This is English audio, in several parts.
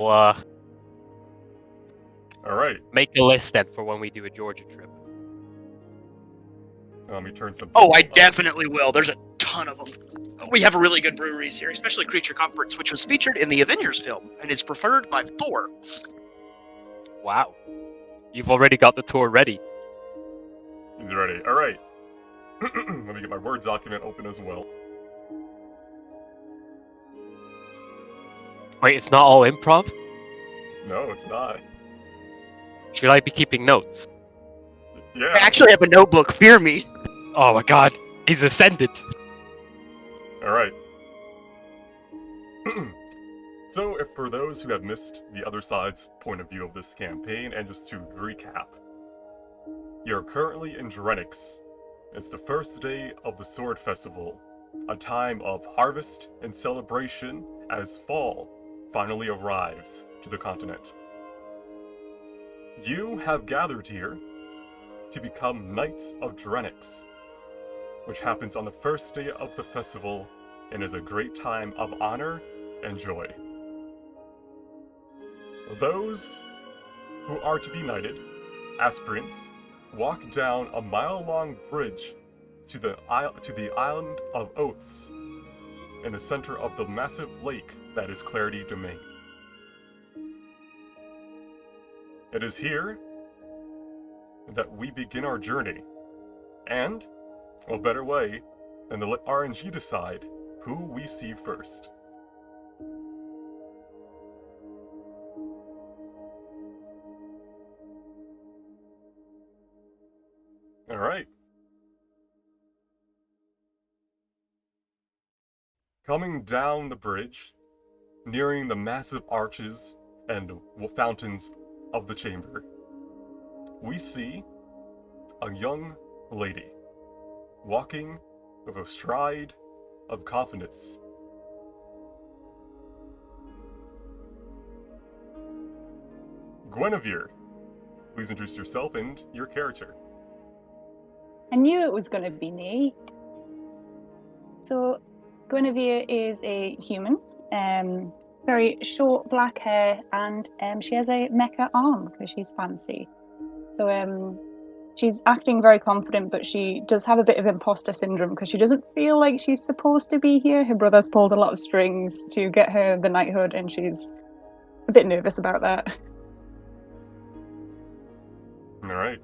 Well, All right. make a list then for when we do a Georgia trip. Let me turn some. Oh, I definitely will. There's a ton of them. We have really good breweries here, especially Creature Comforts, which was featured in the Avengers film and is preferred by Thor. Wow. You've already got the tour ready. He's ready. All right. Let me get my Word document open as well. Wait, it's not all improv? No, it's not. Should I be keeping notes? Yeah. I actually have a notebook. Fear me. Oh my god, he's ascended. All right. So, if for those who have missed the other side's point of view of this campaign, and just to recap, you're currently in Drenix. It's the first day of the Sword Festival, a time of harvest and celebration as fall finally arrives to the continent. You have gathered here to become Knights of Drenix, which happens on the first day of the festival and is a great time of honor and joy. Those who are to be knighted, aspirants, walk down a mile-long bridge to the island of Oaths in the center of the massive lake that is Clarity Domain. It is here that we begin our journey, and what better way than to let RNG decide who we see first. All right. Coming down the bridge, nearing the massive arches and fountains of the chamber, we see a young lady walking with a stride of confidence. Guinevere, please introduce yourself and your character. I knew it was going to be me. So, Guinevere is a human, very short black hair, and she has a mecha arm because she's fancy. So, she's acting very confident, but she does have a bit of imposter syndrome because she doesn't feel like she's supposed to be here. Her brother's pulled a lot of strings to get her the knighthood, and she's a bit nervous about that. All right.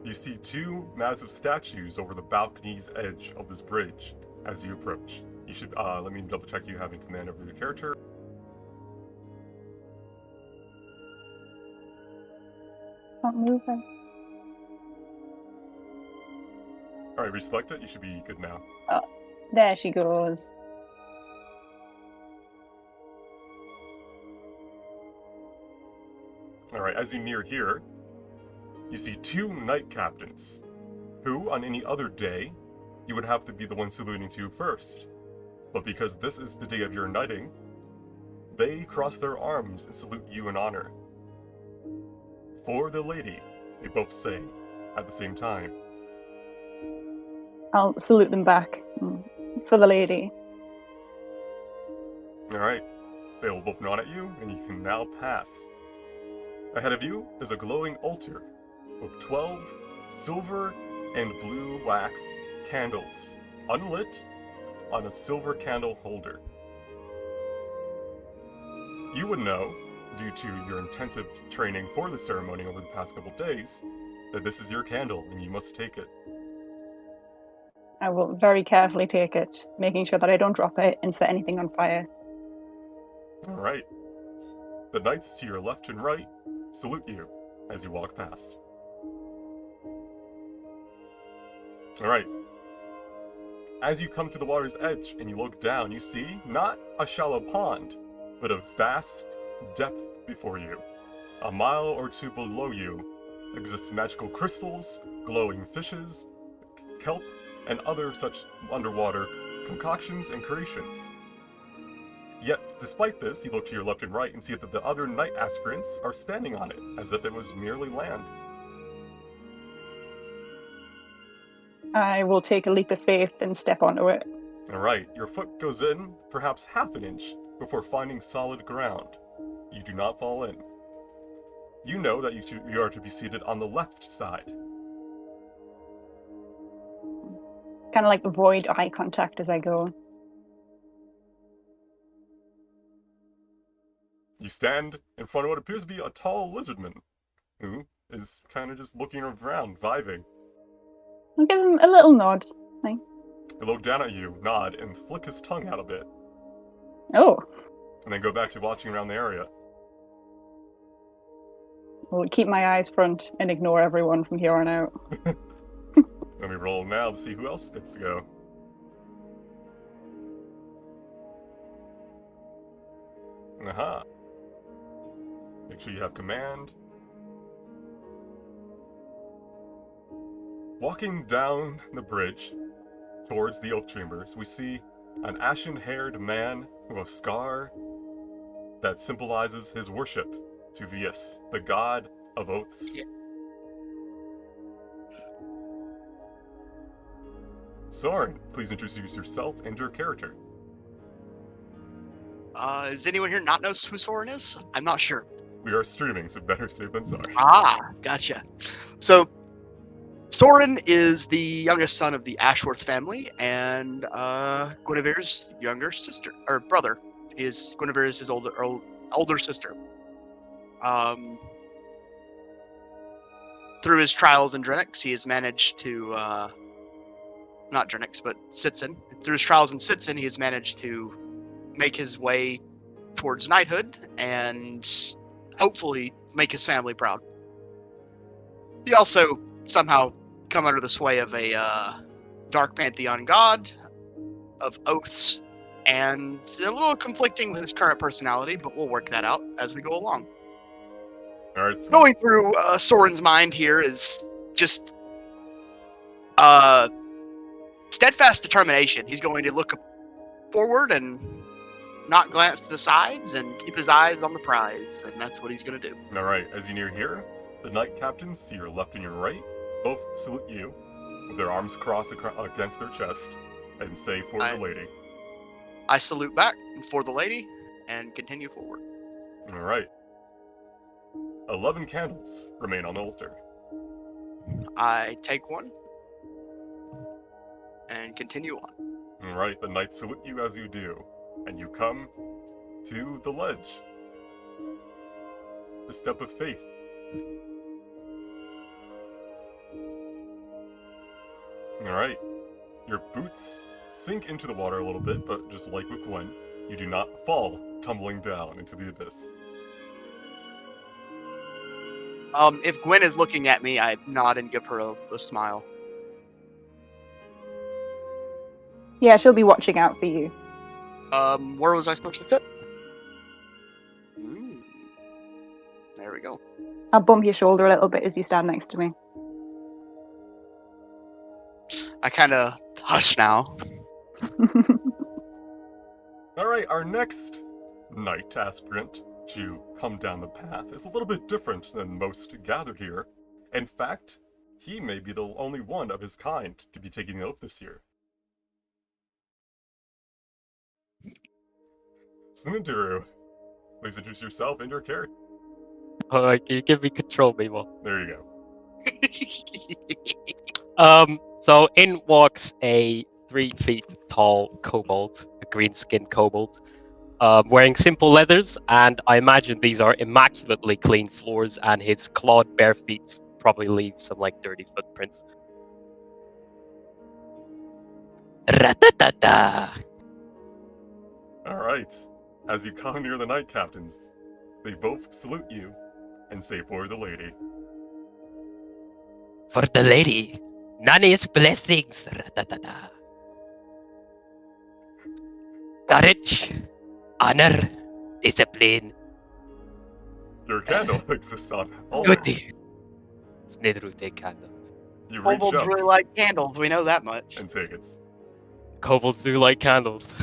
You see two massive statues over the balcony's edge of this bridge as you approach. You should, let me double check you having command over your character. Can't move her. Alright, reselect it, you should be good now. Oh, there she goes. Alright, as you near here, you see two knight captains, who, on any other day, you would have to be the one saluting to first. But because this is the day of your knighting, they cross their arms and salute you in honor. For the lady, they both say, at the same time. I'll salute them back for the lady. Alright, they will both nod at you, and you can now pass. Ahead of you is a glowing altar with 12 silver and blue wax candles, unlit, on a silver candle holder. You would know, due to your intensive training for the ceremony over the past couple days, that this is your candle and you must take it. I will very carefully take it, making sure that I don't drop it and set anything on fire. Alright. The knights to your left and right salute you as you walk past. Alright. As you come to the water's edge and you look down, you see not a shallow pond, but a vast depth before you. A mile or two below you exist magical crystals, glowing fishes, kelp, and other such underwater concoctions and creations. Yet, despite this, you look to your left and right and see that the other knight aspirants are standing on it, as if it was merely land. I will take a leap of faith and step onto it. Alright, your foot goes in perhaps half an inch before finding solid ground. You do not fall in. You know that you are to be seated on the left side. Kind of like avoid eye contact as I go. You stand in front of what appears to be a tall lizardman, who is kind of just looking around, vibing. I'll give him a little nod. He'll look down at you, nod, and flick his tongue out a bit, Oh, and then go back to watching around the area. I'll keep my eyes front and ignore everyone from here on out. Let me roll now to see who else gets to go. Aha. Make sure you have command. Walking down the bridge towards the oak chambers, we see an ashen-haired man with a scar that symbolizes his worship to Vius, the god of oaths. Yeah. Soren, please introduce yourself and your character. Does anyone here not know who Soren is? I'm not sure. We are streaming, so better safe than sorry. Ah, gotcha. So, Soren is the youngest son of the Ashworth family, and Guinevere's younger sister, or brother. Guinevere is his older sister. Through his trials in Drenix, he has managed to, not Drenix, but Sitson. Through his trials in Sitson, he has managed to make his way towards knighthood and hopefully make his family proud. He also somehow come under the sway of a dark pantheon god of oaths, and it's a little conflicting with his current personality, but we'll work that out as we go along. Alright, so Going through Soren's mind here is just steadfast determination. He's going to look forward and not glance to the sides and keep his eyes on the prize, and that's what he's going to do. alright, as you near here, the knight captains to your left and your right both salute you with their arms crossed against their chest and say for the lady. I salute back for the lady and continue forward. Alright. 11 candles remain on the altar. I take one and continue on. Alright, the knights salute you as you do, and you come to the ledge. The step of faith. Alright. Your boots sink into the water a little bit, but just like with Gwen, you do not fall tumbling down into the abyss. If Gwen is looking at me, I nod and give her a smile. Yeah, she'll be watching out for you. Where was I supposed to sit? There we go. I'll bump your shoulder a little bit as you stand next to me. I kind of hush now. Alright, our next knight aspirant to come down the path is a little bit different than most gathered here. In fact, he may be the only one of his kind to be taking the oath this year. Sninduru, please introduce yourself and your character. Can you give me control, Mimo? There you go. So in walks a 3 feet tall kobold, a green-skinned kobold, wearing simple leathers, and I imagine these are immaculately clean floors, and his clawed bare feet probably leave some like dirty footprints. Ratatata! Alright, as you come near the knight captains, they both salute you and say for the lady. For the lady, Nani's blessings. Ratatata. Courage, honor, discipline, Your candle exists on altar. duty. Snidrute candle. You reach Kobolds up really like candles, we know that much. and take it. Kobolds do like candles.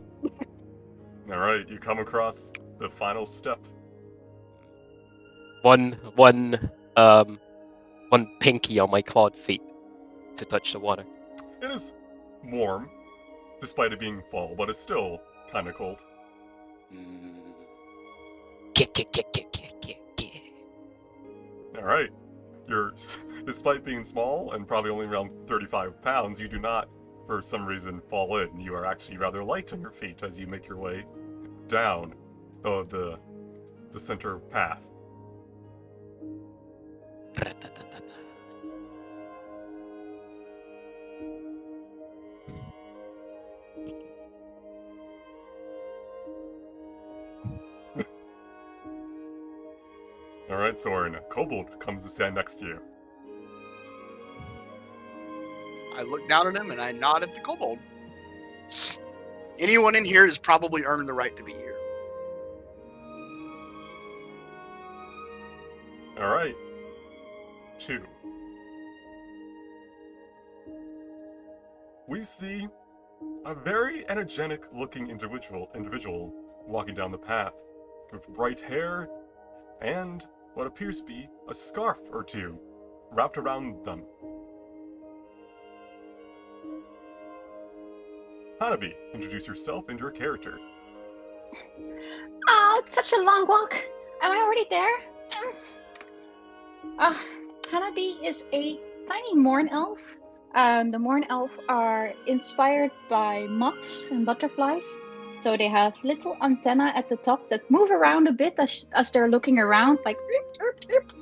Alright, you come across the final step. One pinky on my clawed feet to touch the water. It is warm, despite it being fall, but it's still kind of cold. All right. Despite being small and probably only around 35 pounds, you do not, for some reason, fall in. You are actually rather light on your feet as you make your way down the center path. Alright, Soren, a kobold comes to stand next to you. I look down at him and I nod at the kobold. Anyone in here has probably earned the right to be here. Alright. 2. We see a very energetic looking individual walking down the path with bright hair and what appears to be a scarf or two wrapped around them. Hanabi, introduce yourself and your character. Oh, it's such a long walk. Am I already there? Hanabi is a tiny morn elf. The morn elf are inspired by moths and butterflies. So they have little antennae at the top that move around a bit as they're looking around, like rip, rip, rip.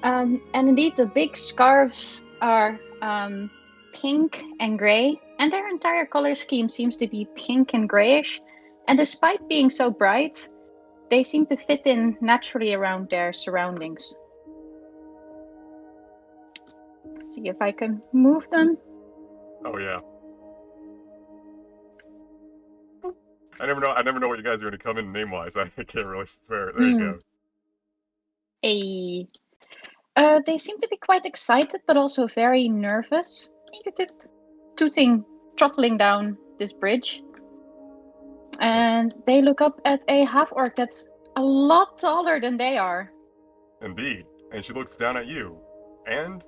And indeed, the big scarves are pink and grey, and their entire color scheme seems to be pink and greyish. And despite being so bright, they seem to fit in naturally around their surroundings. Let's see if I can move them. Oh yeah. I never know what you guys are going to come in name-wise. I can't really prepare. There you go. They seem to be quite excited, but also very nervous. Throttling down this bridge. And they look up at a half-orc that's a lot taller than they are. Indeed. And she looks down at you. And,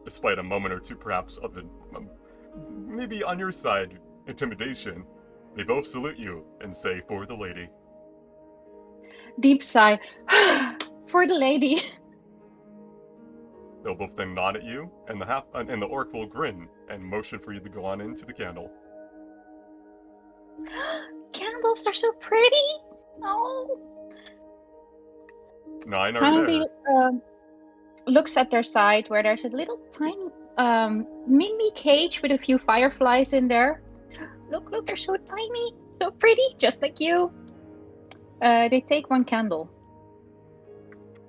despite a moment or two perhaps of maybe on your side, intimidation, they both salute you and say, "For the lady." Deep sigh. For the lady. They'll both then nod at you, and the orc will grin and motion for you to go on into the candle. Candles are so pretty. Oh. 9 are Hanabi there. looks at their side where there's a little tiny mini cage with a few fireflies in there. Look, they're so tiny, so pretty, just like you. They take one candle.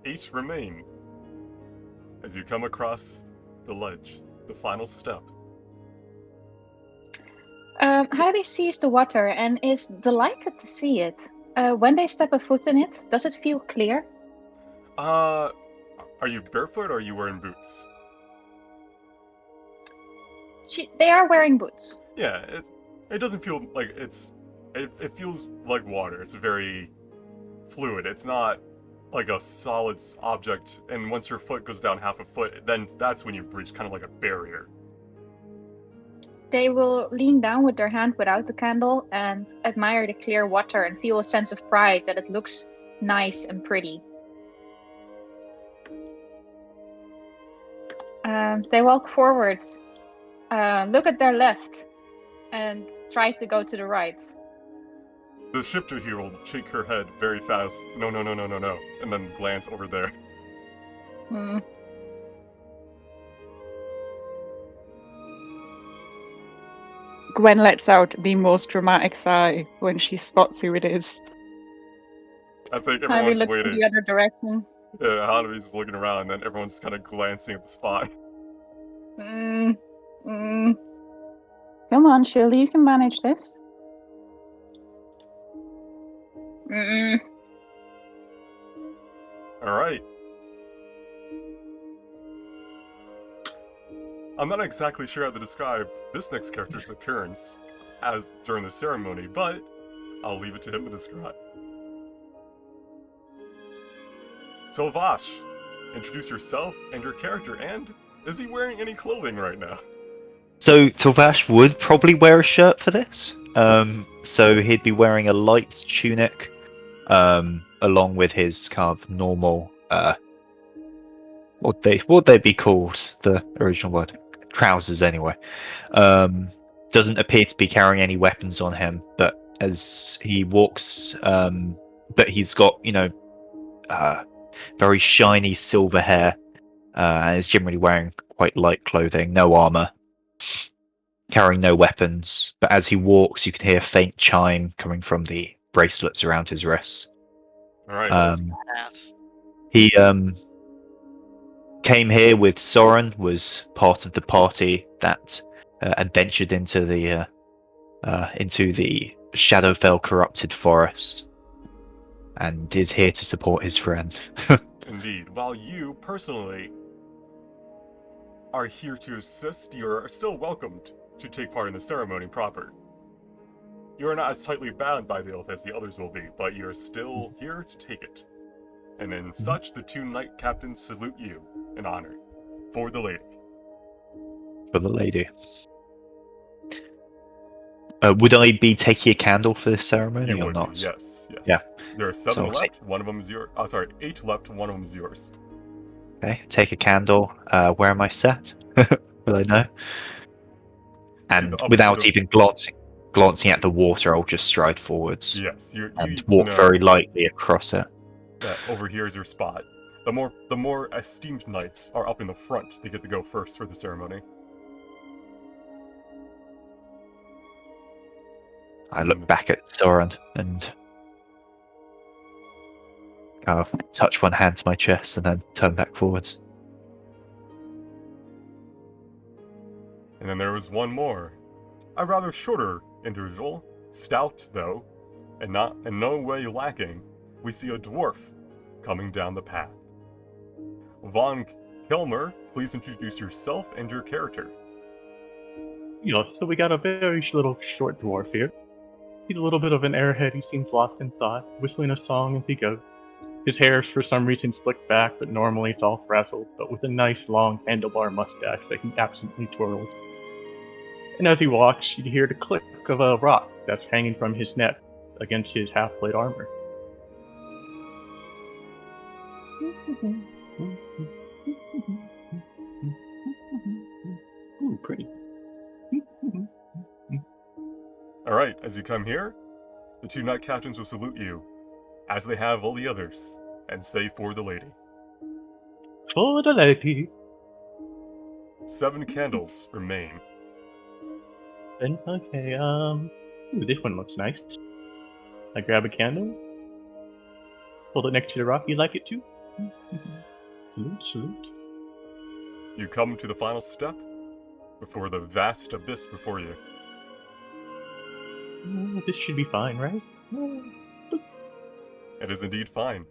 8 remain. As you come across the ledge, the final step. Hanabi sees the water and is delighted to see it. When they step a foot in it, does it feel clear? Are you barefoot or are you wearing boots? They are wearing boots. Yeah, it doesn't feel like it feels like water. It's very fluid. It's not like a solid object, and once your foot goes down half a foot, then that's when you've reached kind of like a barrier. They will lean down with their hand without the candle and admire the clear water and feel a sense of pride that it looks nice and pretty. They walk forward, look at their left, and try to go to the right. The shifter here will shake her head very fast. No, and then glance over there. Gwen lets out the most dramatic sigh when she spots who it is. I think Hanabi everyone's looks waiting. in the other direction. Yeah, Hanabi's just looking around, and then everyone's just kind of glancing at the spot. Come on, Shirley, you can manage this. Alright. I'm not exactly sure how to describe this next character's appearance as during the ceremony, but I'll leave it to him to describe. So Vash, introduce yourself and your character, and is he wearing any clothing right now? So Tilvash would probably wear a shirt for this. So he'd be wearing a light tunic, along with his kind of normal, what they be called? The original word, trousers anyway. Doesn't appear to be carrying any weapons on him, but as he walks, but he's got very shiny silver hair, and is generally wearing quite light clothing, no armor, carrying no weapons. But as he walks, you can hear a faint chime coming from the bracelets around his wrists. All right. Ass. He came here with Soren, was part of the party that adventured into the Shadowfell corrupted forest, and is here to support his friend. Indeed. While you personally are here to assist, you are still welcomed to take part in the ceremony proper. You are not as tightly bound by the oath as the others will be, but you are still here to take it. And in such, the 2 knight captains salute you in honor for the lady. For the lady. Would I be taking a candle for this ceremony You or would not? be, yes. Yeah. There are 7 So, left, one of them is yours. Oh, sorry, 8 left, one of them is yours. Okay, take a candle. Where am I set? Will I know? And without even glancing at the water, I'll just stride forwards. Yes, and you walk know very lightly across it. that over here is your spot. The more esteemed knights are up in the front. They get to go first for the ceremony. I look back at Soren and kind of touch one hand to my chest and then turn back forwards. And then there was one more. A rather shorter individual, stout though, and not in no way lacking. We see a dwarf coming down the path. Von Kilmer, please introduce yourself and your character. So we got a very little short dwarf here. He's a little bit of an airhead. He seems lost in thought, whistling a song as he goes. His hair's for some reason slicked back, but normally it's all frazzled, but with a nice long handlebar mustache that he absently twirls. And as he walks, you hear the click of a rock that's hanging from his neck against his half-plate armor. Ooh, pretty. Alright, as you come here, the 2 knight captains will salute you, as they have all the others, and say for the lady. For the lady. 7 candles remain. Okay, ooh, this one looks nice. I grab a candle, hold it next to the rock. You like it too? Salute, salute. You come to the final step, before the vast abyss before you. This should be fine, right? It is indeed fine.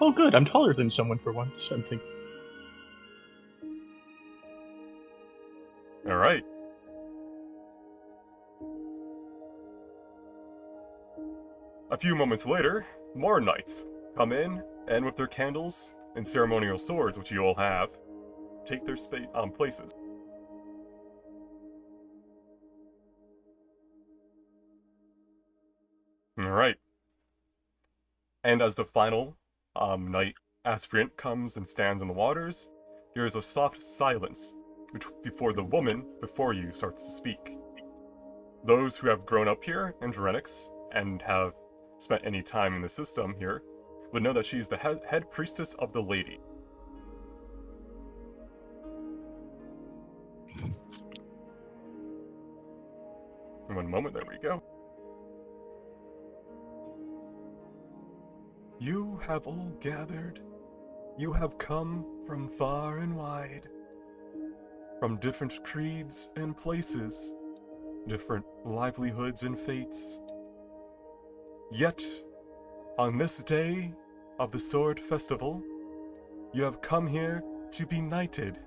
Oh, good. I'm taller than someone for once. I'm thinking. Alright. A few moments later, more knights come in, and with their candles and ceremonial swords, which you all have, take their places. Alright. And as the final knight aspirant comes and stands in the waters, there is a soft silence before the woman before you starts to speak. Those who have grown up here in Drenix and have spent any time in the system here would know that she is the head priestess of the lady. In one moment, there we go. You have all gathered. You have come from far and wide, from different creeds and places, different livelihoods and fates. Yet, on this day of the Sword Festival, you have come here to be knighted,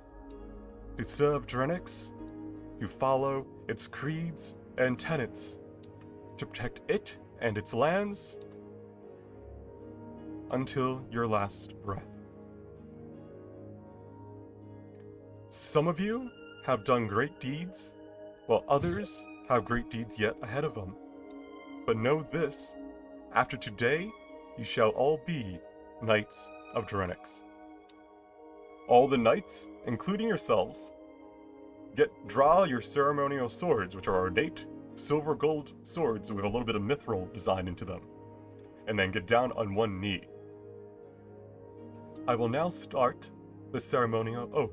to serve Drenix, to follow its creeds and tenets, to protect it and its lands until your last breath. Some of you have done great deeds, while others have great deeds yet ahead of them. But know this, after today, you shall all be Knights of Drenix. All the knights, including yourselves, draw your ceremonial swords, which are ornate, silver gold swords with a little bit of mithril design into them, and then get down on one knee. I will now start the ceremonial oath.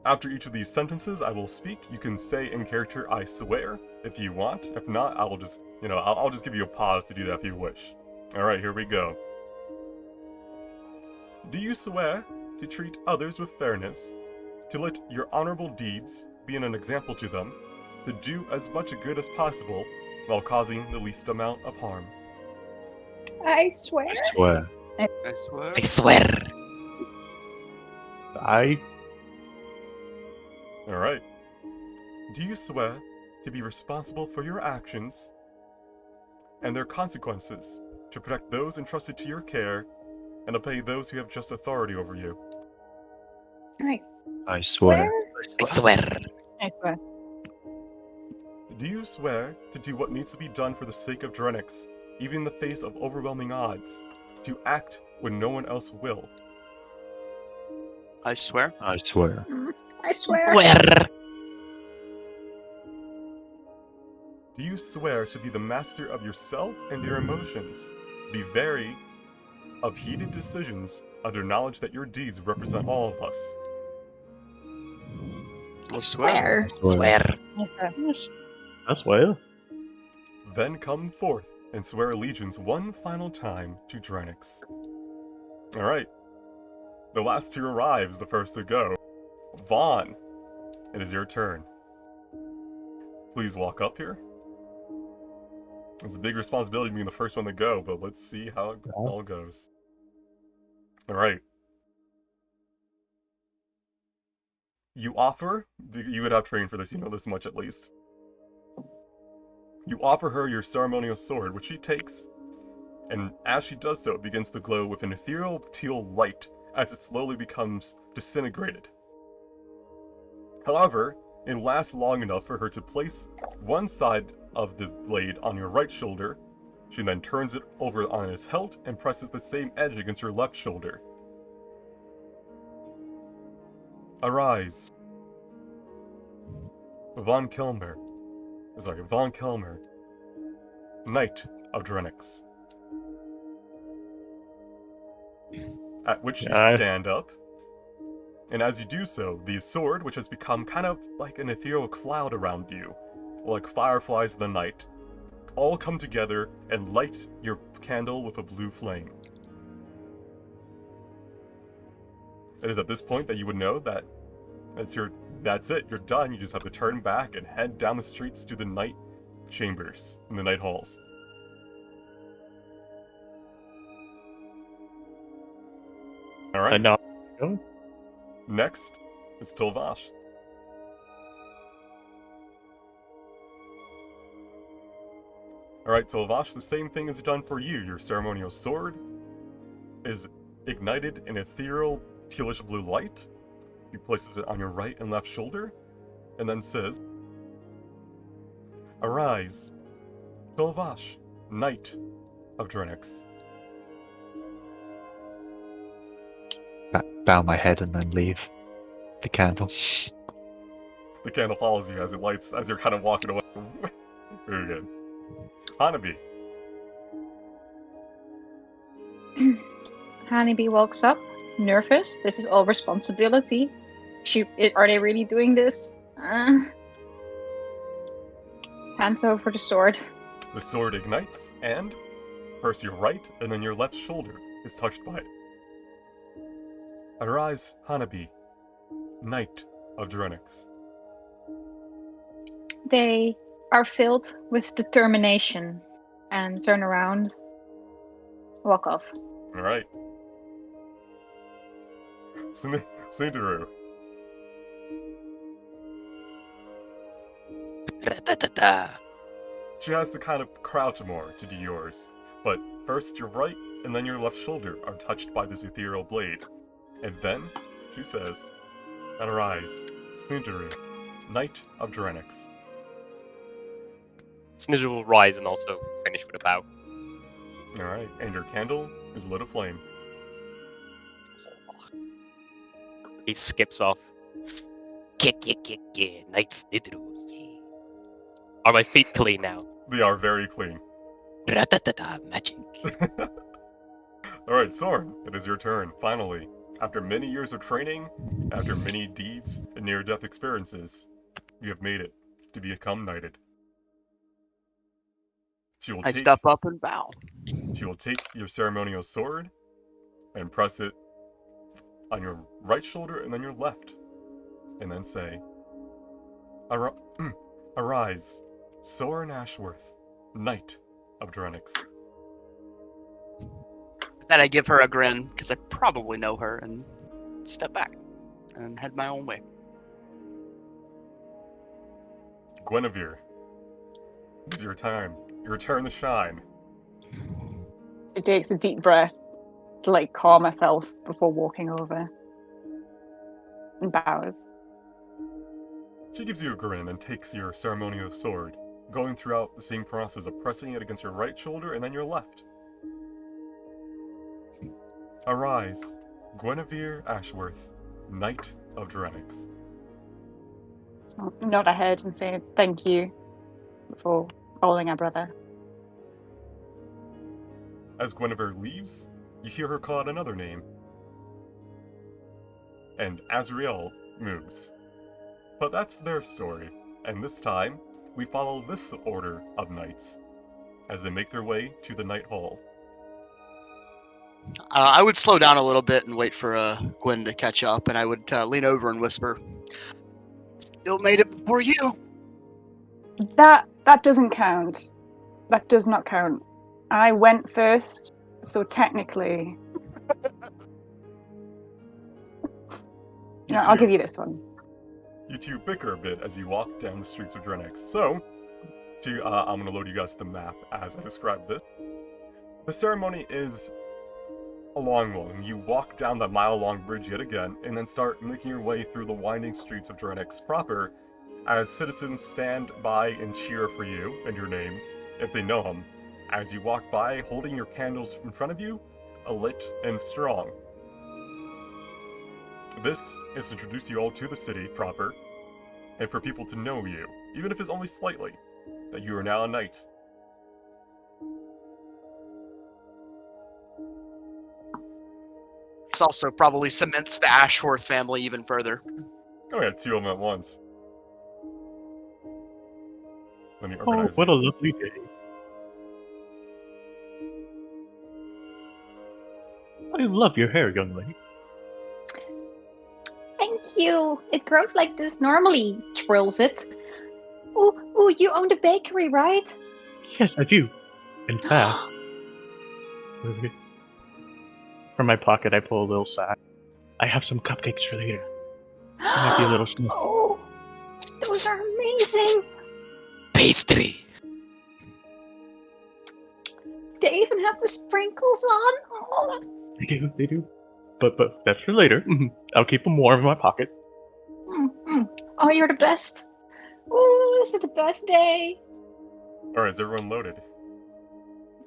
After each of these sentences, I will speak. You can say in character, "I swear," if you want. If not, I will just, I'll just give you a pause to do that if you wish. All right, here we go. Do you swear to treat others with fairness, to let your honorable deeds be an example to them, to do as much good as possible while causing the least amount of harm? I swear. I swear. I swear. I swear. I All right. Do you swear to be responsible for your actions and their consequences, to protect those entrusted to your care, and obey those who have just authority over you? I swear. I swear. I swear. Do you swear to do what needs to be done for the sake of Drenix, even in the face of overwhelming odds, to act when no one else will? I swear. I swear. I swear. Swear. Do you swear to be the master of yourself and your emotions, be wary of heated decisions under knowledge that your deeds represent all of us? I swear. Swear. I swear. I swear. Then come forth and swear allegiance one final time to Drenix. Alright. The last to arrive is the first to go. Vaughn, it is your turn. Please walk up here. It's a big responsibility being the first one to go, but let's see how it all goes. Alright. You offer, you would have trained for this, you know this much at least. You offer her your ceremonial sword, which she takes, and as she does so, it begins to glow with an ethereal teal light as it slowly becomes disintegrated. However, it lasts long enough for her to place one side of the blade on your right shoulder. She then turns it over on its hilt and presses the same edge against your left shoulder. Arise. Von Kilmer, Knight of Drenix. At which you stand up, and as you do so, the sword, which has become kind of like an ethereal cloud around you, like fireflies of the night, all come together and light your candle with a blue flame. It is at this point that you would know that that's it, you're done. You just have to turn back and head down the streets to the night chambers and the night halls. Alright. I know. Next is Tolvash. Alright, Tolvash, the same thing is done for you. Your ceremonial sword is ignited in ethereal tealish blue light. He places it on your right and left shoulder, and then says, Arise, Tolvash, Knight of Drenix. Bow my head and then leave the candle. The candle follows you as it lights, as you're kind of walking away. Very good. Hanabi. Honeybee walks up, nervous. This is all responsibility. Are they really doing this? Hands over the sword. The sword ignites, and first your right and then your left shoulder is touched by it. Arise, Hanabi, Knight of Drenix. They are filled with determination and turn around, walk off. Alright. Cinderu. She has to kind of crouch more to do yours, but first your right and then your left shoulder are touched by this ethereal blade. And then she says, Arise, Cinderu, Knight of Drenix. Snidger will rise and also finish with a bow. Alright, and your candle is lit aflame. He skips off. Night Snidger. Are my feet clean now? They are very clean. Magic. Alright, Soren, it is your turn, finally. After many years of training, after many deeds and near-death experiences, you have made it to become knighted. I step up and bow. She will take your ceremonial sword and press it on your right shoulder and then your left, and then say, Arise, Soren Ashworth, Knight of Drenix. Then I give her a grin, because I probably know her, and step back and head my own way. Guinevere, it is your time. Your turn to shine. She takes a deep breath to like calm herself before walking over and bows. She gives you a grin and takes your ceremonial sword, going throughout the same process of pressing it against your right shoulder and then your left. Arise, Guinevere Ashworth, Knight of Drenix. I'll nod her head and say thank you before following our brother. As Guinevere leaves, you hear her call out another name. And Azrael moves. But that's their story, and this time, we follow this order of knights as they make their way to the Knight Hall. I would slow down a little bit and wait for Gwen to catch up, and I would lean over and whisper, "Still made it before you." That doesn't count. That does not count. I went first, so technically... I'll give you this one. You two bicker a bit as you walk down the streets of Drenix. So, I'm going to load you guys to the map as I describe this. The ceremony is a long one. You walk down that mile-long bridge yet again, and then start making your way through the winding streets of Drenix proper, as citizens stand by and cheer for you and your names, if they know them, as you walk by holding your candles in front of you, alit and strong. This is to introduce you all to the city proper, and for people to know you, even if it's only slightly, that you are now a knight. This also probably cements the Ashworth family even further. Oh yeah, two of them at once. Let me Oh, organize what it. a lovely day. I love your hair, young lady. Thank you. It grows like this normally, twirls it. Ooh, you own the bakery, right? Yes, I do. In fact, from my pocket, I pull a little sack. I have some cupcakes for later. Might be a little small. Oh, those are amazing. Pastry. They even have the sprinkles on. Oh. They do. But that's for later. I'll keep them warm in my pocket. Oh, you're the best. Oh, this is the best day. Alright, is everyone loaded?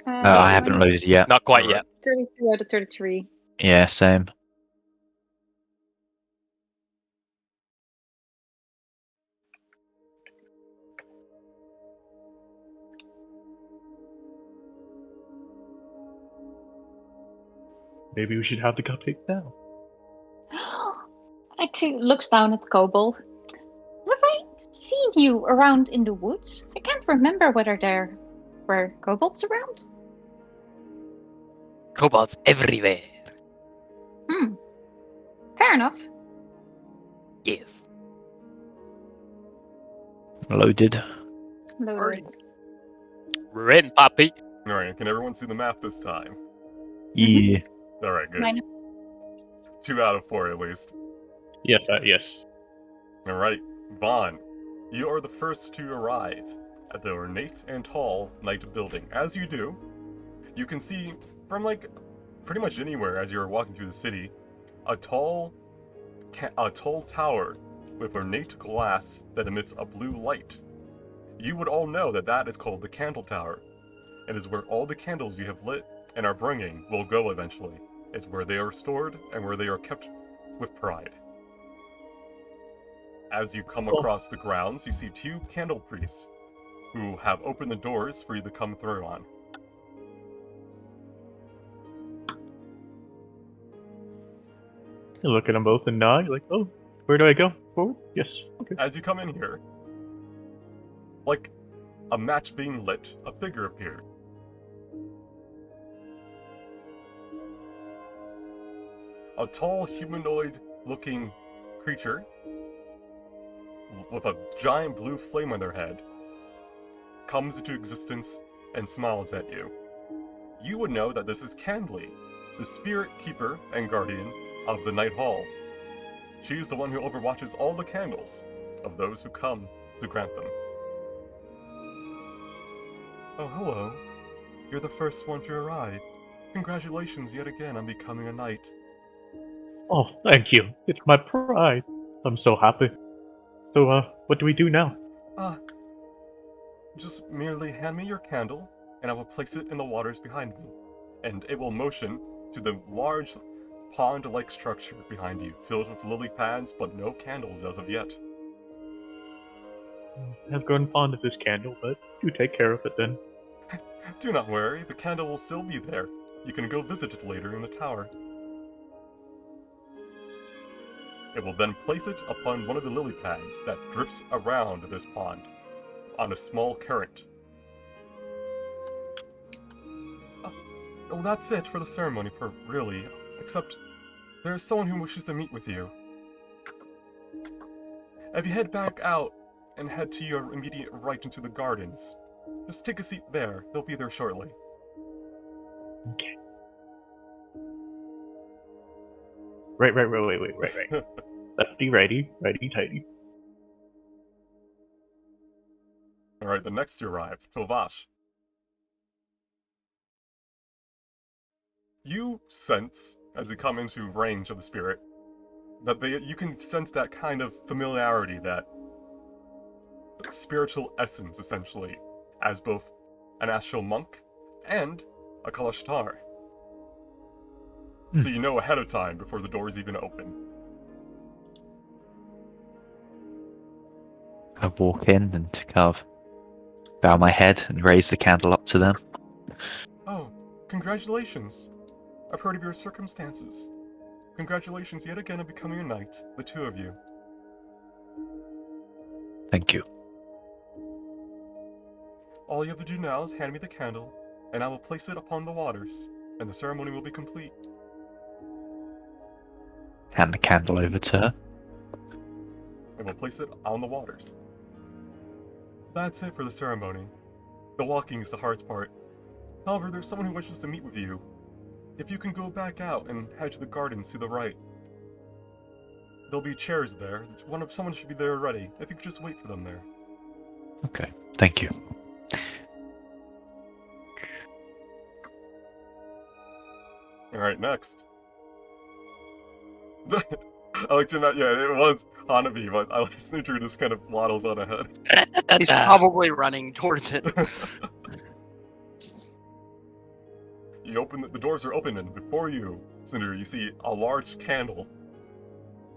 I haven't loaded yet. Not quite Alright. yet. 32 out of 33. Yeah, same. Maybe we should have the cupcakes now. Actually, looks down at the kobold. Have I seen you around in the woods? I can't remember whether there were kobolds around. Kobolds everywhere. Fair enough. Yes. Loaded. Loaded. We're in, Poppy. Alright, can everyone see the map this time? Yeah. Alright, good. Mine. 2 out of 4 at least. Yes, yes. Alright, Vaughn, you are the first to arrive at the ornate and tall Knight building. As you do, you can see from pretty much anywhere as you're walking through the city, a tall tower with ornate glass that emits a blue light. You would all know that that is called the Candle Tower. It is where all the candles you have lit and are bringing will go eventually. It's where they are stored and where they are kept with pride. As you come across the grounds, you see 2 candle priests who have opened the doors for you to come through on. You look at them both and nod. You're like, oh, where do I go? Forward? Yes. Okay. As you come in here, like a match being lit, a figure appeared. A tall, humanoid-looking creature with a giant blue flame on their head comes into existence and smiles at you. You would know that this is Candly, the spirit keeper and guardian of the Night Hall. She is the one who overwatches all the candles of those who come to grant them. Oh, hello. You're the first one to arrive. Congratulations yet again on becoming a knight. Oh, thank you. It's my pride. I'm so happy. So, what do we do now? Just merely hand me your candle, and I will place it in the waters behind me, and it will motion to the large pond-like structure behind you, filled with lily pads, but no candles as of yet. I've grown fond of this candle, but do take care of it then. Do not worry, the candle will still be there. You can go visit it later in the tower. It will then place it upon one of the lily pads that drips around this pond on a small current. Well, that's it for the ceremony, for really. Except, there is someone who wishes to meet with you. If you head back out and head to your immediate right into the gardens, just take a seat there. They'll be there shortly. Okay. Right. Lefty, righty, tighty. Alright, the next to arrive, Tovash. You sense, as you come into range of the spirit, that you can sense that kind of familiarity, that spiritual essence, essentially, as both an astral monk and a Kalashtar. So you know ahead of time before the doors even open. I walk in and kind of bow my head and raise the candle up to them. Oh, congratulations. I've heard of your circumstances. Congratulations yet again on becoming a knight, the 2 of you. Thank you. All you have to do now is hand me the candle, and I will place it upon the waters, and the ceremony will be complete. Hand the candle over to her. And we'll place it on the waters. That's it for the ceremony. The walking is the hard part. However, there's someone who wishes to meet with you. If you can go back out and head to the gardens to the right. There'll be chairs there. Someone should be there already. If you could just wait for them there. Okay, thank you. Alright, next. I like to imagine, yeah, it was Hanabi, but I like Snoocher just kind of waddles on ahead. He's probably running towards it. You open the doors are open, and before you, Cinder, you see a large candle.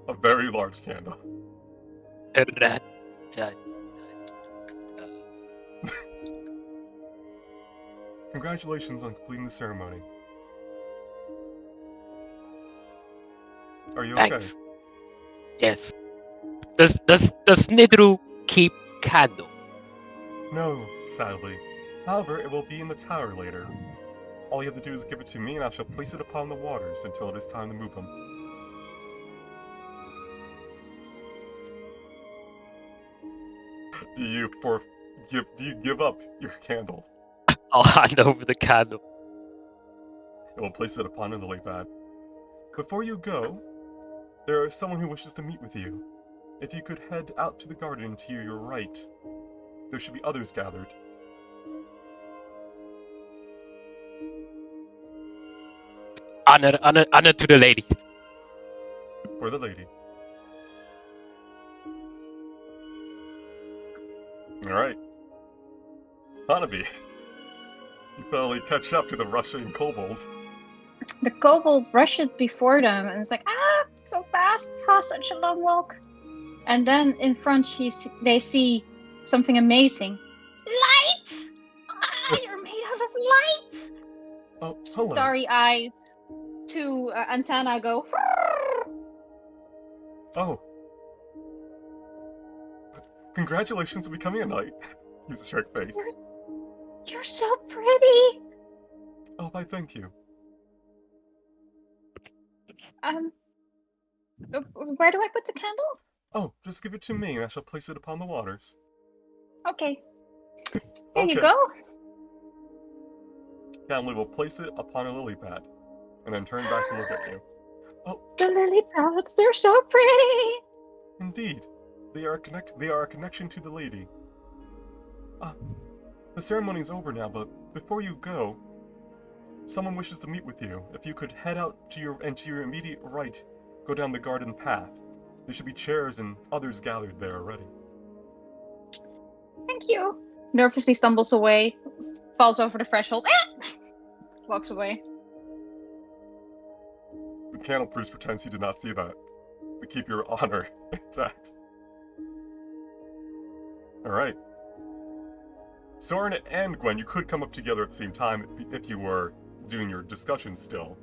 A very large candle. Congratulations on completing the ceremony. Are you okay? Thanks. Yes. Does Nidru keep candle? No, sadly. However, it will be in the tower later. All you have to do is give it to me, and I shall place it upon the waters until it is time to move them. Do you give up your candle? I'll hand over the candle. It will place it upon the lily pad. Before you go, there is someone who wishes to meet with you. If you could head out to the garden to your right, there should be others gathered. Honor to the lady. For the lady. Alright. Barnaby, you finally catch up to the rushing kobold. The kobold rushes before them and it's like, so fast, such a long walk. And then in front, they see something amazing. Light! You're made out of light! Oh, hello. Starry eyes. Two antenna go. Oh. Congratulations on becoming a knight. Use a straight face. You're so pretty! Oh, why, thank you. Where do I put the candle? Oh, just give it to me and I shall place it upon the waters. Okay. Here you go. Canley will place it upon a lily pad, and then turn back to look at you. Oh, The lily pads, they're so pretty! indeed. They are a connection to the lady. The ceremony's over now, but before you go, someone wishes to meet with you. If you could head out to your immediate right, go down the garden path. There should be chairs and others gathered there already. Thank you. Nervously stumbles away, falls over the threshold, walks away. The candle priest pretends he did not see that, to keep your honor intact. Alright. Soren and Gwen, you could come up together at the same time if you were doing your discussion still.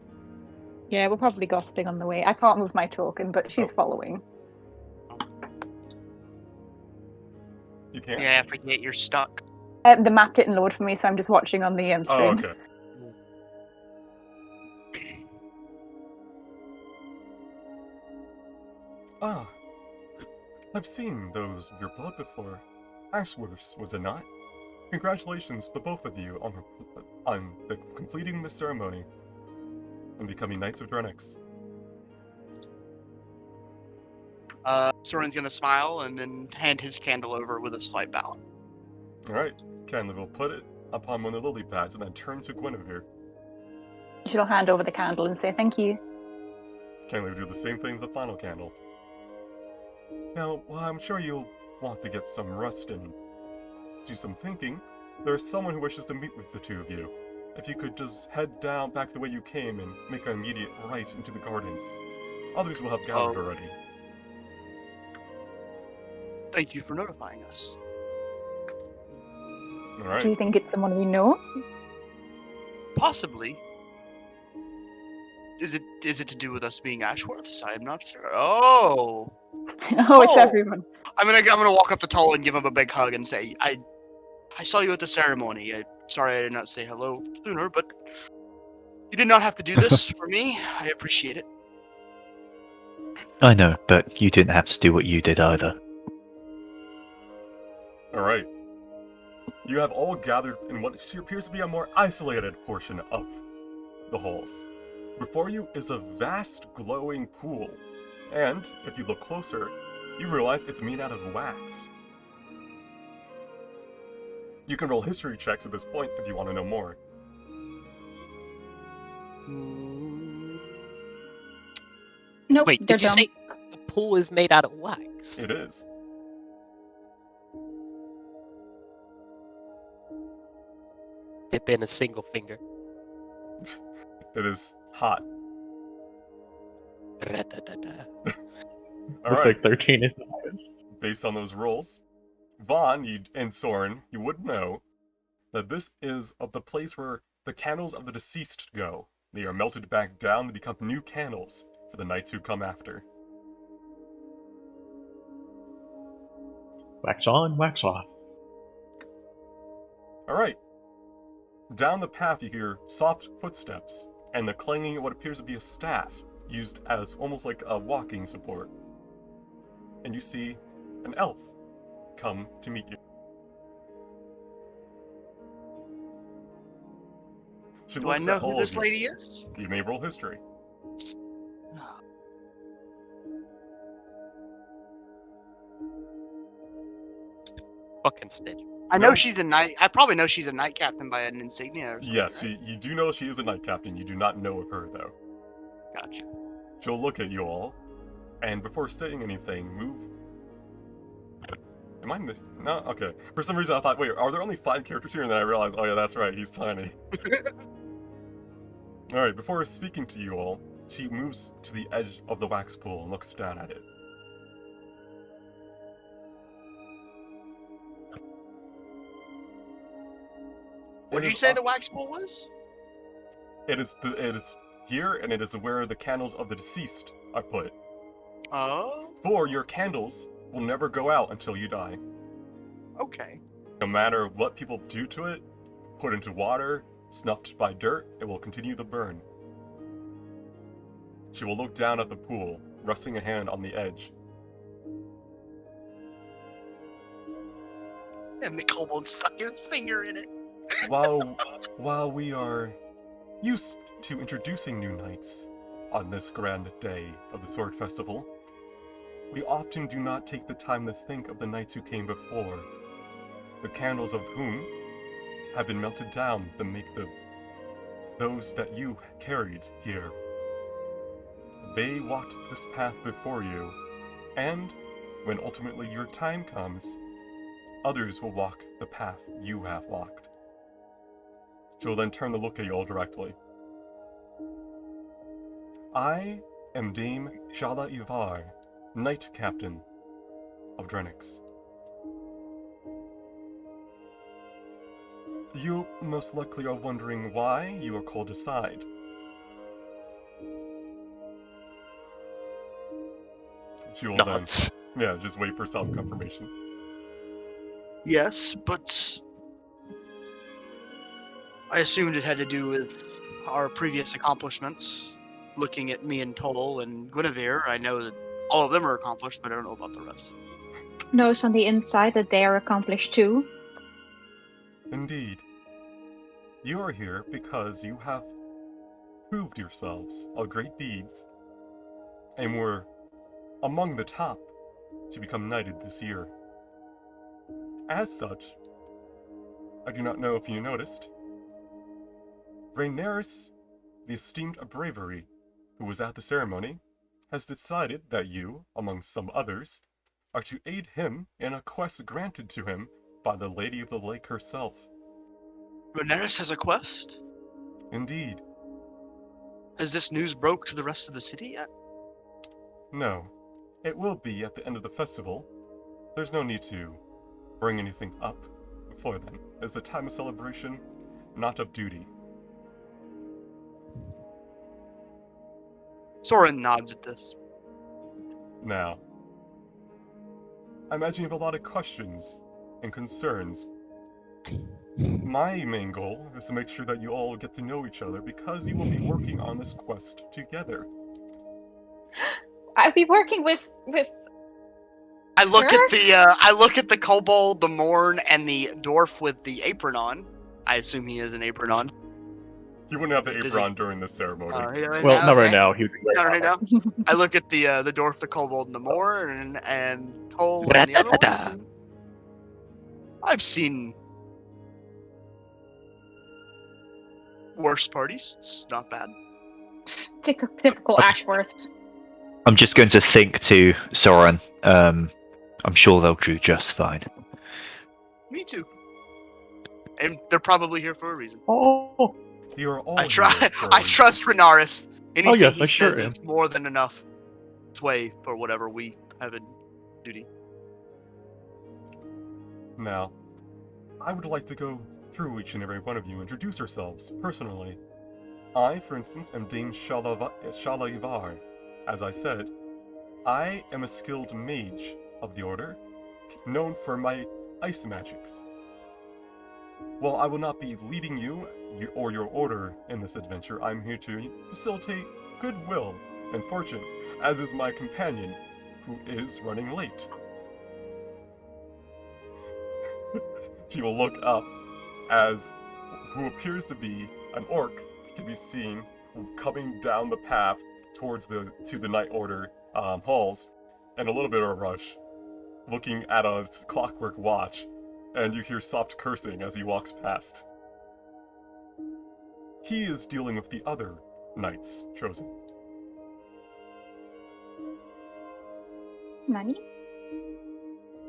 Yeah, we're probably gossiping on the way. I can't move my token, but she's following. You can't? Yeah, I forget you're stuck. The map didn't load for me, so I'm just watching on the stream. Oh, okay. Ah, I've seen those of your blood before. Ashworth's, was it not? Congratulations to both of you on completing the ceremony and becoming Knights of Drenix. Soren's gonna smile and then hand his candle over with a slight bow. Alright, Canley will put it upon one of the lily pads and then turn to Guinevere. She'll hand over the candle and say thank you. Canley will do the same thing with the final candle. Now, while I'm sure you'll want to get some rest and do some thinking, there is someone who wishes to meet with the two of you. If you could just head down back the way you came and make an immediate right into the gardens. Others will have gathered already. Thank you for notifying us. Alright. Do you think it's someone we know? Possibly. Is it to do with us being Ashworths? I am not sure. Oh. Oh, it's everyone. I'm gonna walk up to Tull and give him a big hug and say, I saw you at the ceremony. Sorry I did not say hello sooner, but you did not have to do this for me. I appreciate it. I know, but you didn't have to do what you did either. Alright. You have all gathered in what appears to be a more isolated portion of the halls. Before you is a vast glowing pool, and if you look closer, you realize it's made out of wax. You can roll history checks at this point if you want to know more. Nope, Wait, they're did you dumb. say the pool is made out of wax? It is. Dip in a single finger. It is hot. Ra-da-da-da. Alright, Looks like 13 is the highest. based on those rolls, Vaughn and Soren, you would know that this is of the place where the candles of the deceased go. They are melted back down to become new candles for the knights who come after. Wax on, wax off. Alright. Down the path you hear soft footsteps and the clanging of what appears to be a staff, used as almost like a walking support. And you see an elf come to meet you. She Do I looks know at all who this of you. lady is? You may roll history. Fucking Stitch. I know No. she's a knight. I probably know she's a knight captain by an insignia or something. Yes, right? you do know she is a knight captain. You do not know of her, though. Gotcha. She'll look at you all, and before saying anything, move Am I no? Okay. For some reason I thought, wait, are there only 5 characters here? And then I realized, oh yeah, that's right, he's tiny. Alright, before speaking to you all, she moves to the edge of the wax pool and looks down at it. What did you say the wax pool was? It is here, and it is where the candles of the deceased are put. Oh, For your candles will never go out until you die. okay. No matter what people do to it, put into water, snuffed by dirt, it will continue to burn. She will look down at the pool, resting a hand on the edge. And the kobold stuck his finger in it. While we are used to introducing new knights on this grand day of the Sword Festival, we often do not take the time to think of the knights who came before, the candles of whom have been melted down to make those that you carried here. They walked this path before you, and when ultimately your time comes, others will walk the path you have walked. She will then turn to look at you all directly. I am Dame Shala Ivar, Knight Captain of Drenix. You most likely are wondering why you are called aside. She will Nods. then, just wait for self-confirmation. Yes, but I assumed it had to do with our previous accomplishments. Looking at me and Toll and Guinevere, I know that all of them are accomplished, but I don't know about the rest. Knows on the inside that they are accomplished too. Indeed. You are here because you have proved yourselves of great deeds, and were among the top to become knighted this year. As such, I do not know if you noticed, Rhaenyra's, the esteemed Bravery, who was at the ceremony, has decided that you, among some others, are to aid him in a quest granted to him by the Lady of the Lake herself. Rhaenyra has a quest? Indeed. Has this news broke to the rest of the city yet? No. It will be at the end of the festival. There's no need to bring anything up before then. It's a time of celebration, not of duty. Soren nods at this. Now, I imagine you have a lot of questions and concerns. My main goal is to make sure that you all get to know each other because you will be working on this quest together. I'll be working with I look Sure. at the kobold, the morn, and the dwarf with the apron on. I assume he has an apron on. He wouldn't have the Does apron he- on during this ceremony. Well, not right okay. now. He would be Not right right on now. I look at the dwarf, the kobold, and the morn, and Toll and the other one. Ra-da-da-da. and I've seen worse parties. It's not bad. typical Ashworth. I'm just going to think to Soren. I'm sure they'll do just fine. Me too. And they're probably here for a reason. Oh, You are all I try. here for a I reason. trust Rhaenyra. Anything yes, he I says sure am. is more than enough sway for whatever we have in duty. Now, I would like to go through each and every one of you, introduce yourselves personally. I, for instance, am Dame Shala Ivar. As I said, I am a skilled mage of the Order, known for my ice magics. While I will not be leading you or your Order in this adventure, I'm here to facilitate goodwill and fortune, as is my companion, who is running late. She will look up as who appears to be an orc can be seen coming down the path towards the Night Order halls, and a little bit of a rush, looking at a clockwork watch, and you hear soft cursing as he walks past. He is dealing with the other knights chosen. Nani?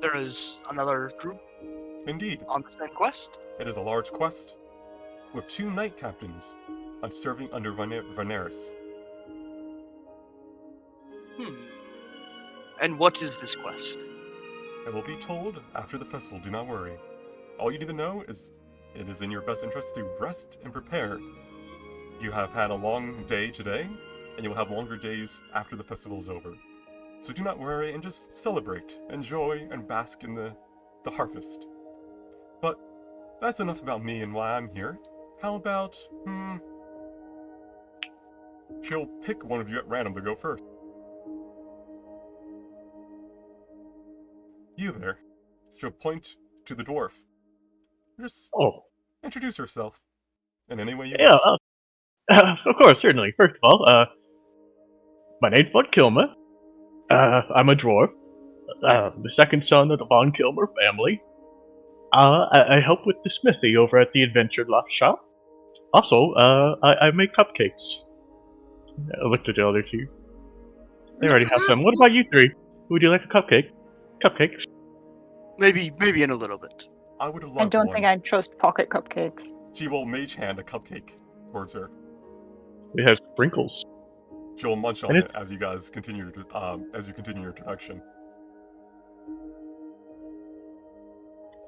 There is another group Indeed, on the same quest. it is a large quest with 2 knight captains serving under Veneris. And what is this quest? It will be told after the festival, do not worry. All you need to know is it is in your best interest to rest and prepare. You have had a long day today, and you will have longer days after the festival is over. So do not worry and just celebrate, enjoy, and bask in the harvest. But that's enough about me and why I'm here. How about, she'll pick one of you at random to go first. You there. She'll point to the dwarf. Just Oh, introduce herself in any way you yeah, wish. of course, certainly. First of all, my name's Von Kilmer. I'm a dwarf, the second son of the Von Kilmer family. I help with the smithy over at the Adventure Loft shop. Also, I make cupcakes. I looked at the other two. They already have some. What about you three? Would you like a cupcake? Cupcakes? Maybe in a little bit. I would love I don't one. think I'd trust pocket cupcakes. She will mage hand a cupcake towards her. It has sprinkles. She'll munch on And it as you guys continue your introduction.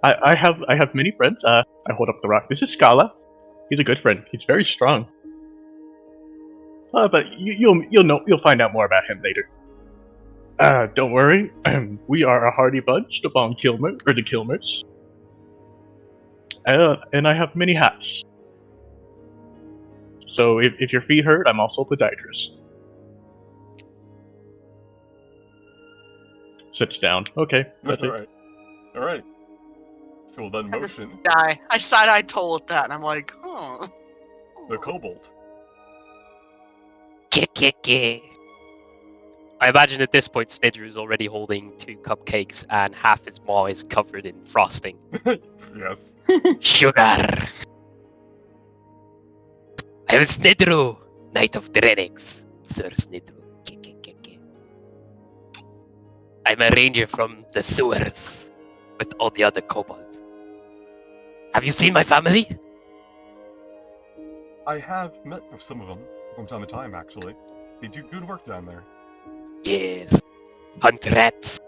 I have many friends. I hold up the rock. This is Scala. He's a good friend. He's very strong. But you'll find out more about him later. Don't worry. We are a hardy bunch, the Von Kilmer, or the Kilmers. And I have many hats. So if your feet hurt, I'm also a podiatrist. Sits down. Okay. That's it. Alright. She'll then motion Guy, I side-eye toll at that, and I'm like, huh. the kobold. I imagine at this point Snidger is already holding 2 cupcakes and half his maw is covered in frosting. Yes. Sugar! I am Snidru, Knight of Drenix. Sir Snidru. I'm a ranger from the sewers with all the other kobolds. Have you seen my family? I have met with some of them from time to time, actually. They do good work down there. Yes. Hunt rats.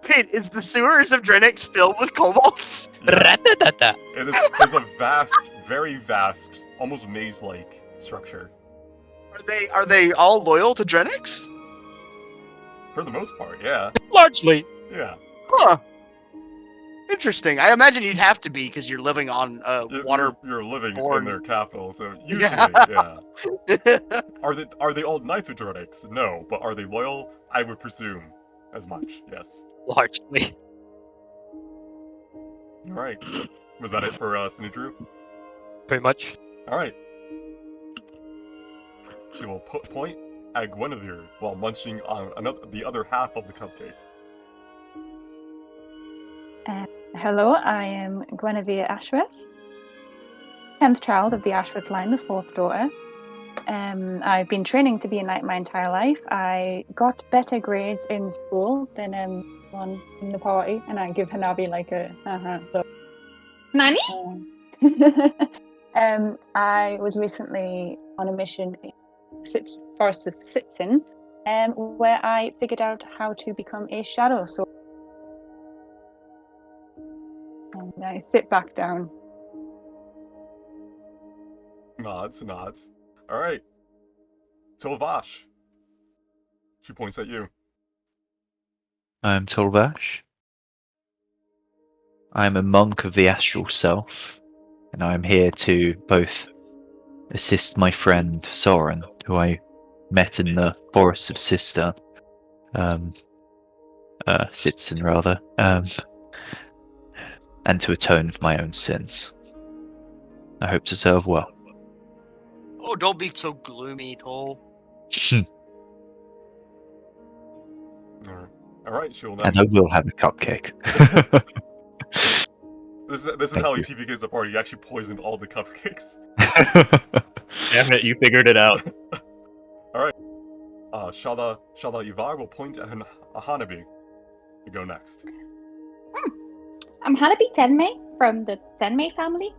Wait, is the sewers of Drenix filled with kobolds? Yes. Rat-a-ta-ta. It's a vast, very vast, almost maze-like structure. Are they all loyal to Drenix? For the most part, yeah. Largely. Yeah. Huh. Interesting. I imagine you'd have to be because you're living on water. You're living in born. their capital, so usually, Yeah. yeah. Are they all knights of Drenix? No, but are they loyal? I would presume as much. Yes. Largely. All right. Was that it for Sinidru? Pretty much. All right. She will point at Guinevere while munching on the other half of the cupcake. Hello, I am Guinevere Ashworth, 10th child of the Ashworth line, the 4th daughter. I've been training to be a knight my entire life. I got better grades in school than one in the party, and I give Hanabi like a look. Nani? I was recently on a mission in Forest of Sitsin, where I figured out how to become a shadow sword. And I sit back down. Nods. All right. Tolvash. She points at you. I'm Tolvash. I'm a monk of the astral self, and I'm here to both assist my friend Soren, who I met in the Forest of Sitsin rather, and to atone for my own sins. I hope to serve well. Oh, don't be so gloomy, Toll. All right, she will then. And I will have a cupcake. This is how he TPKs the party. He actually poisoned all the cupcakes. Damn it, you figured it out. All right. Shala Ivar will point at Hanabi to go next. I'm Hanabi Tenmei from the Tenmei family.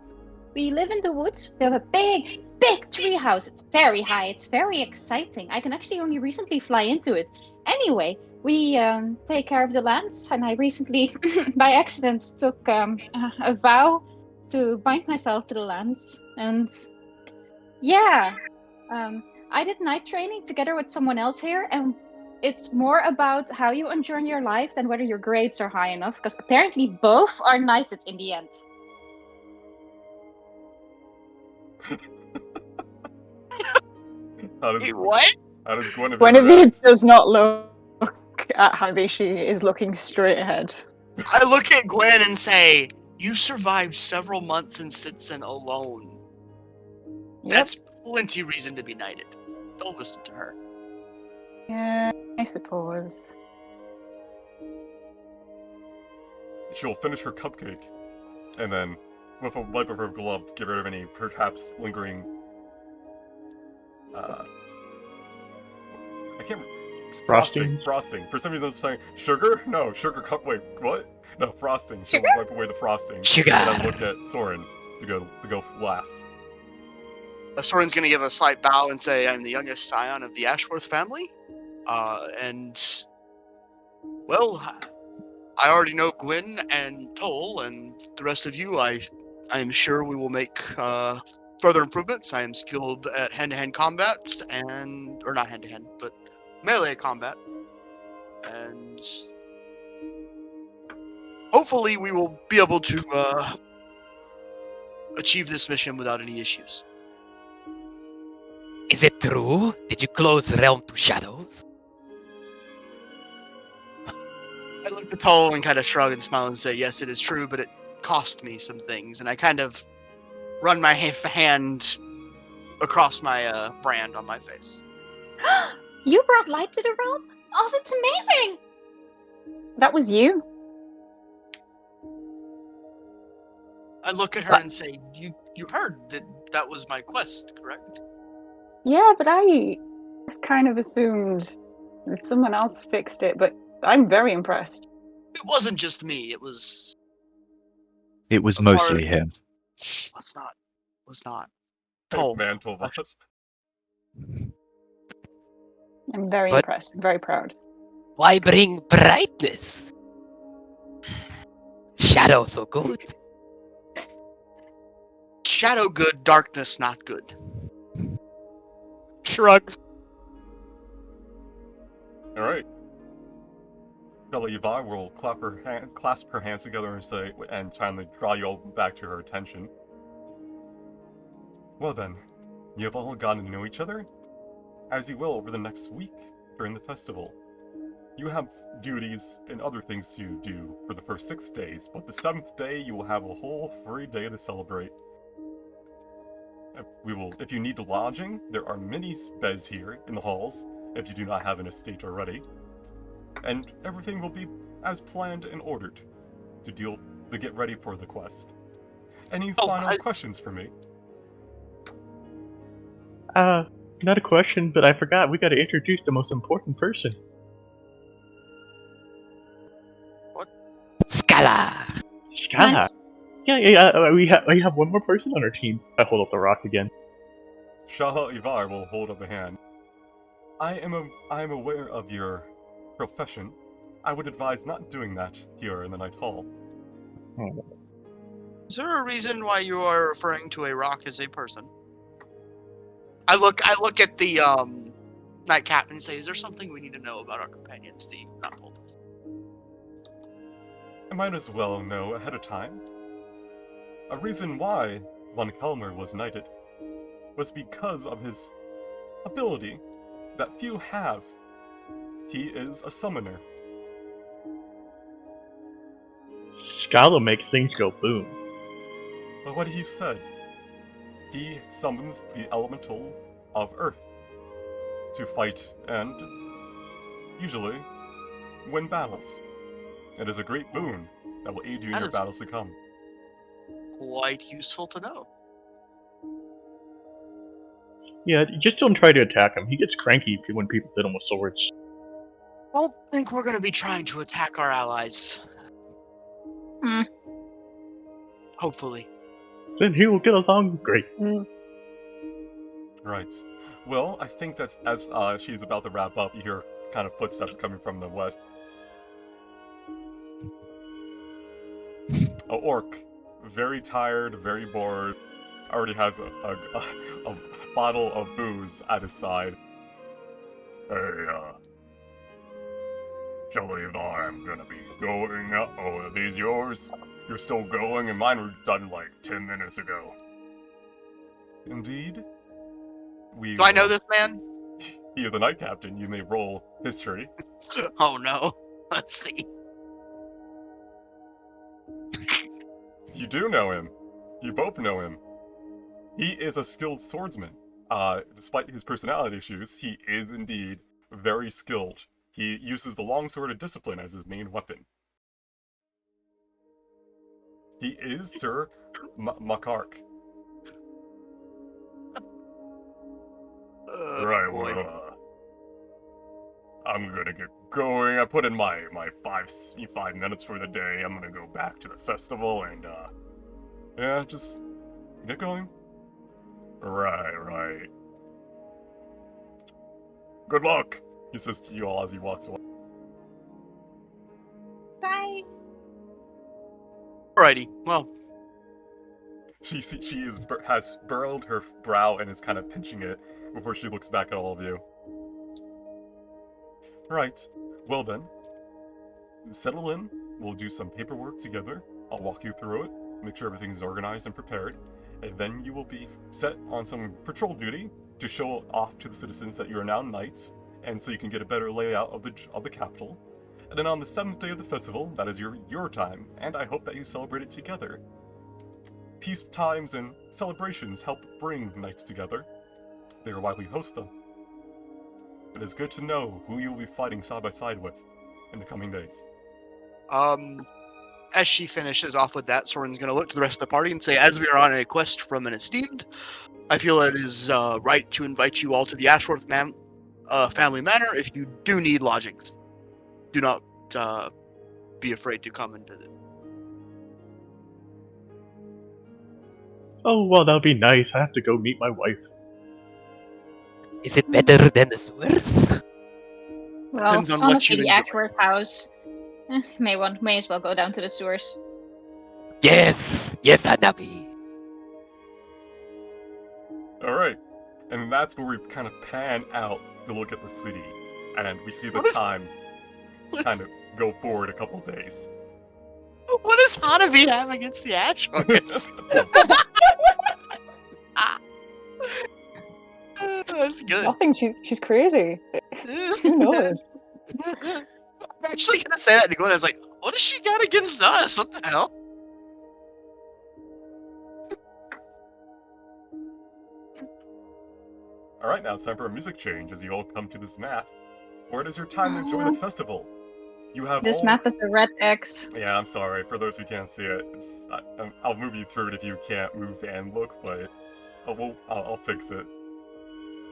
We live in the woods. We have a big, big tree house. It's very high. It's very exciting. I can actually only recently fly into it. Anyway, we take care of the lands, and I recently, by accident, took a vow to bind myself to the lands. And yeah, I did night training together with someone else here, and it's more about how you enjoy your life than whether your grades are high enough, because apparently both are knighted in the end. How does, Wait, what? how does Guinevere Guinevere react? does not look at Hanabi. She is looking straight ahead. I look at Gwen and say, "You survived several months in Sitson alone. Yep. That's plenty reason to be knighted. Don't listen to her." Yeah, I suppose. She'll finish her cupcake, and then, with a wipe of her glove, get rid of any perhaps lingering. I can't. Frosting? Frosting. For some reason, I was saying sugar. No, sugar cup. Wait, what? No, frosting. She'll Sugar? wipe away the frosting. Sugar. And then look at Soren to go last. Soren's gonna give a slight bow and say, "I'm the youngest scion of the Ashworth family, and well, I already know Gwyn and Toll, and the rest of you. I am sure we will make further improvements. I am skilled at hand-to-hand combat, or not hand-to-hand, but melee combat, and hopefully we will be able to achieve this mission without any issues." Is it true? Did you close Realm to Shadows? I look at Toll and kind of shrug and smile and say, "Yes, it is true, but it cost me some things." And I kind of run my hand across my brand on my face. You brought light to the realm? Oh, that's amazing! That was you? I look at her and say, "You heard that was my quest, correct?" Yeah, but I just kind of assumed that someone else fixed it, but I'm very impressed. It wasn't just me. It was mostly him. Was not. Toll. Mantle. I'm very But- impressed. I'm very proud. Why bring brightness? Shadow so good. Shadow good, darkness not good. Shrugs. All right. Bella Yvonne will clasp her hands together and say, and finally draw you all back to her attention. Well then, you have all gotten to know each other, as you will over the next week during the festival. You have duties and other things to do for the first 6 days, but the 7th day you will have a whole free day to celebrate. If you need lodging, there are many beds here in the halls, if you do not have an estate already. And everything will be as planned and ordered to get ready for the quest. Any final questions for me? Not a question, but I forgot. We got to introduce the most important person. Scala. Scala. Yeah. We have one more person on our team. I hold up the rock again. Shala Ivar will hold up a hand. I am aware of your profession. I would advise not doing that here in the Night Hall. Oh. Is there a reason why you are referring to a rock as a person? I look at the night captain and say, "Is there something we need to know about our companions that you've not told us?" I might as well know ahead of time. A reason why Von Kelmer was knighted was because of his ability that few have. He is a summoner. Scala makes things go boom. But what he said, he summons the elemental of Earth to fight and usually win battles. It is a great boon that will aid you in That your is- battles to come. Quite useful to know. Yeah, just don't try to attack him. He gets cranky when people hit him with swords. I don't think we're going to be trying to attack our allies. Hopefully. Then he will get along great. Right. Well, I think that's as she's about to wrap up, you hear kind of footsteps coming from the west. A orc, very tired, very bored, already has a bottle of booze at his side. Hey, Shalivar, I'm gonna be going. Oh, are these yours? You're still going, and mine were done like 10 minutes ago. Indeed. Do I know this man? He is the Knight Captain. You may roll history. Oh no. Let's see. You do know him. You both know him. He is a skilled swordsman. Despite his personality issues, he is indeed very skilled. He uses the longsword of discipline as his main weapon. He is Sir Makark. Right, boy. well, I'm gonna get going. I put in my 5 minutes for the day. I'm gonna go back to the festival and, yeah, just get going. Right. Good luck, he says to you all as he walks away. Bye. Alrighty, well, She has burrowed her brow and is kind of pinching it before she looks back at all of you. Right. Well then, settle in. We'll do some paperwork together. I'll walk you through it, make sure everything's organized and prepared, and then you will be set on some patrol duty to show off to the citizens that you are now knights, and so you can get a better layout of the capital. And then on the 7th day of the festival, that is your time, and I hope that you celebrate it together. Peace times and celebrations help bring knights together. They are why we host them. It is good to know who you will be fighting side by side with in the coming days. as she finishes off with that, Soren's going to look to the rest of the party and say, as we are on a quest from an esteemed, I feel it is right to invite you all to the Ashworth family manor. If you do need lodgings, do not be afraid to come and visit. Oh, well, that'll be nice. I have to go meet my wife. Is it better than the sewers? Well, Depends on what honestly, you the enjoy. Ashworth house. May as well go down to the sewers. Yes, Hanabi. Alright, and that's where we kind of pan out to look at the city, and we see the What is- time kind of go forward a couple days. What does Hanabi have against the Ashworths? That's good. Nothing. She's crazy. Who knows? I'm actually gonna say that to Gwen. I was like, what does she got against us? What the hell? Alright, now it's time for a music change as you all come to this map, where it is your time to enjoy the festival. You have This all... map is a red X. Yeah, I'm sorry, for those who can't see it. I'll move you through it if you can't move and look, but I'll fix it.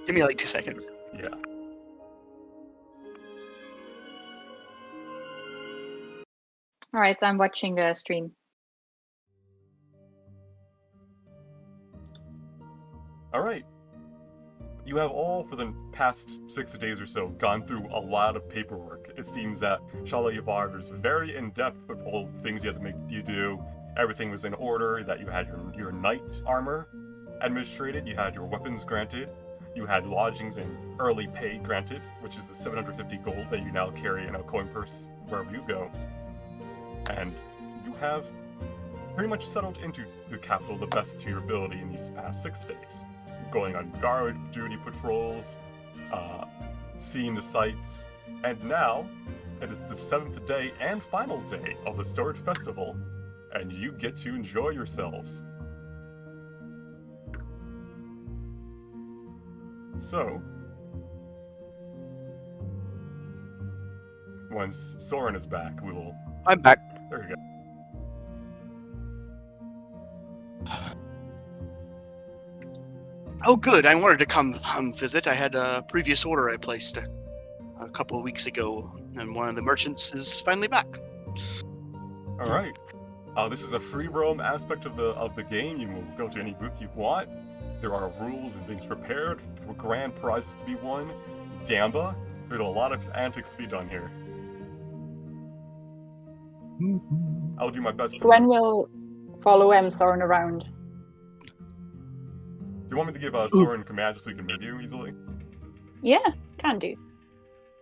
Give me like 2 seconds. Yeah. Alright, I'm watching the stream. Alright. You have all, for the past 6 days or so, gone through a lot of paperwork. It seems that Shalivar is very in-depth with all the things you had to make you do. Everything was in order, that you had your knight armor administrated, you had your weapons granted, you had lodgings and early pay granted, which is the 750 gold that you now carry in a coin purse wherever you go. And you have pretty much settled into the capital the best to your ability in these past 6 days. Going on guard duty patrols, seeing the sights, and now it is the 7th day and final day of the Sword Festival, and you get to enjoy yourselves. So, once Soren is back, we will... I'm back. There you go. Oh, good. I wanted to come visit. I had a previous order I placed a couple of weeks ago, and one of the merchants is finally back. Alright. This is a free roam aspect of the game. You will go to any booth you want. There are rules and things prepared for grand prizes to be won. Gamba. There's a lot of antics to be done here. I'll do my best to Gwen will follow Soren around. Do you want me to give Soren command just so he can move you easily? Yeah, can do.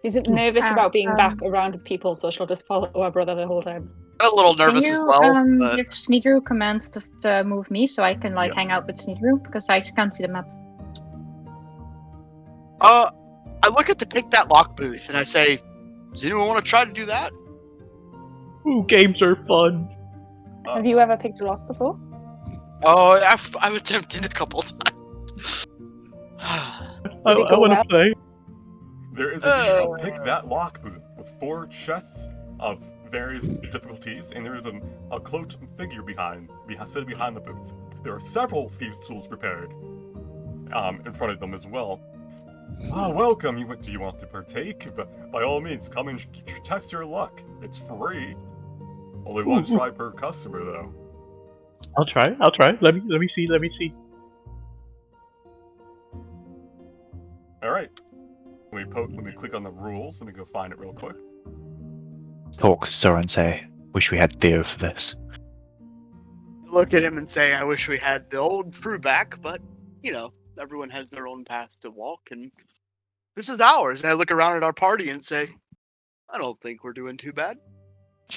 She's nervous about being back around with people, so she'll just follow her brother the whole time. I'm a little nervous as well. But... give Sneedrew commands to move me so I can Yes. hang out with Sneedrew because I can't see the map. I look at the Pick That Lock booth and I say, does anyone want to try to do that? Ooh, games are fun. Have you ever picked a lock before? Oh, I've attempted a couple times. I want to play. There is a Pick That Lock booth with 4 chests of various difficulties, and there is a cloaked figure sitting behind the booth. There are several thieves' tools prepared in front of them as well. Welcome. Do you want to partake? By all means, come and test your luck. It's free. Only one try per customer, though. I'll try. Let me see. All right. Let me click on the rules. Let me go find it real quick. Talk to Soren and say, wish we had Theo for this. Look at him and say, I wish we had the old crew back, but, everyone has their own path to walk, and this is ours. And I look around at our party and say, I don't think we're doing too bad.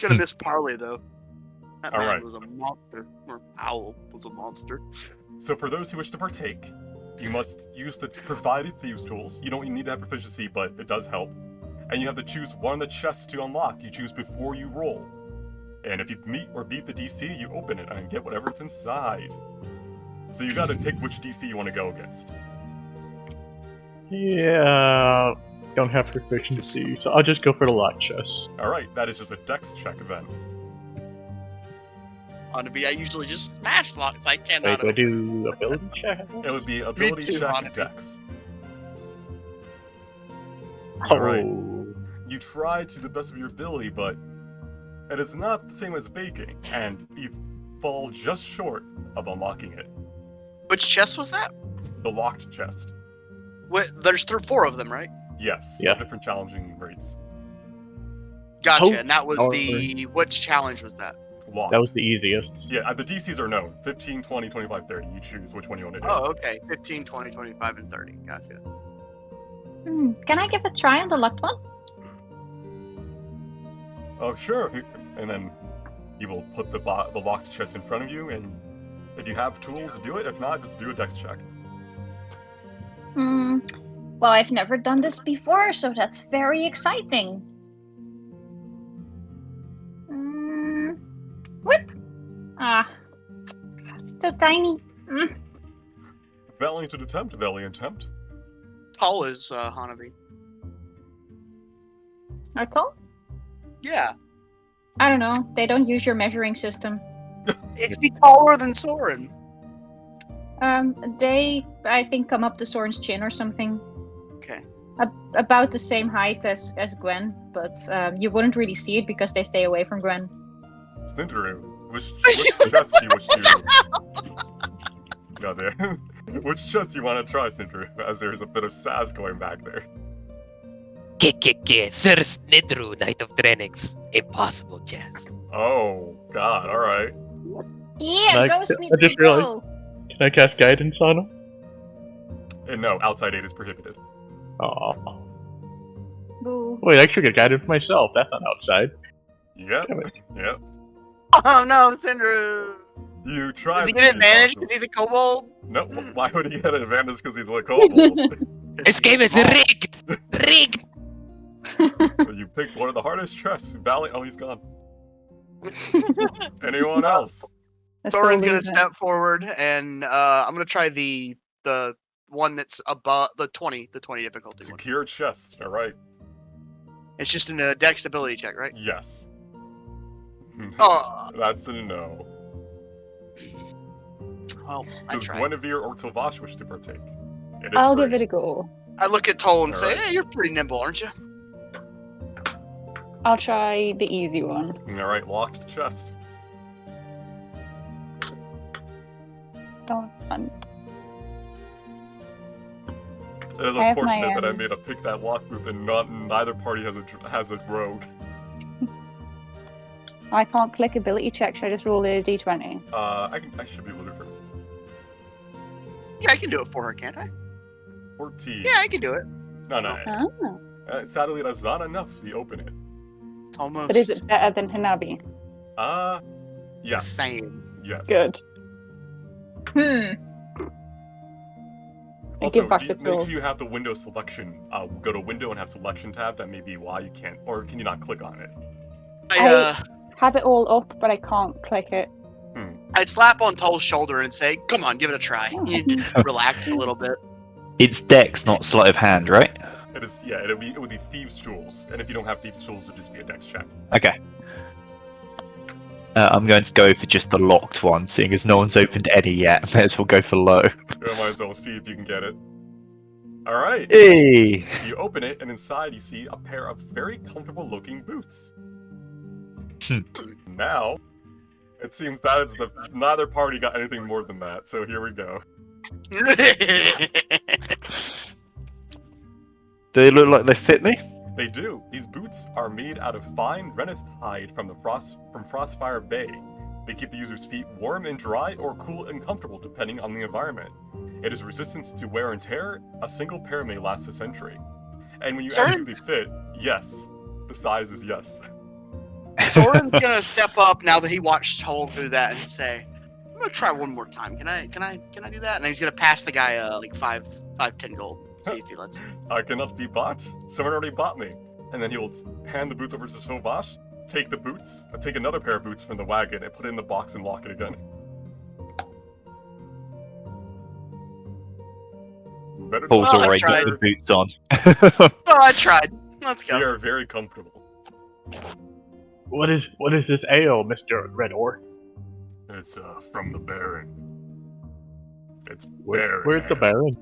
Gonna miss Parley, though. That man was a monster. Or Owl was a monster. So for those who wish to partake, you must use the provided thieves' tools. You don't need to have proficiency, but it does help. And you have to choose one of the chests to unlock. You choose before you roll. And if you meet or beat the DC, you open it and get whatever's inside. So you gotta pick which DC you want to go against. Yeah, don't have proficiency, so I'll just go for the lock chest. Alright, that is just a dex check then. I usually just smash locks. I Wait, cannot. do I do ability check? It would be ability too, check Honeybee. and dex. Oh. Alright. You try to the best of your ability, but it is not the same as baking, and you fall just short of unlocking it. Which chest was that? The locked chest. There's 4 of them, right? Yes. Yeah. Different challenging rates. Gotcha. Oh, And that was sorry. which challenge was that? Locked. That was the easiest. Yeah, the DCs are known. 15, 20, 25, 30. You choose which one you want to do. Oh, okay. 15, 20, 25, and 30. Gotcha. Can I give a try on the locked one? Oh, sure. And then you will put the locked chest in front of you, and if you have tools, do it. If not, just do a dex check. Well, I've never done this before, so that's very exciting. Whip! It's so tiny. Valiant attempt, valiant attempt. Tall is Hanabi. How tall? Yeah. I don't know. They don't use your measuring system. Is he taller than Soren? They, I think, come up to Soren's chin or something. Okay. About the same height as Gwen, but you wouldn't really see it because they stay away from Gwen. Stinteru, which chest do you wish to... Goddamn. Which chest do you want to try, Stinteru, as there's a bit of sass going back there. Sir Snidru, Knight of Drenix. Impossible chest. Oh, God, alright. Yeah, go I sleep, just go! Can I cast guidance on him? And no, outside aid is prohibited. Oh. Boo. Wait, I should get guidance myself. That's not outside. Yep, Damn it. yep. Oh no, Sindru! You tried. Does he get advantage because he's a kobold? No, why would he get an advantage because he's a kobold? This game is rigged! Rigged! You picked one of the hardest chests. Valiant. Oh, he's gone. Anyone else? Soren's gonna step forward, and I'm gonna try the one that's above the 20 difficulty one. Secure chest. All right. It's just a dex ability check, right? Yes. Oh. That's a no. Well, I Does tried. Guinevere or Tovash wish to partake? I'll give it a go. I look at Toll and say, Alright. hey, you're pretty nimble, aren't you? I'll try the easy one. All right, locked chest. don't. It is I have my, unfortunate that I made a pick that lock booth and neither party has a rogue. I can't click ability check. Should I just roll a d20? I should be able to do it for Yeah, I can do it for her, can't I? 14. Yeah, I can do it. No. Oh. Sadly, that's not enough to open it. It's almost. But is it better than Hanabi? Yes. Same. Yes. Good. Also, give back the make tool. sure you have the window selection. Go to window and have selection tab. That may be why you can't, or can you not click on it? I Have it all up, but I can't click it. I'd slap on Toll's shoulder and say, "Come on, give it a try." You need to relax a little bit. It's dex, not sleight of hand, right? It is. Yeah, it would be thieves' tools, and if you don't have thieves' tools, it'd just be a dex check. Okay. I'm going to go for just the locked one, seeing as no one's opened any yet. May as well go for low. You might as well see if you can get it. All right. Hey! You open it, and inside you see a pair of very comfortable-looking boots. Now, it seems that is neither party got anything more than that. So here we go. Do they look like they fit me? They do. These boots are made out of fine reneth hide from Frostfire Bay. They keep the user's feet warm and dry, or cool and comfortable, depending on the environment. It is resistant to wear and tear. A single pair may last a century. And when you ask if they fit, yes. The size is yes. Soren's gonna step up now that he watched Toll do that and say, "I'm gonna try one more time. Can I do that?" And he's gonna pass the guy like 10 gold. See if he lets him. I cannot be bought. Someone already bought me. And then he will hand the boots over to Sauvage, take the boots, take another pair of boots from the wagon, and put it in the box and lock it again. Better Paul's Oh, I already tried. got the boots on. Oh, I tried. Let's They go. are very comfortable. What is this ale, Mr. Red Orc? It's from the Baron. It's Where's Baron. the Baron?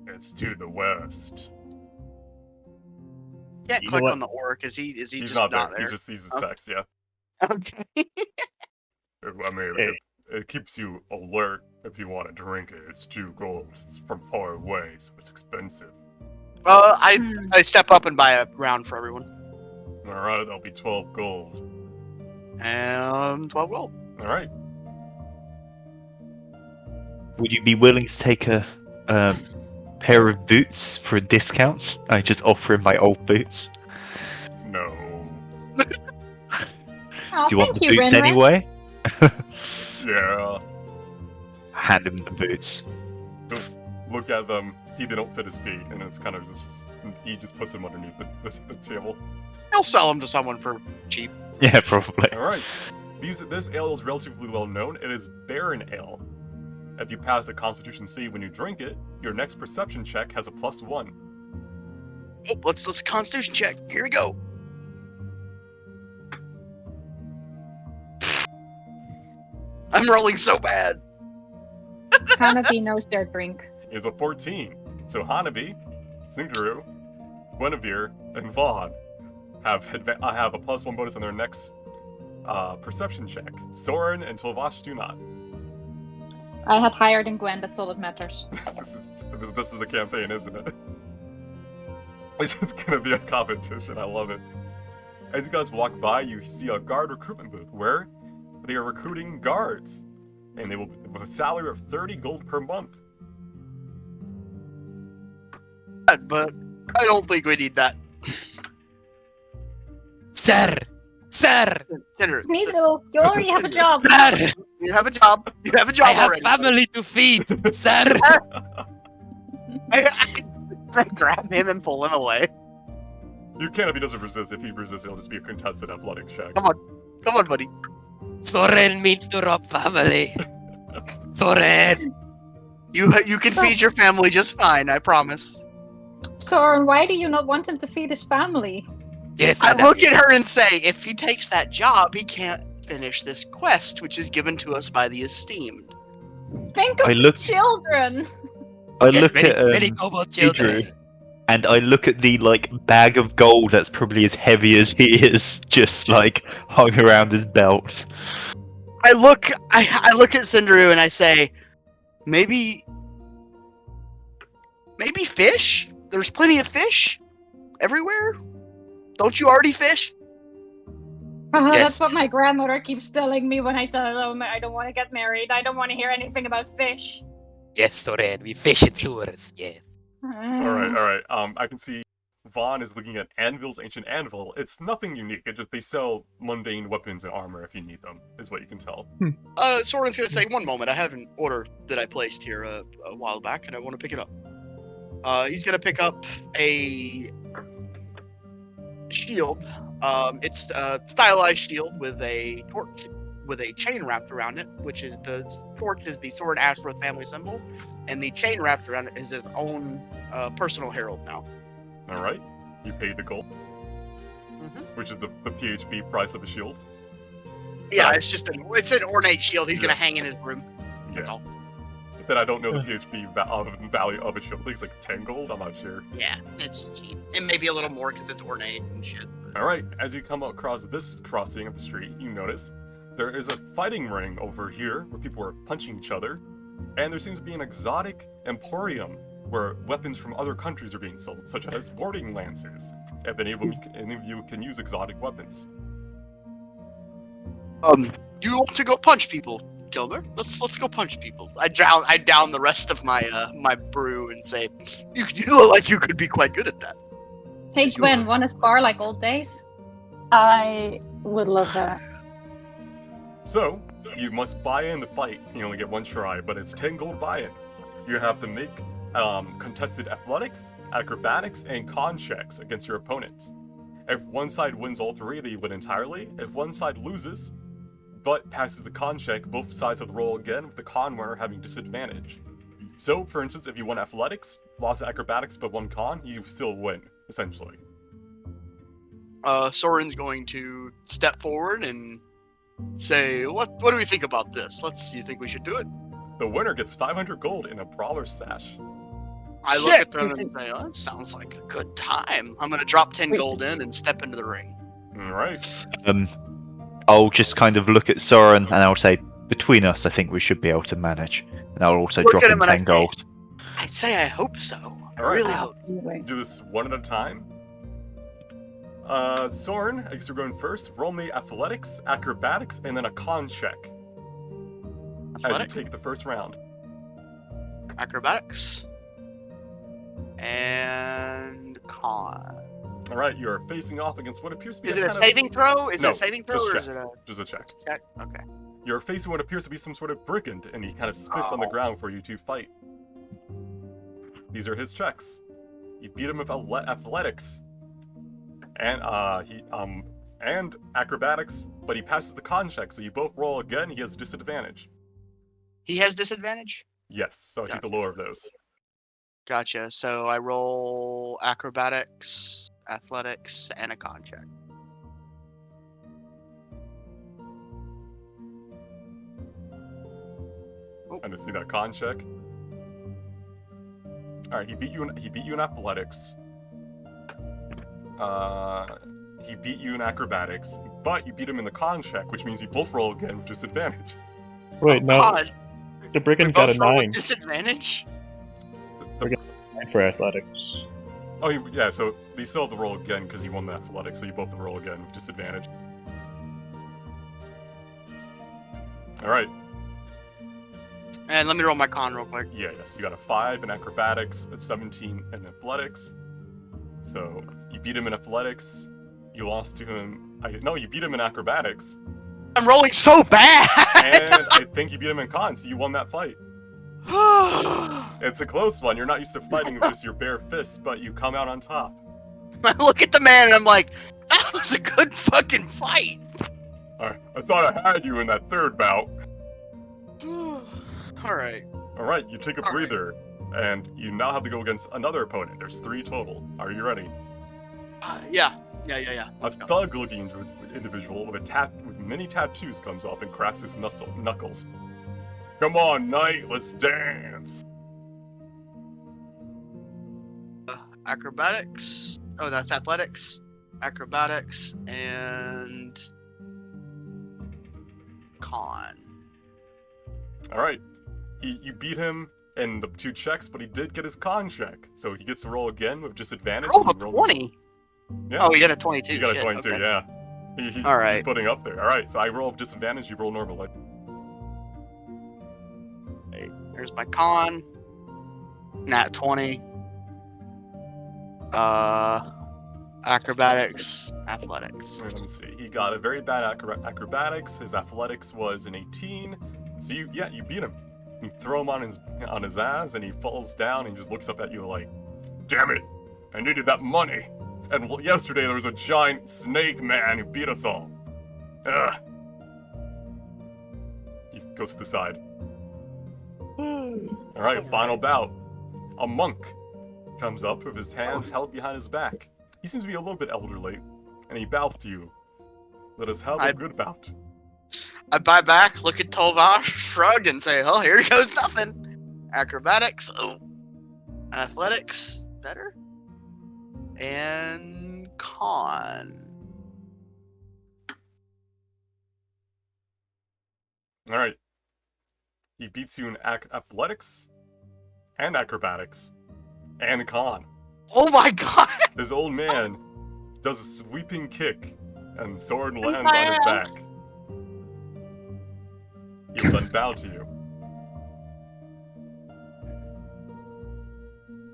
It's to the west. Can't You know click what? on the orc. Is he He's just not not there. there? He's just Oh. text, yeah. Okay. I mean, Hey. it keeps you alert if you want to drink it. It's 2 gold. It's from far away, so it's expensive. Well, I step up and buy a round for everyone. Alright, that'll be 12 gold. And 12 gold. Alright. Would you be willing to take a pair of boots for a discount? I just offer him my old boots. No. Oh, Do you want thank the you, boots Ren Ren. anyway? Yeah. Hand him the boots. Look at them, see they don't fit his feet, and it's kind of just... He just puts them underneath the table. He'll sell them to someone for cheap. Yeah, probably. Alright. This ale is relatively well known. It is Baron Ale. If you pass a Constitution save when you drink it, your next perception check has a +1. Oh, let's Constitution check. Here we go. I'm rolling so bad. Hanabi knows their drink. Is a 14. So Hanabi, Zingdaru, Guinevere, and Vaughn have a +1 bonus on their next perception check. Soren and Tolvash do not. I had higher than Gwen, that's all that matters. This is the campaign, isn't it? It's gonna be a competition. I love it. As you guys walk by, you see a guard recruitment booth where they are recruiting guards, and they will with a salary of 30 gold per month. But I don't think we need that. Sir! Sir! Cinder, Sneasel, you already have a job. Sir! you have a job. You have a job I have already. family to feed! Sir! I grab him and pull him away. You can if he doesn't resist. If he resists, it'll just be a contested athletics check. Come on, buddy. Soren means to rob family. Soren! You can feed your family just fine. I promise. Soren, why do you not want him to feed his family? Yes, I Hanabi. look at her and say, if he takes that job, he can't finish this quest, which is given to us by the esteemed. Think of I the look- children. I Yes, look many, at many noble children. Idru, and I look at the bag of gold that's probably as heavy as he is, just hung around his belt. I look at Cinderu and I say, Maybe fish? There's plenty of fish everywhere. Don't you already fish? Yes. That's what my grandmother keeps telling me when I tell her I don't want to get married. I don't want to hear anything about fish. Yes, Soren, we fish in sewers, yes. All right. I can see Vaughn is looking at Anvil's Ancient Anvil. It's nothing unique. It just they sell mundane weapons and armor if you need them, is what you can tell. Soren's gonna say, one moment, I have an order that I placed here a while back, and I want to pick it up. He's gonna pick up a shield. It's a stylized shield with a torch with a chain wrapped around it, which is the torch is the Sword Astra family symbol, and the chain wrapped around it is his own personal herald now. All right, you paid the gold, which is the PHP price of a shield. Yeah, it's an ornate shield. He's gonna hang in his room. That's all. But I don't know the PHP value of a shield. I think it's like 10 gold. I'm not sure. Yeah, it's cheap. It may be a little more because it's ornate and shit. All right, as you come across this crossing of the street, you notice there is a fighting ring over here where people are punching each other, and there seems to be an exotic emporium where weapons from other countries are being sold, such as boarding lancers. If any of you can use exotic weapons. Do you want to go punch people, Kilmer? Let's go punch people. I down the rest of my my brew and say, you look like you could be quite good at that. Hey Gwen, want to spar like old days? I would love that. So, you must buy in the fight. You only get one try, but it's 10 gold buy-in. You have to make contested athletics, acrobatics, and con checks against your opponents. If one side wins all three, they win entirely. If one side loses, but passes the con check, both sides have to roll again, with the con winner having disadvantage. So, for instance, if you won athletics, lost acrobatics, but won con, you still win, essentially. Soren's going to step forward and say, what do we think about this? You think we should do it? The winner gets 500 gold in a brawler sash. I look at them and say, oh, that sounds like a good time. I'm going to drop 10 gold in and step into the ring. All right. I'll just kind of look at Soren and I'll say, between us, I think we should be able to manage. And I'll also drop in 10 gold. I'd say I hope so. I All right. really hope. Do this one at a time. Soren, I guess you're going first. Roll me athletics, acrobatics, and then a con check. As you take the first round. Acrobatics. And con. All right, you are facing off against what appears to be Is it a saving throw? Is it a saving throw or is it a... Just a check. Check? Okay. You're facing what appears to be some sort of brigand, and he kind of spits on the ground for you to fight. These are his checks. You beat him with athletics. And and acrobatics, but he passes the con check, so you both roll again, he has disadvantage. He has disadvantage? Yes, so I take the lower of those. Gotcha. So I roll acrobatics, athletics, and a con check. And to see that con check. Alright, he beat you in athletics. He beat you in acrobatics, but you beat him in the con check, which means you both roll again with disadvantage. Wait, no. God. The brigand got a 9 Disadvantage? for athletics. Oh, yeah, so they still have to roll again because he won the athletics, so you both have to roll again with disadvantage. Alright. And let me roll my con real quick. Yeah, yes, you got a 5 in acrobatics, a 17 in athletics. So, you beat him in athletics, you lost to him... No, you beat him in acrobatics. I'm rolling so bad! And I think you beat him in con, so you won that fight. It's a close one. You're not used to fighting with just your bare fists, but you come out on top. I look at the man and I'm like, that was a good fucking fight! I thought I had you in that third bout. Alright. Alright, you take a breather, and you now have to go against another opponent. There's 3 total. Are you ready? Yeah. A thug-looking individual with many tattoos comes up and cracks his knuckles. Come on, knight, let's dance! Acrobatics. Oh, that's athletics. Acrobatics and con. Alright. You beat him in the 2 checks, but he did get his con check, so he gets to roll again with disadvantage. Roll a and 20. Yeah. Oh, you got a 22. You got Shit, a 22, okay. yeah. All right. He's putting up there. All right, so I roll with disadvantage. You roll normally. There's my con. Nat 20. Acrobatics, athletics. Let me see. He got a very bad acrobatics. His athletics was an 18. So you beat him. You throw him on his ass, and he falls down and just looks up at you like, "Damn it! I needed that money. And yesterday there was a giant snake man who beat us all. Ugh." He goes to the side. All right, final bout. A monk comes up with his hands held behind his back. He seems to be a little bit elderly, and he bows to you. Let us have a good bout. I buy back, look at Tolvar, shrug, and say, "Oh, here goes nothing." Acrobatics, oh. Athletics, better. And con. All right. He beats you in athletics, and acrobatics, and con. Oh my god! This old man does a sweeping kick, and sword lands on his back. He will then bow to you.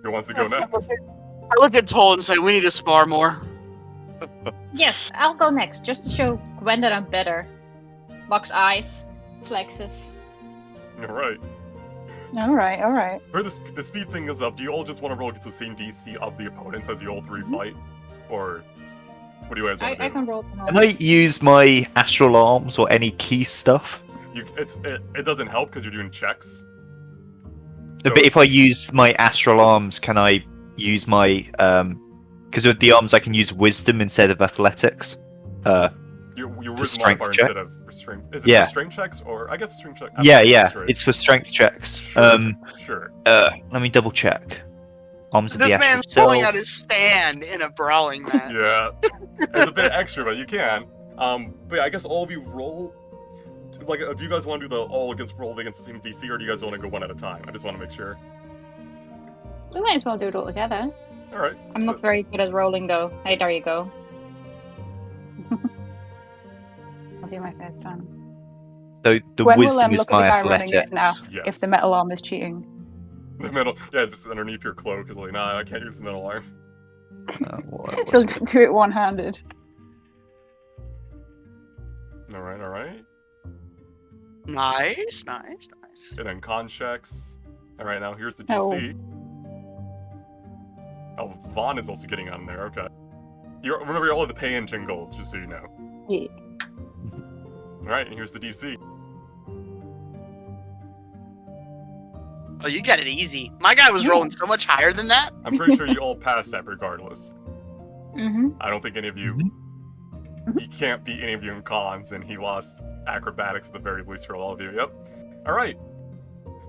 Who wants to go next? I look at Toll and say, "We need to spar more." Yes, I'll go next, just to show Gwen that I'm better. Locks eyes, flexes. Alright. Alright. For the speed thing is up, do you all just want to roll against the same DC of the opponents as you all 3 fight? Or what do you guys want to do? I can roll them all. Can I use my astral arms or any key stuff? It doesn't help because you're doing checks. But if I use my astral arms, can I use my because with the arms I can use wisdom instead of athletics? Your wisdom strength modifier check? instead of strength. Is it for strength checks or I guess strength check? Yeah, Straight. it's for strength checks. Sure. Let me double check. Arms of This the man's astral pulling self. out his stand in a brawling match. Yeah. It's a bit extra, but you can. But yeah, I guess all of you roll. Like, do you guys want to do the roll against the same DC, or do you guys want to go one at a time? I just want to make sure. We might as well do it all together. All right. I'm not very good at rolling though. Hey, there you go. I'll do my first one. So the Gwen will wisdom is look at the my guy running it athletics. and ask Yes. if the metal arm is cheating. The middle, yeah, just underneath your cloak is like, nah, I can't use the middle arm. She'll do it one-handed. All right. Nice. And then con checks. All right, now here's the DC. Oh, Vaughn is also getting on there. Okay. Remember, you all have the pay and tingle, just so you know. Yeah. All right, and here's the DC. Oh, you got it easy. My guy was rolling so much higher than that. I'm pretty sure you all passed that regardless. Mm-hmm. I don't think any of you. He can't beat any of you in cons, and he lost acrobatics at the very least for all of you. Yep. All right.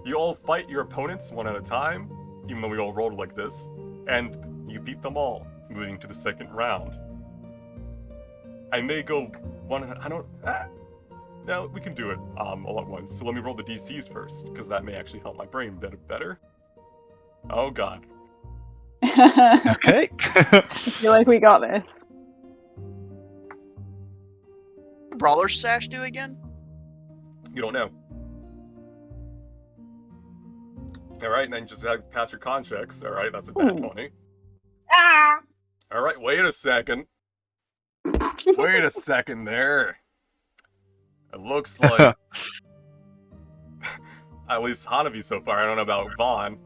You all fight your opponents one at a time, even though we all rolled like this, and you beat them all, moving to the second round. I may go one. I don't. No, we can do it all at once. So let me roll the DCs first, because that may actually help my brain better. Oh God. Okay. I feel like we got this. Brawler Sash do again? You don't know. Alright, and then just pass your con checks. Alright, that's a bad 20. Ah! Alright, wait a second. Wait a second there. It looks like... at least Hanabi so far. I don't know about Vaughn.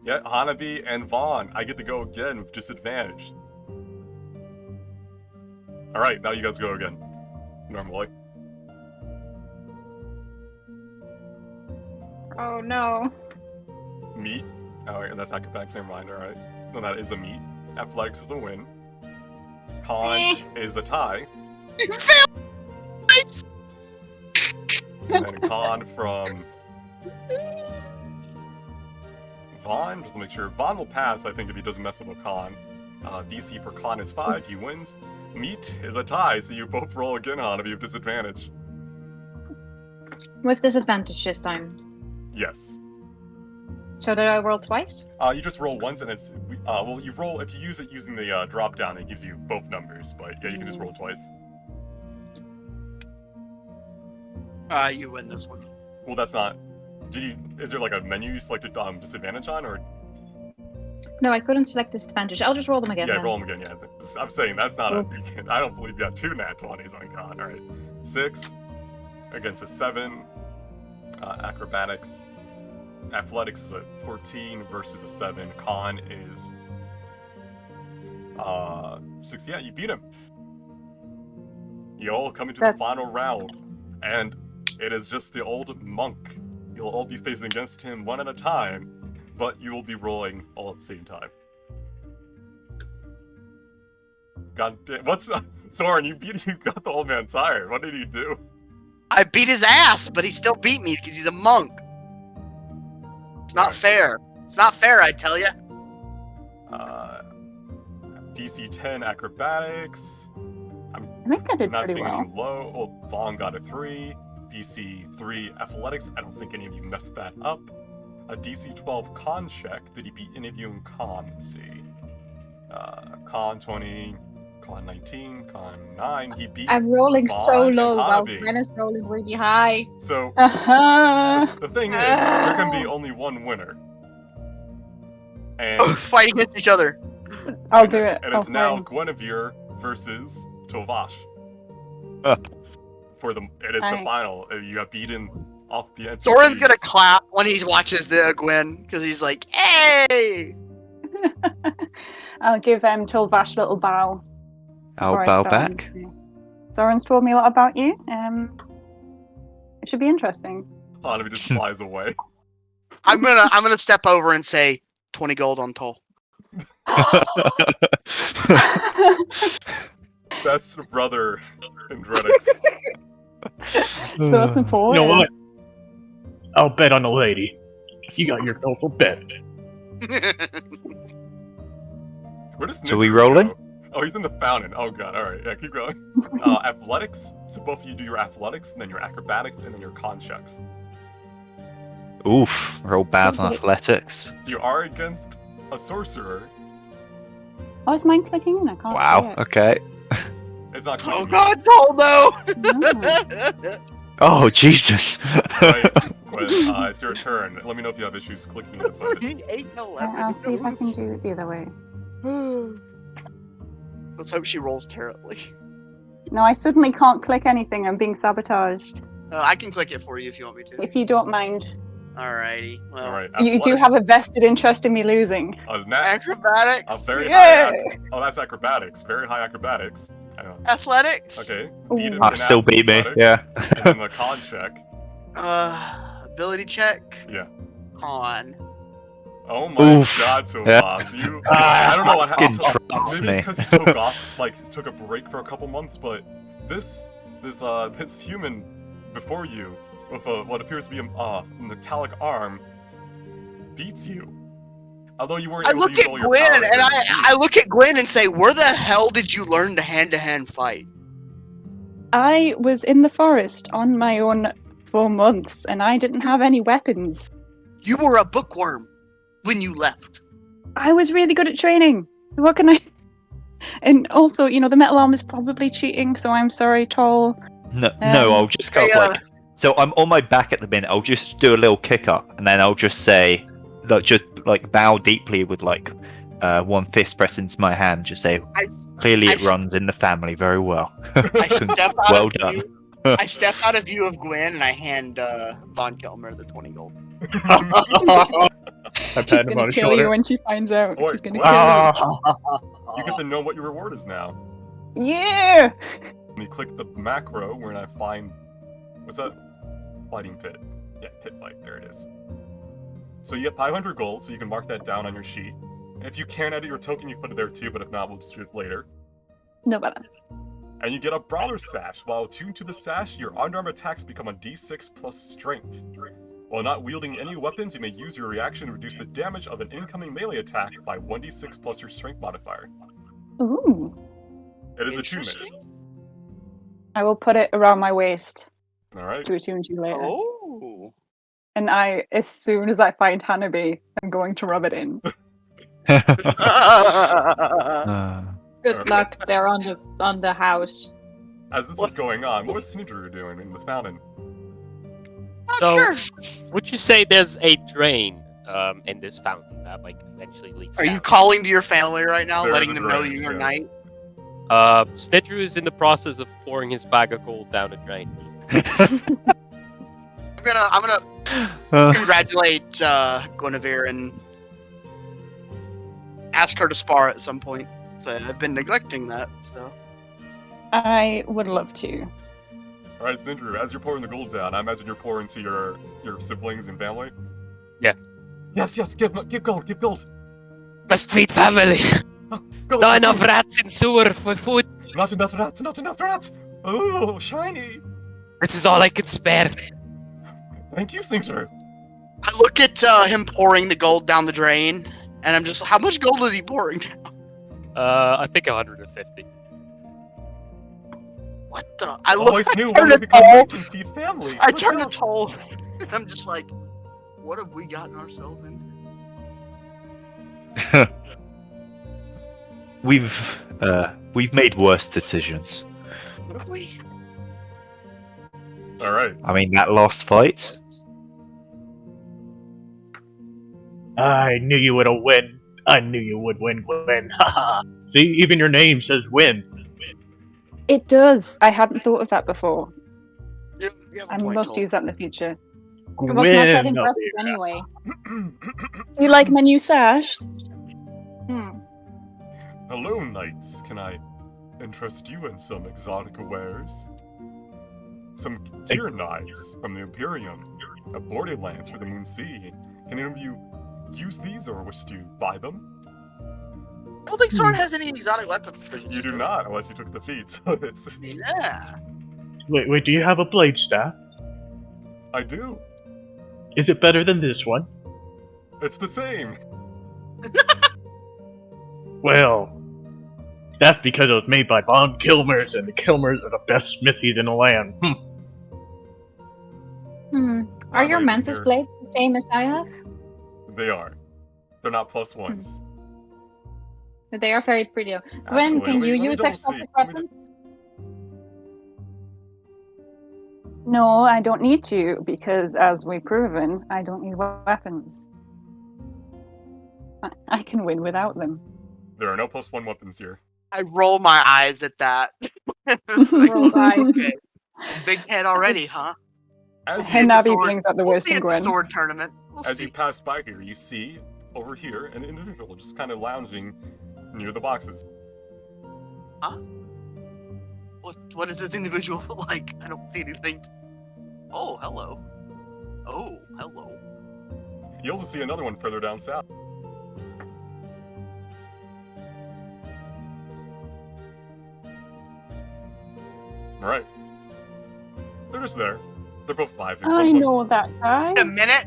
Yeah, Hanabi and Vaughn. I get to go again with disadvantage. Alright, now you guys go again. Normally. Oh no. Meat. Alright, that's acrobatics, never mind, alright. No, that is a meat. Athletics is a win. Con is a tie. You failed! And then con from Vaughn, just to make sure. Vaughn will pass, I think, if he doesn't mess up with con. DC for con is 5, he wins. Meat is a tie, so you both roll again on if you have disadvantage. With disadvantage this time. Yes. So did I roll twice? You just roll once, and it's well. You roll if you use it using the drop down. It gives you both numbers, but yeah, you can just roll twice. You win this one. Well, that's not. Did you? Is there like a menu you selected disadvantage on, or? No, I couldn't select disadvantage. I'll just roll them again. Yeah, then. roll them again. Yeah, I'm saying that's not a. I don't believe you have 2 nat 20s on con. All right, 6 against a 7. Acrobatics. Athletics is a 14 versus a 7. Con is 6. Yeah, you beat him. You all come into the final round, and it is just the old monk. You'll all be facing against him one at a time, but you will be rolling all at the same time. God damn! What's Soren? You got the old man tired. What did he do? I beat his ass, but he still beat me because he's a monk. It's not fair. It's not fair, I tell you. DC 10 acrobatics. I think I did not pretty seeing well. any low. Oh, Vaughn got a 3. DC 3 athletics. I don't think any of you messed that up. A DC 12 con check. Did he beat any of you in con? Let's see. Con 20, con 19, con 9. He beat. I'm rolling so Vaughn low and while Hanabi. Gwen is rolling really high. So Uh-huh. the thing is, there can be only one winner. And Fight against each other. I'll do it. And it's now Guinevere versus Tovash. For the it is the final. You have beaten off the NPCs. Soren's gonna clap when he watches the Gwen because he's like, "Hey!" I'll give Tulvash a little bow. I'll before I bow start. back. Soren's told me a lot about you. It should be interesting. Hanabi just flies away. I'm gonna step over and say 20 gold on toll. Best brother in Drenix. So support. You know what? I'll bet on a lady. You got your bill for bet. Where does So we Nibiru rolling? go? Oh, he's in the fountain. Oh god, alright, yeah, keep going. Athletics. So both of you do your athletics, and then your acrobatics, and then your con checks. Oof, roll bad on athletics. You are against a sorcerer. Oh, is mine clicking in? I can't see Wow, it. okay. It's not Oh clicking. god, toll no! Oh, Jesus. Right, Gwen, it's your turn. Let me know if you have issues clicking it, but... I'll see if I can do it the other way. Let's hope she rolls terribly. No, I suddenly can't click anything. I'm being sabotaged. I can click it for you if you want me to. If you don't mind. Alrighty. Well, Alright, You do have a vested interest in me losing. acrobatics. A very Yeah. high... Oh, that's acrobatics. Very high acrobatics. Athletics. Okay. Beat him in Still beat me, athletics, yeah. And then the con check. Ability check. Yeah. Con. Oh my Oof. god, so Yeah. Boss. You I don't know what happened. Fucking trust Maybe me. it's because you took off, took a break for a couple months, but this human before you, with what appears to be a metallic arm, beats you. Although you weren't I able look to use at all your Gwen powers, and it I look at Gwen and say, "Where the hell did you learn to hand-to-hand fight?" I was in the forest on my own for months, and I didn't have any weapons. You were a bookworm when you left. I was really good at training. What can I... And also, the metal arm is probably cheating, so I'm sorry, Toll. No, I'll just go so I'm on my back at the minute. I'll just do a little kick up, and then I'll just say, bow deeply with one fist pressed into my hand. Just say, clearly it runs in the family very well. I step out Well of done. view. I step out of view of Gwen and I hand Von Kilmer the 20 gold. She's gonna kill you when she finds out. Boy, She's gonna Gwen, kill you get to know what your reward is now. you. Yeah! Let me click the macro where I find... What's that? Fighting pit. Yeah, pit fight. There it is. So you get 500 gold, so you can mark that down on your sheet. If you can edit your token, you can put it there too, but if not, we'll just do it later. No bother. And you get a Brawler Sash. While attuned to the sash, your unarmed attacks become a d6 plus strength. While not wielding any weapons, you may use your reaction to reduce the damage of an incoming melee attack by 1d6 plus your strength modifier. Ooh. It is attunement. I will put it around my waist. Alright. To attune to later. Oh. And as soon as I find Hanabi, I'm going to rub it in. Good luck there on the house. As this was going on, what was Snidru doing in this fountain? So, Sure. would you say there's a drain in this fountain that like eventually leads? Are you down? calling to your family right now, There is letting a them know drain, you are yes. knight? Snidru is in the process of pouring his bag of gold down a drain. I'm gonna congratulate Guinevere and ask her to spar at some point. So I've been neglecting that. So I would love to. All right, Snidru, as you're pouring the gold down, I imagine you're pouring to your siblings and family. Yeah. Yes, give gold, give gold. Must feed family. Gold, Not gold. enough rats in sewer for food. Not enough rats, not enough rats. Oh, shiny. This is all I can spare. Thank you, Snidru. I look at him pouring the gold down the drain, and I'm just, how much gold is he pouring down? I think 150. What the? I Always look. knew I when turn we to become Toll. 19 feet family. I Look turn to out. Toll. I'm just like, what have we gotten ourselves into? We've made worse decisions. What have we? All right. I mean, that last fight. I knew you would win. I knew you would win. Haha. See, even your name says win. It does. I hadn't thought of that before. You have a I point, must Toll. use that in the future. It was not that Win. impressive anyway. Do you like my new sash? Hello, knights. Can I interest you in some exotic wares? Some gear knives from the Imperium, a borderlands for the Moon Sea. Can any of you use these or wish to buy them? I don't think Soren has any exotic weapon proficiency. You do not, unless you took the feat. So it's. Yeah. Wait, do you have a blade staff? I do. Is it better than this one? It's the same. Well, that's because it was made by Bond Kilmers, and the Kilmers are the best smithies in the land. Are your Maybe mantis they're- blades the same as I have? They are. They're not plus ones. They are very pretty. When Actually, can let me you use double exotic see. Let me weapons? No, I don't need to, because as we've proven, I don't need weapons. I can win without them. There are no plus one weapons here. I roll my eyes at that. Rolls eyes. Okay. Big head already, huh? As See you, at the Hanabi sword- brings out the we'll worst see in at the Gwen. sword tournament. We'll as see. you pass by here, you see over here an individual just kind of lounging near the boxes. What is this individual like? I don't see anything. Oh, hello. Oh, hello. You also see another one further down south. Alright. They're just there. They're both vibing. One I of them- know that guy. A minute.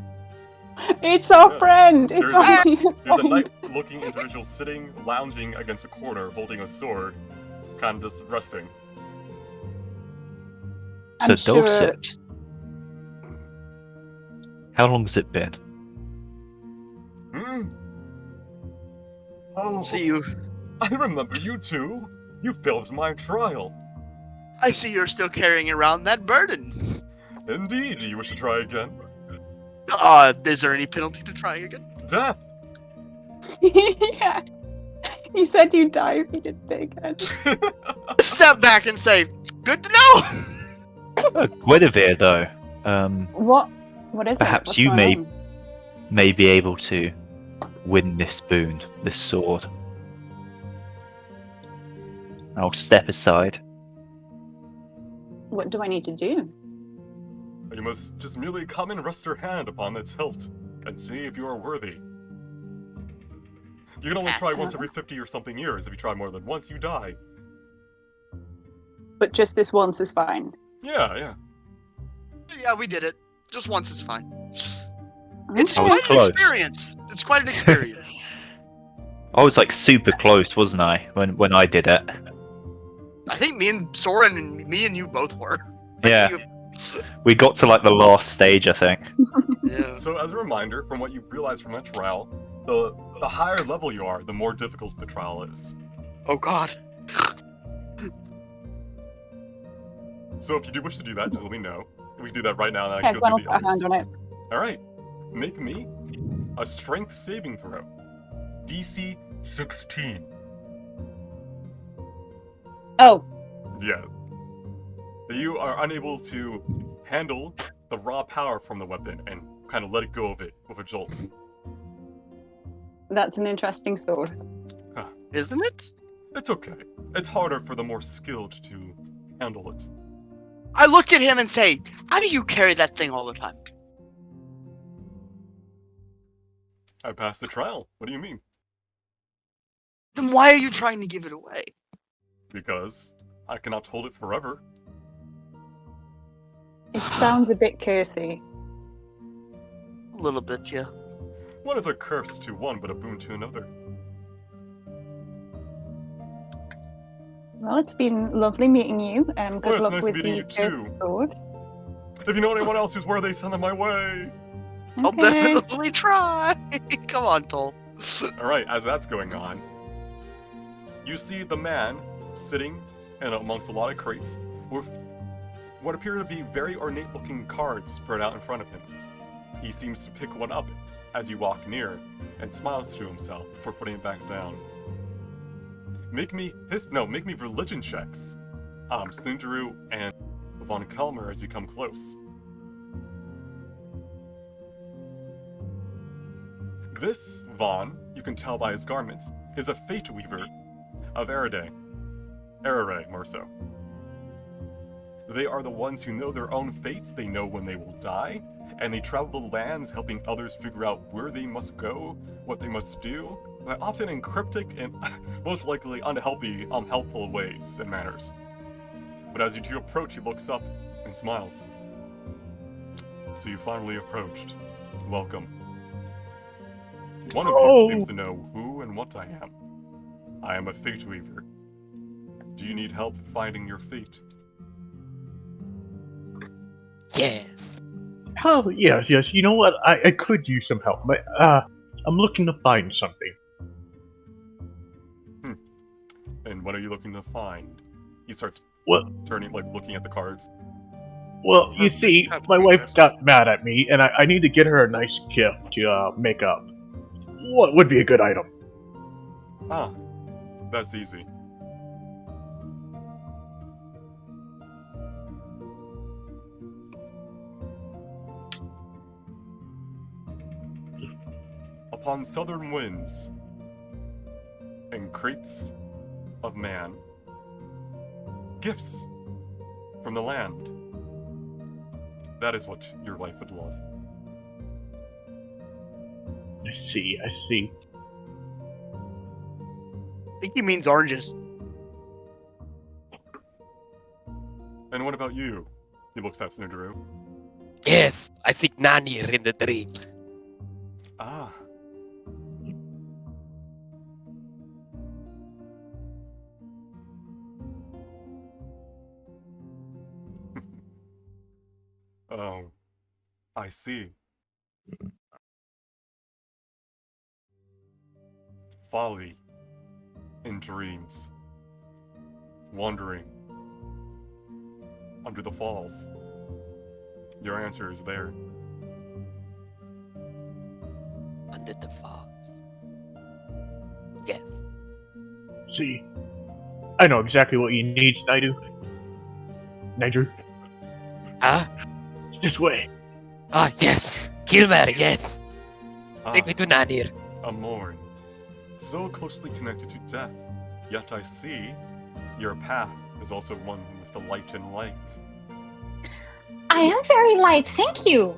It's our Yeah. friend. It's There's a- only a There's a friend. knight-looking individual sitting, lounging against a corner, holding a sword, kind of just resting. So I'm sure- Dorset. How long has it been? Hmm. Oh, See you. I remember you two. You failed my trial. I see you're still carrying around that burden. Indeed. Do you wish to try again? Is there any penalty to trying again? Death. Yeah. You said you'd die if you didn't take it. Step back and say, "Good to know." Guinevere, though. What is it? Perhaps What's you going may- on? May be able to win this boon, this sword. I'll step aside. What do I need to do? You must just merely come and rest your hand upon its hilt, and see if you are worthy. You can only try once every 50 or something years. If you try more than once, you die. But just this once is fine. Yeah. Yeah, we did it. Just once is fine. It's I was quite an close. experience. It's quite an experience. I was like super close, wasn't I, when I did it? I think me and Soren and me and you both were. Yeah. You- We got to like the last stage, I think. Yeah. So, as a reminder, from what you realize from that trial, the higher level you are, the more difficult the trial is. Oh God. So, if you do wish to do that, just let me know. We can do that right now, and I Yeah, can go Gwen will through the put a hand others. on it. All right, make me a strength saving throw. DC 16. Oh, Yeah. You are unable to handle the raw power from the weapon and kind of let it go of it with a jolt. that's an interesting sword. Isn't it? It's okay. It's harder for the more skilled to handle it. I look at him and say, "How do you carry that thing all the time?" I passed the trial. What do you mean? Then why are you trying to give it away? Because I cannot hold it forever. It sounds a bit cursy. A little bit, yeah. What is a curse to one but a boon to another? Well, it's been lovely meeting you. Good it's luck nice with meeting the you cursed too. sword. If you know anyone else who's worthy, send them my way. I'll Okay. definitely try. Come on, Toll. Alright, as that's going on, you see the man sitting in amongst a lot of crates with what appear to be very ornate looking cards spread out in front of him. He seems to pick one up as you walk near and smiles to himself before putting it back down. Make me religion checks. Slindru and Von Kelmer as you come close. This Von, you can tell by his garments, is a fate weaver of Erare, more so. They are the ones who know their own fates, they know when they will die, and they travel the lands helping others figure out where they must go, what they must do, but often in cryptic and most likely unhelpful ways and manners. But as you two approach, he looks up and smiles. So you finally approached. Welcome. One of you seems to know who and what I am. I am a fate weaver. Do you need help finding your fate? Yes. Oh, yes. You know what? I could use some help. But, I'm looking to find something. And what are you looking to find? He starts looking at the cards. Well, you see, my wife got mad at me, and I need to get her a nice gift to make up. What would be a good item? Ah, that's easy. Upon southern winds and crates of man, gifts from the land. That is what your wife would love. I see. I think he means oranges. And what about you? He looks at Snoodaroo. Yes, I see Nanir in the dream. Ah. Oh, I see. Folly in dreams. Wandering under the falls. Your answer is there. Under the falls. Yes. See, I know exactly what you need, Nigel. Ah? This way. Ah, yes. Kilmer, yes. Take me to Nanir. A morn, so closely connected to death, yet I see your path is also one with the light and life. I am very light, thank you.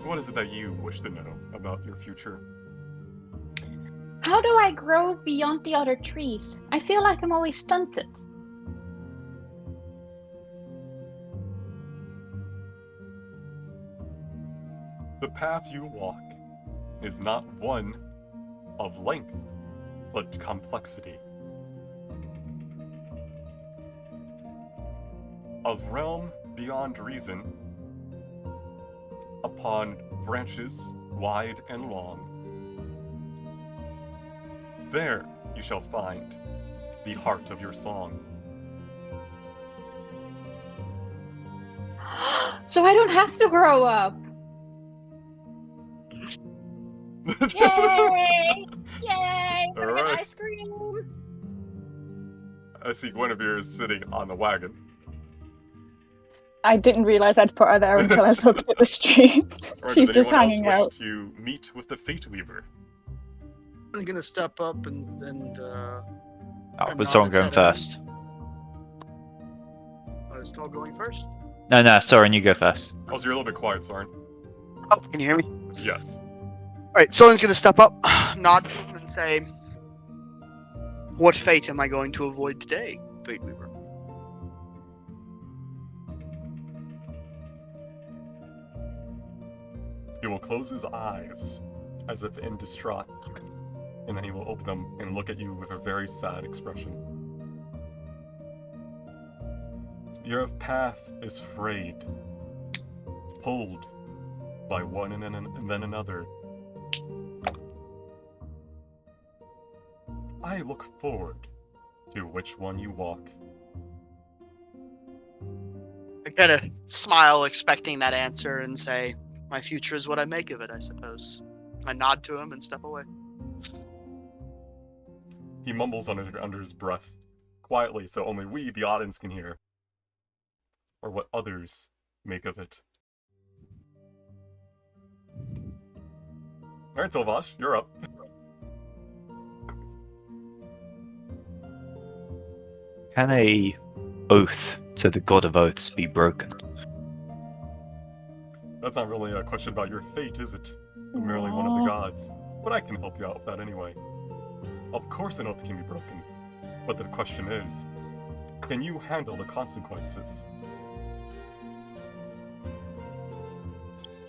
What is it that you wish to know about your future? How do I grow beyond the other trees? I feel like I'm always stunted. The path you walk is not one of length, but complexity. Of realm beyond reason, a upon branches wide and long. There you shall find the heart of your song. So I don't have to grow up. Yay! Yay! I'm gonna Alright. get ice cream. I see Guinevere is sitting on the wagon. I didn't realise I'd put her there until I looked at the street. Alright, She's does just anyone else hanging wish out. to meet with the Fate Weaver? I'm gonna step up and Was nod someone his going head at him. first? Is Tall going first? No, Soren, you go first. Oh, so you're a little bit quiet, Soren. Oh, can you hear me? Yes. Alright, Soren's gonna step up, nod to him, and say, "What fate am I going to avoid today, Fate Weaver?" He will close his eyes, as if in distraught, and then he will open them and look at you with a very sad expression. Your path is frayed, pulled by one and then another. I look forward to which one you walk. I kind of smile, expecting that answer, and say, "My future is what I make of it, I suppose." I nod to him and step away. He mumbles under his breath, quietly, so only we, the audience, can hear, or what others make of it. Alright, Silvash, you're up. Can a oath to the god of oaths be broken? That's not really a question about your fate, is it? You're merely one of the Aw. gods. But I can help you out with that anyway. Of course an oath can be broken. But the question is, can you handle the consequences?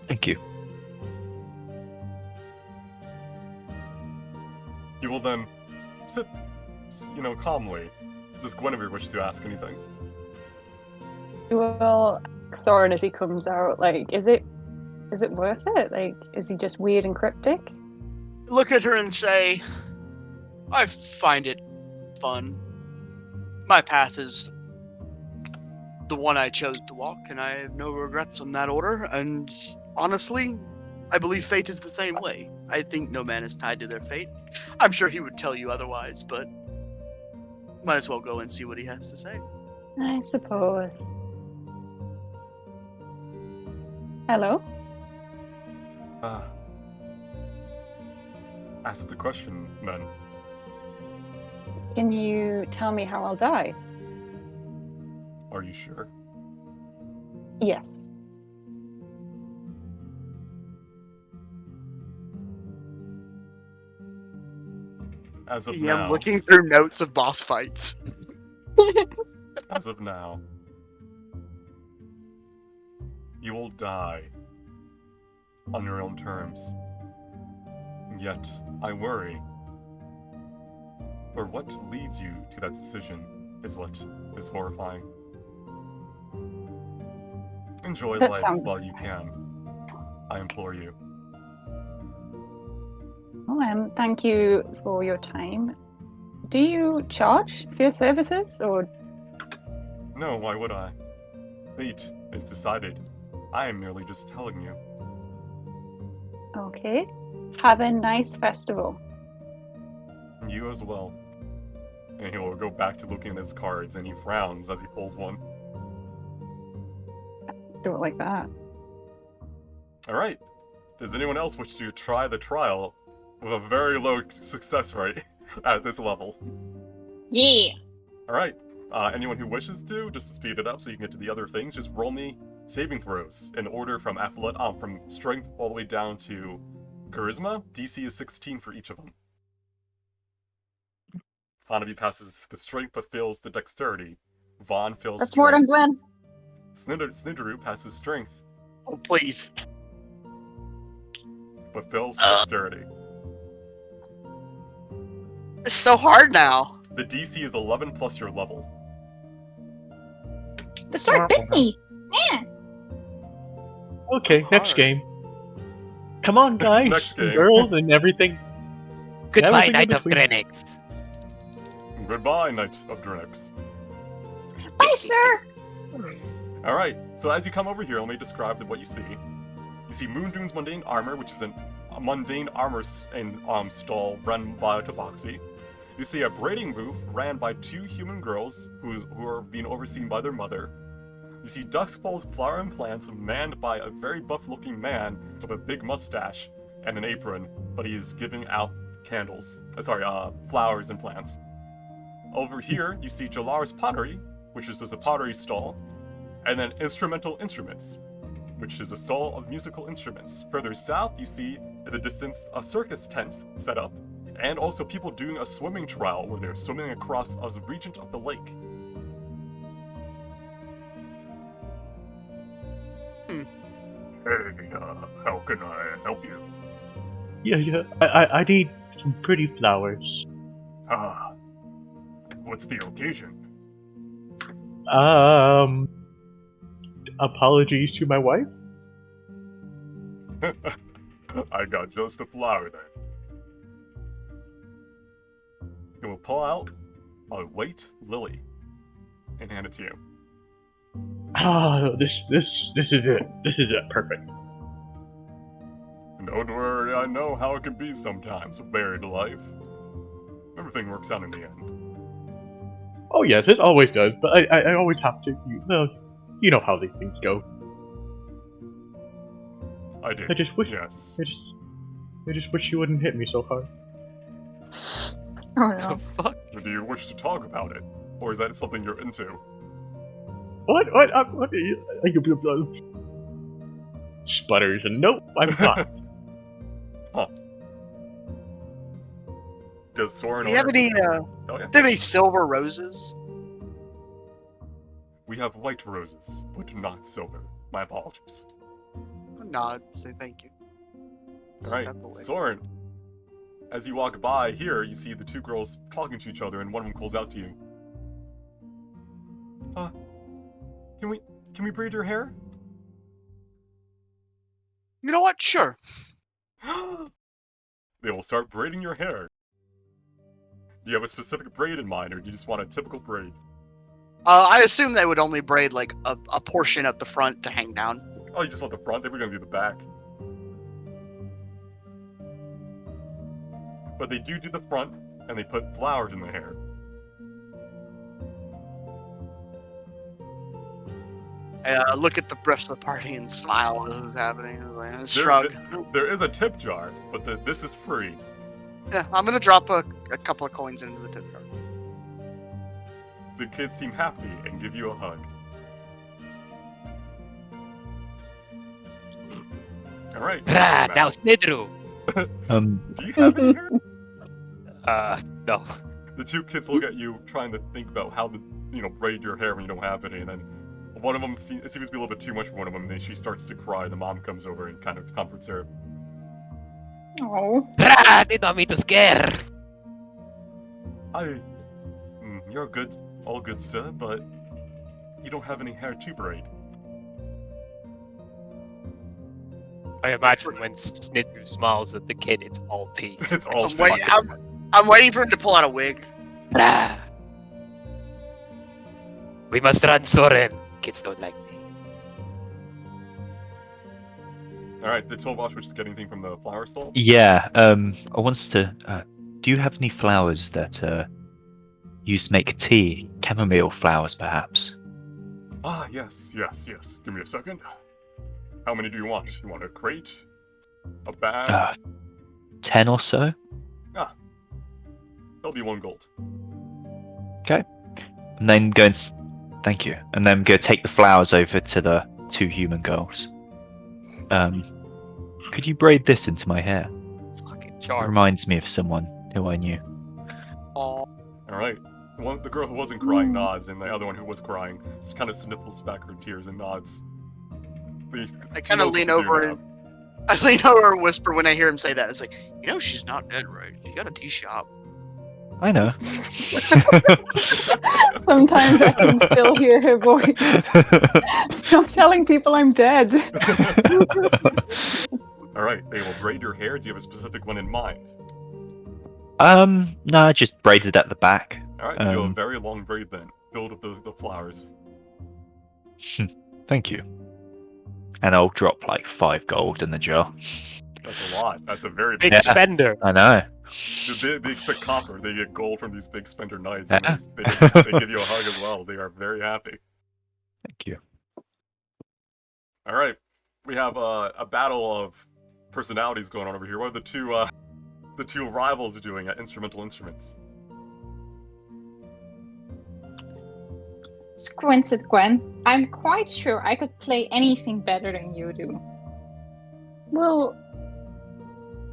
Thank you. You will then sit, calmly. Does Guinevere wish to ask anything? Well, Soren, as he comes out, like, is it worth it? Like, is he just weird and cryptic? Look at her and say, "I find it fun. My path is the one I chose to walk, and I have no regrets on that order. And honestly, I believe fate is the same way. I think no man is tied to their fate. I'm sure he would tell you otherwise, but might as well go and see what he has to say." I suppose. Hello? Ask the question, then. Can you tell me how I'll die? Are you sure? Yes. As of Yeah, now, I'm looking through notes of boss fights. as of now, you will die on your own terms. Yet, I worry. For what leads you to that decision is what is horrifying. Enjoy That life sounds- while you can. I implore you. Oh, thank you for your time. Do you charge for your services, or? No, why would I? Fate is decided. I am merely just telling you. Okay. Have a nice festival. You as well. And he will go back to looking at his cards, and he frowns as he pulls one. Do it like that. Alright. Does anyone else wish to try the trial with a very low success rate at this level? Yeah. Alright. Anyone who wishes to, just to speed it up so you can get to the other things, just roll me saving throws in order from from strength all the way down to charisma. DC is 16 for each of them. Hanabi passes the strength but fails the dexterity. Vaughn fails That's more strength. than Gwen. Snidaru passes strength Oh, please. but fails dexterity. It's so hard now. The DC is 11 plus your level. The sword bit me. Man. Okay, next game. Come on, guys, Next game. girls, and everything. Goodbye, Everything in Knight of between. Drenix. Goodbye, Knight of Drenix. Bye, sir. Alright, so as you come over here, let me describe what you see. You see Moondoon's Mundane Armor, which is a mundane armor stall run by a Tabaxi. You see a braiding booth ran by 2 human girls who are being overseen by their mother. You see Duskfall's Flower and Plants manned by a very buff-looking man with a big mustache and an apron, but he is giving out candles. Flowers and plants. Over here, you see Jalar's Pottery, which is just a pottery stall, and then Instrumental Instruments, which is a stall of musical instruments. Further south, you see in the distance a circus tent set up, and also people doing a swimming trial where they're swimming across a region of the lake. Hey, how can I help you? Yeah. I need some pretty flowers. What's the occasion? Apologies to my wife. I got just the flower then. He will pull out a white lily and hand it to you. This is it. This is it. Perfect. Don't worry, I know how it can be sometimes with married life. Everything works out in the end. Oh yes, it always does. But I always have to. You know how these things go. I did. I just wish. Yes. I just wish you wouldn't hit me so hard. Oh The no. fuck? Do you wish to talk about it? Or is that something you're into? What? What are you? Sputters and nope, I'm not. Does Soren Do you have any? Oh, yeah. Do you have any silver roses? We have white roses, but not silver. My apologies. Nod. Say thank you. Alright, Step away. Soren. As you walk by here, you see the 2 girls talking to each other, and one of them calls out to you. Can we braid your hair? You know what? Sure. They will start braiding your hair. Do you have a specific braid in mind, or do you just want a typical braid? I assume they would only braid like a portion at the front to hang down. Oh, you just want the front? They were gonna do the back. But they do the front, and they put flowers in the hair. Look at the rest of the party and smile as this is happening. Shrug. There is a tip jar, but this is free. Yeah, I'm gonna drop a couple of coins into the tip jar. The kids seem happy and give you a hug. Alright. Rah, now Snidru. Do you have any hair? No. The 2 kids look at you, trying to think about how to, braid your hair when you don't have any, and then one of them it seems to be a little bit too much for one of them, and then she starts to cry. The mom comes over and kind of comforts her. Oh. Rah, did not mean to scare. You're good, all good, sir, but you don't have any hair to braid. I imagine when Snidru smiles at the kid, it's all teeth. It's all I'm waiting for him to pull out a wig. Rah. We must run, Soren. Kids don't like me. Alright, did Solvash wish to get anything from the flower stall? Yeah, I wanted to. Do you have any flowers that used to make tea? Chamomile flowers, perhaps? Ah, yes. Give me a second. How many do you want? You want a crate? A bag? 10 or so? That'll be 1 gold. Okay. And then thank you. And then go take the flowers over to the 2 human girls. Could you braid this into my hair? Fucking It charm. reminds me of someone who I knew. Alright. The girl who wasn't crying nods, and the other one who was crying just kind of sniffles back her tears and nods. I kind of lean over and whisper when I hear him say that. It's like, she's not dead, right? She got a tea shop. I know. Sometimes I can still hear her voice. Stop telling people I'm dead. All right, they will braid your hair. Do you have a specific one in mind? No, just braided at the back. All right, you do a very long braid then, filled with the flowers. Thank you. And I'll drop like 5 gold in the jar. That's a lot. That's a very Big big. spender. I know. They expect copper. They get gold from these big spender knights, Yeah. and they give you a hug as well. They are very happy. Thank you. All right, we have a battle of personalities going on over here. What are the two rivals doing at instrumental instruments? Squints at Gwen. I'm quite sure I could play anything better than you do. Well,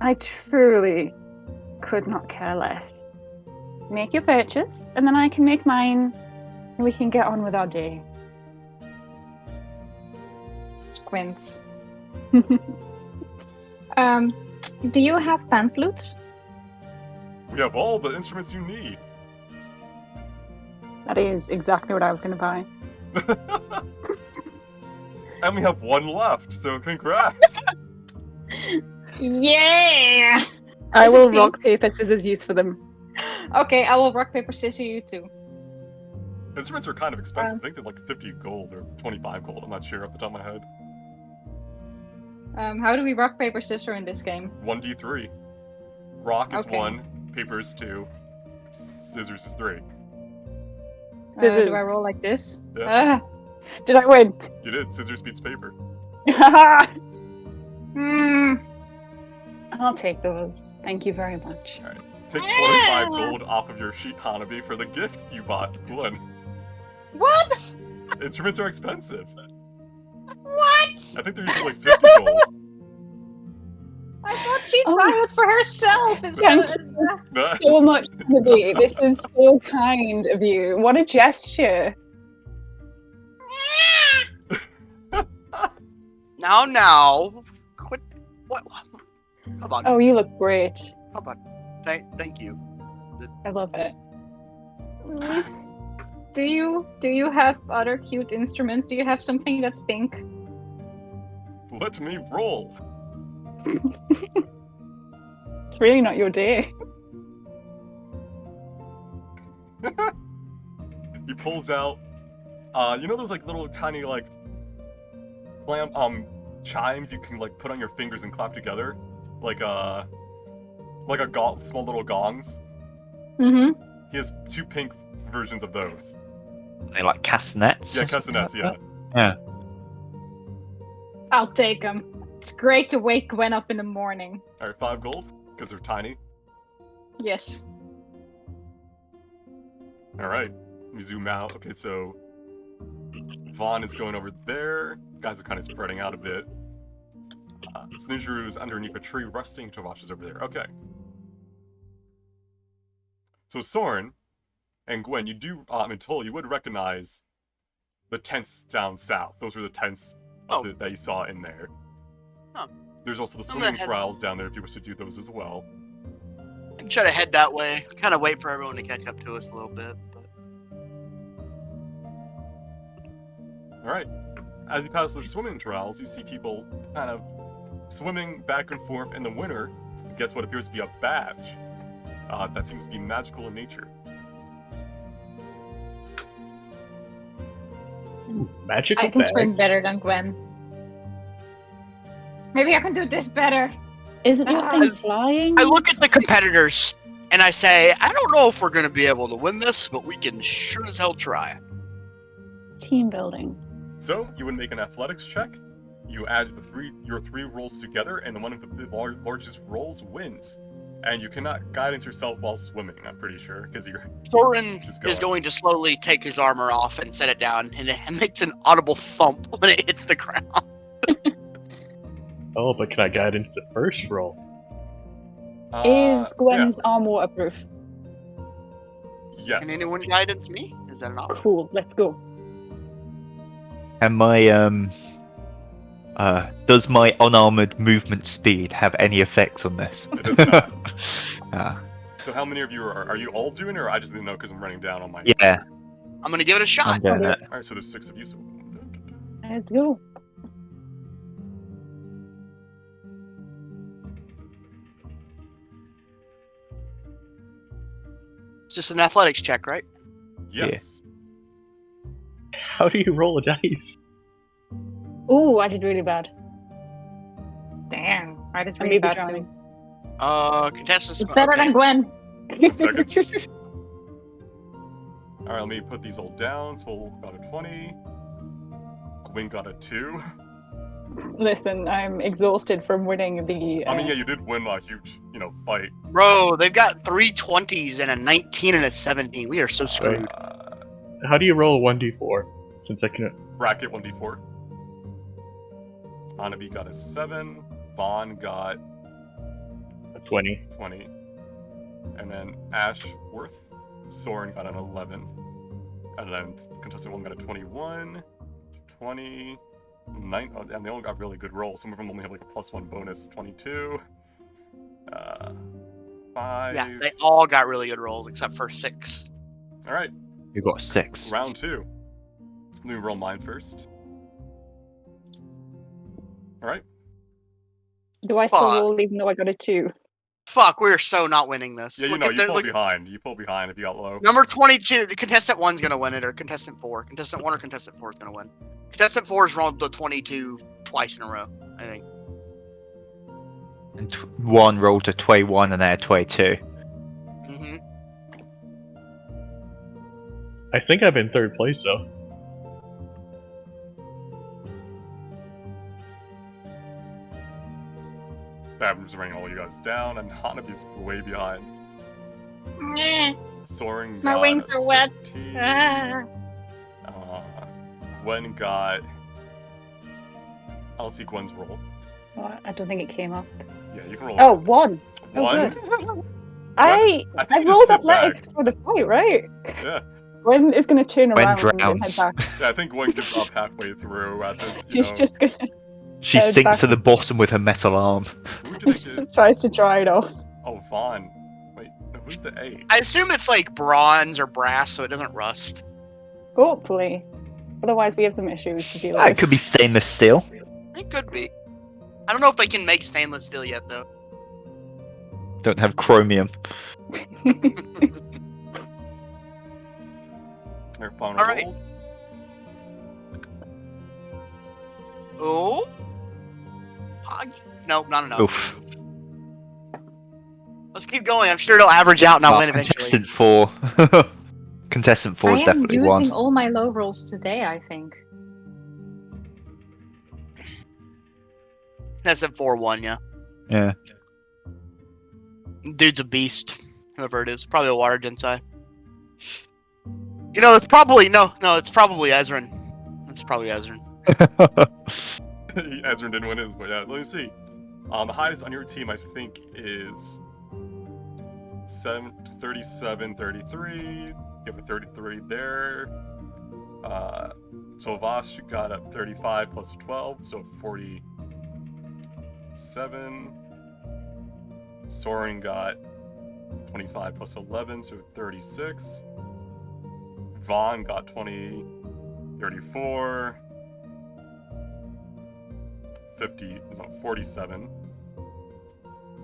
I truly could not care less. Make your purchase, and then I can make mine, and we can get on with our day. Squints. Do you have pan flutes? We have all the instruments you need. That is exactly what I was going to buy. And we have one left, so congrats. Yeah! I Is it will pink? rock, paper, scissors use for them. Okay, I will rock, paper, scissors you too. Instruments are kind of expensive. I think they're like 50 gold or 25 gold. I'm not sure off the top of my head. How do we rock, paper, scissors in this game? 1d3. Rock is Okay. 1, paper is 2, scissors is 3. Scissors. Do I roll like this? Yeah. Did I win? You did. Scissors beats paper. I'll take those. Thank you very much. Take 25 gold off of your sheet, Hanabi, for the gift you bought Glenn. What? Instruments are expensive. What? I think they're usually like 50 gold. I thought she'd buy it for herself instead of... So much, Libby. This is so kind of you. What a gesture. Now, quit. What? Come on. Oh, you look great. Come on. Thank you. I love it. Do you have other cute instruments? Do you have something that's pink? Let me roll. It's really not your day. He pulls out, you know those like little tiny like chimes you can like put on your fingers and clap together, like a small little gongs. Mm-hmm. He has 2 pink versions of those. They like castanets? Yeah, or something castanets. like Yeah. that? I'll take them. It's great to wake Gwen up in the morning. All right, 5 gold because they're tiny. Yes. All right, we zoom out. Okay, so Vaughn is going over there. Guys are kind of spreading out a bit. Snoozeru is underneath a tree, resting. Tavash is over there. Okay. So Soren and Gwen, you do, Toll, you would recognize the tents down south. Those are the tents that you saw in there. Huh. There's also the I'm gonna swimming head- trials down there if you wish to do those as well. I can try to head that way. Kind of wait for everyone to catch up to us a little bit. But... Alright. As you pass the swimming trials, you see people kind of swimming back and forth in the winter against what appears to be a badge. That seems to be magical in nature. Magical I can bag. swim better than Gwen. Maybe I can do this better. Isn't your thing flying? I look at the competitors and I say, I don't know if we're going to be able to win this, but we can sure as hell try. Team building. So, you would make an athletics check. You add your three rolls together, and the one of the largest rolls wins. And you cannot guidance yourself while swimming, I'm pretty sure, because you're... Thorin Just is go on. going to slowly take his armor off and set it down, and it makes an audible thump when it hits the ground. Oh, but can I guide into the first roll? Is Gwen's arm waterproof? Yes. Can anyone guidance me? Is that an option? Cool, let's go. And my does my unarmored movement speed have any effect on this? It does not. So how many of you are you all doing it, or I just didn't know because I'm running down on my... yeah, I'm going to give it a I'm shot. doing it. Alright, so there's 6 of you, so... Let's go. It's just an athletics check, right? Yes. How do you roll a dice? Ooh, I did really bad. Damn, I did I really may be bad drowning. too. Contestants. It's better okay. than Gwen. 1 second. Alright, let me put these all down. Soul got a 20. Gwyn got a 2. Listen, I'm exhausted from winning the. I mean, yeah, you did win a huge, fight. Bro, they've got 3 20s and a 19 and a 17. We are so screwed. How do you roll a 1d4? Since I can. Bracket 1d4. Hanabi got a 7. Vaughn got A 20. 20. And then Ashworth, Soren got an 11. And then contestant 1 got a 21. 20. 9. Oh, damn, they all got really good rolls. Some of them only have like a +1 bonus. 22. 5. Yeah, they all got really good rolls except for 6. Alright, You got 6. round 2. Let me roll mine first. Alright. Do I still Fuck. roll even though I got a 2? Fuck, we're so not winning this. Yeah, Look at you their- pull look- behind. You pull behind if you got low. Number 22, the contestant 1's gonna win it, or contestant 4. Contestant 1 or contestant 4 is gonna win. Contestant 4's rolled the 22 twice in a row, I think. And 1 rolled a 21 and then a 22. Mm-hmm. I think I'm in 3rd place though. Babram's running all you guys down, and Hanabi's way behind. Eh, Soren My got wings a are wet. 15. ah. Gwen got... I'll see Gwen's roll. Oh, I don't think it came up. Yeah, you can roll. Oh, 1. Oh, 1? good. I I think you just rolled sit athletics for the fight, right? Yeah. Gwen is going to turn Gwen around and drowns. head back. Yeah, I think Gwen gives up halfway through at this, She's just going to She Head sinks back. to the bottom with her metal arm. Who did I get? tries to dry it off. Oh, Vaughn. Wait, no, who's the 8? I assume it's like bronze or brass, so it doesn't rust. Hopefully. Otherwise, we have some issues to deal It with. could be stainless steel. It could be. I don't know if they can make stainless steel yet, though. Don't have chromium. Their final All right. rolls. Oh? No, not enough. Oof. Let's keep going. I'm sure it'll average out and I'll win eventually. Contestant 4. Contestant 4 I is am definitely using one. all my low rolls today, I think. That's at 4-1, yeah. Yeah. Dude's a beast. Whoever it is. Probably a water Densai. It's probably... No, it's probably Ezrin. It's probably Ezrin. Ezra didn't win his, but yeah, let me see. The highest on your team, I think, is 37, 33. You have a 33 there. So Vosh got a 35 plus 12, so 47. Soren got 25 plus 11, so 36. Vaughn got 20, 34. 47.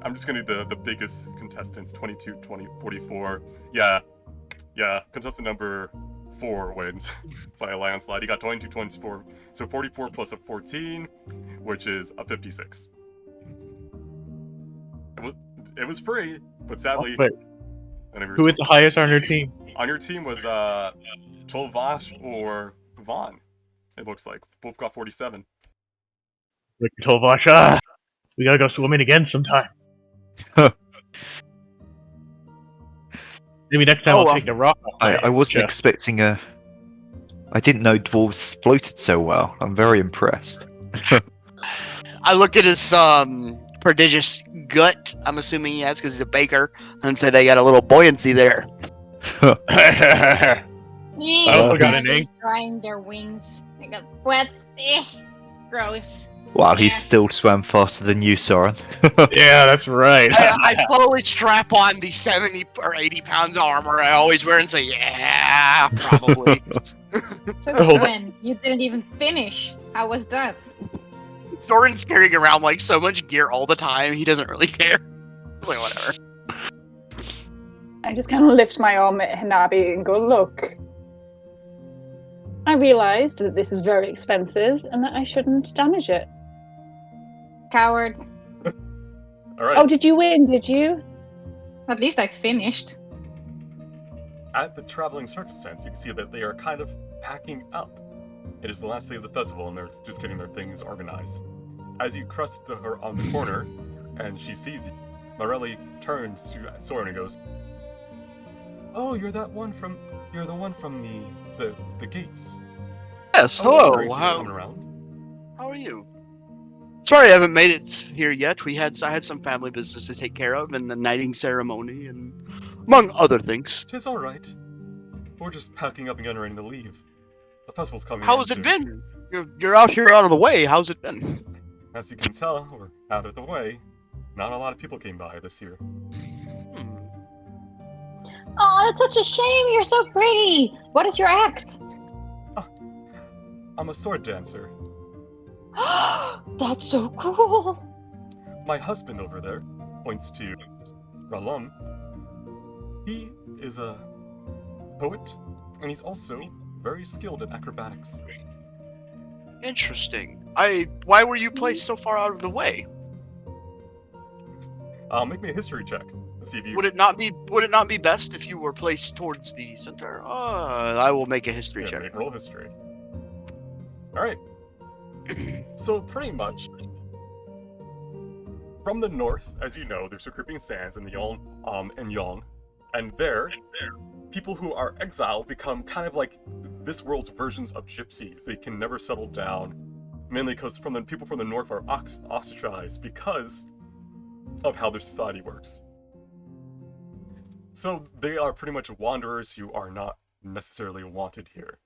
I'm just gonna do the biggest contestants, 22, 20, 44. Yeah. Contestant number 4 wins by a landslide. He got 22, 24. So 44 plus a 14, which is a 56. It was free, but sadly... Wait, who is the highest on your team? On your team was Tolvash or Vaughn, it looks like. Both got 47. Rick Tovash, we gotta go swimming again sometime. Maybe next time Oh, I'll take the rock off. I wasn't expecting a... I didn't know dwarves floated so well. I'm very impressed. I looked at his prodigious gut, I'm assuming he has because he's a baker, and said they got a little buoyancy there. I also got an Dragons egg. drying their wings. They got wet. Gross. Wow, he Yeah. still swam faster than you, Soren. Yeah, that's right. I slowly strap on the 70 or 80 pounds of armor I always wear and say, yeah, probably. So Hold on. Gwen, you didn't even finish. How was that? Soren's carrying around like so much gear all the time, he doesn't really care. It's like, whatever. I just kind of lift my arm at Hanabi and go, look, I realised that this is very expensive and that I shouldn't damage it. Cowards. All right. Oh, did you win, did you? At least I finished. At the traveling circus tents, you can see that they are kind of packing up. It is the last day of the festival, and they're just getting their things organized. As you crest her on the corner, and she sees you, Morelli turns to Soren and goes, "Oh, you're the one from the gates." Yes, I was wondering hello. if you were coming around. How are you? Sorry, I haven't made it here yet. I had some family business to take care of, and the knighting ceremony, and among other things. "'Tis all right. We're just packing up and getting ready to leave. The festival's coming. How's it been? You're out here out of the way. How's it been? As you can tell, we're out of the way. Not a lot of people came by this year. Oh, that's such a shame. You're so pretty. What is your act? I'm a sword dancer. That's so cool. My husband over there," points to Ralum. "He is a poet, and he's also very skilled in acrobatics." Interesting. Why were you placed so far out of the way? Make me a history check to see if you. Would it not be best if you were placed towards the center? I will make a history check. Make roll history. All right. So pretty much, from the north, as you know, there's the Creeping Sands and the Yong, and there, people who are exiled become kind of like this world's versions of gypsies. They can never settle down, mainly because people from the north are ostracized because of how their society works. So they are pretty much wanderers who are not necessarily wanted here.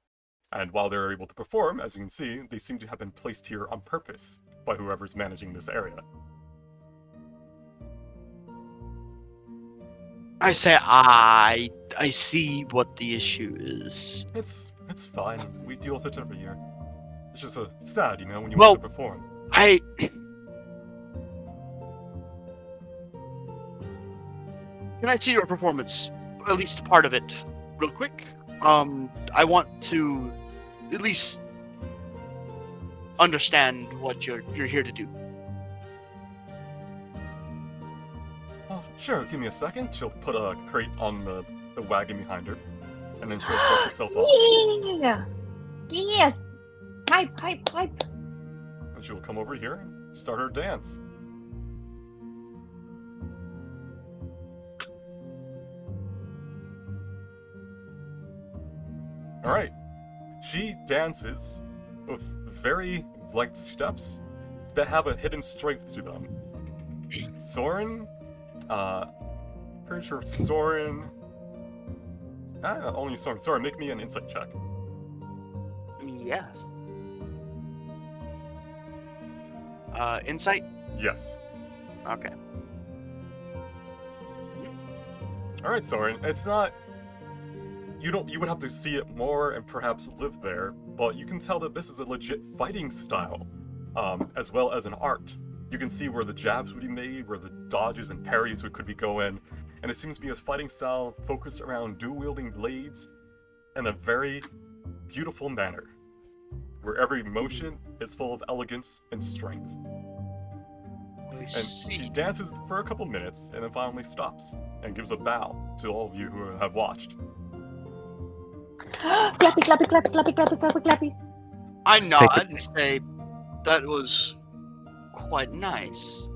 And while they're able to perform, as you can see, they seem to have been placed here on purpose by whoever's managing this area. I say I see what the issue is. It's fine. We deal with it every year. It's just sad, when you Well, want to perform. Can I see your performance? At least part of it, real quick. I want to at least understand what you're here to do. Oh, sure, give me a second. She'll put a crate on the wagon behind her, and then she'll brush herself off. Yeah. Pipe. And she'll come over here and start her dance. Alright. She dances with very light steps that have a hidden strength to them. Soren, pretty sure Soren. Only Soren. Soren, make me an insight check. Yes. Insight? Yes. Okay. Alright, Soren. It's not. You would have to see it more and perhaps live there, but you can tell that this is a legit fighting style, as well as an art. You can see where the jabs would be made, where the dodges and parries could be going, and it seems to be a fighting style focused around dual-wielding blades in a very beautiful manner, where every motion is full of elegance and strength. And she dances for a couple minutes, and then finally stops, and gives a bow to all of you who have watched. Clappy. I nod and say, that was quite nice.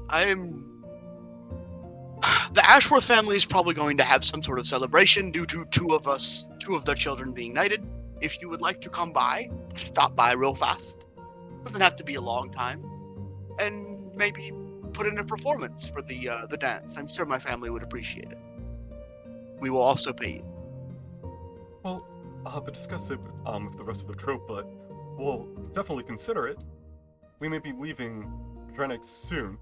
The Ashworth family is probably going to have some sort of celebration due to two of their children being knighted. If you would like to come by, stop by real fast. Doesn't have to be a long time. And maybe put in a performance for the dance. I'm sure my family would appreciate it. We will also pay you. Well, I'll have to discuss it with the rest of the troop, but we'll definitely consider it. We may be leaving Drenix soon,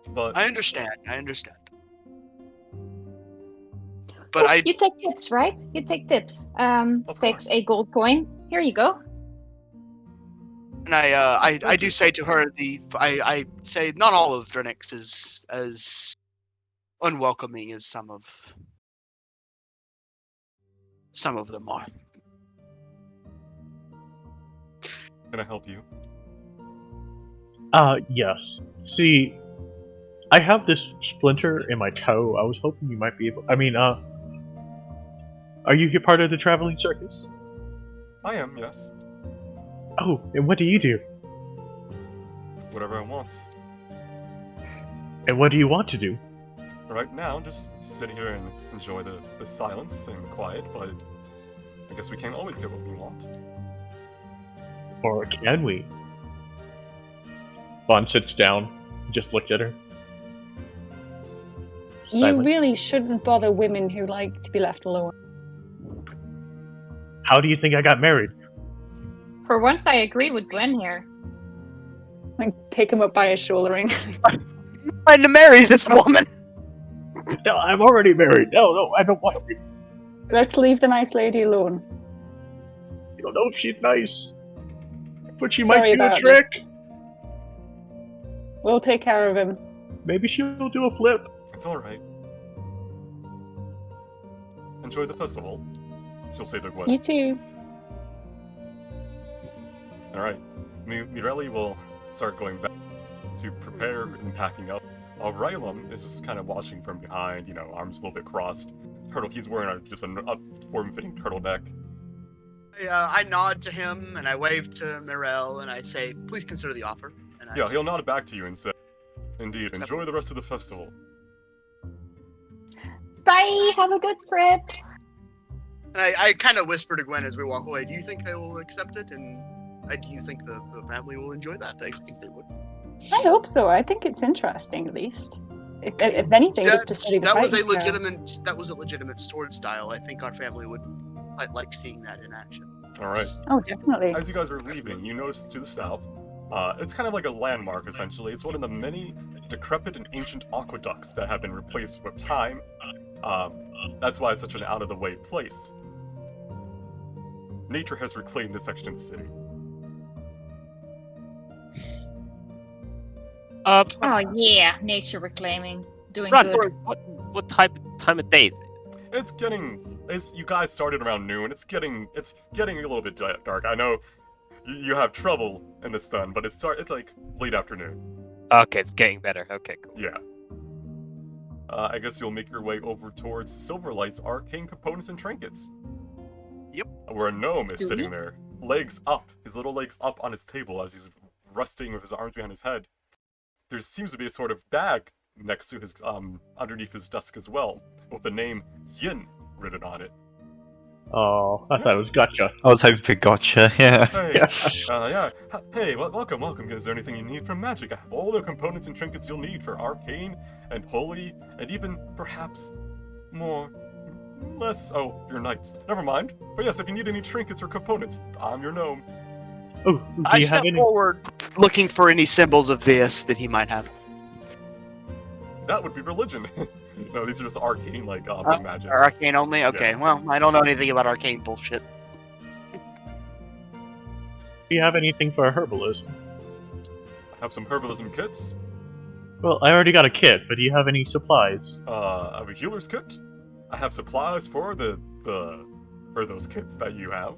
but... I understand. But You take tips, right? You take tips. Of Takes course. a gold coin. Here you go. And I do say to her, I say not all of Drenix is as unwelcoming as some of Some of them are. Can I help you? Yes. See, I have this splinter in my toe. I was hoping you might be able. Are you here part of the traveling circus? I am, yes. Oh, and what do you do? Whatever I want. And what do you want to do? Right now, just sit here and enjoy the silence and quiet, but I guess we can't always get what we want. Or can we? Vaughn sits down, just looked at her. You Silent. really shouldn't bother women who like to be left alone. How do you think I got married? For once, I agree with Gwen here. Like, pick him up by his shouldering. Trying to marry this woman. No, I'm already married. No, I don't want to be. Let's leave the nice lady alone. You don't know if she's nice. But she Sorry might do a about trick. We'll take care of him. Maybe she'll do a flip. It's alright. Enjoy the festival. She'll say the what? You too. Alright. Mirelli will start going back to prepare and packing up. While Rylum is just kind of watching from behind, arms a little bit crossed. He's wearing just a form-fitting turtleneck. I nod to him and I wave to Mirel and I say, "Please consider the offer." And I He'll nod back to you and say, "Indeed, enjoy the rest of the festival." Bye. Have a good trip. And I kind of whisper to Gwen as we walk away, "Do you think they will accept it? And do you think the family will enjoy that?" I think they would. I hope so. I think it's interesting, at least. If anything, just to study the that was a fighting style. that was a legitimate sword style. I think our family would like seeing that in action. Alright. Oh, definitely. As you guys are leaving, you notice to the south, it's kind of like a landmark, essentially. It's one of the many decrepit and ancient aqueducts that have been replaced with time. That's why it's such an out-of-the-way place. Nature has reclaimed this section of the city. Oh yeah, nature reclaiming, doing Run, good. what time of day is it? You guys started around noon. It's getting a little bit dark. I know you have trouble in the sun, but it's like late afternoon. Okay, it's getting better. Okay, cool. Yeah. I guess you'll make your way over towards Silverlight's arcane components and trinkets. Yep. Where a gnome is Do sitting we? there, legs up, his little legs up on his table as he's resting with his arms behind his head. There seems to be a sort of bag next to his underneath his desk as well, with the name Yin written on it. Oh, I thought it was gotcha. I was hoping for gotcha, yeah. Hey, Hey, welcome. Is there anything you need from magic? I have all the components and trinkets you'll need for arcane and holy, and even perhaps your knights. Never mind. But yes, if you need any trinkets or components, I'm your gnome. Oh, do I you step have any? forward, looking for any symbols of this that he might have. That would be religion. No, these are just arcane, magic. Or arcane only? Okay, well, I don't know anything about arcane bullshit. Do you have anything for herbalism? I have some herbalism kits. Well, I already got a kit, but do you have any supplies? I have a healer's kit. I have supplies for for those kits that you have.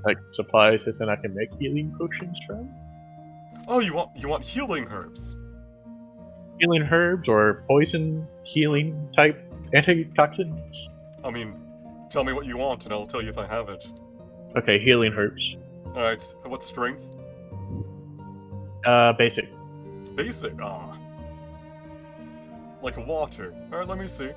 Like supplies as in I can make healing potions from? Oh, you want healing herbs? Healing herbs or poison healing type antitoxins? I mean, tell me what you want and I'll tell you if I have it. Okay, healing herbs. Alright, what strength? Basic. Basic, like water. Alright, let me see.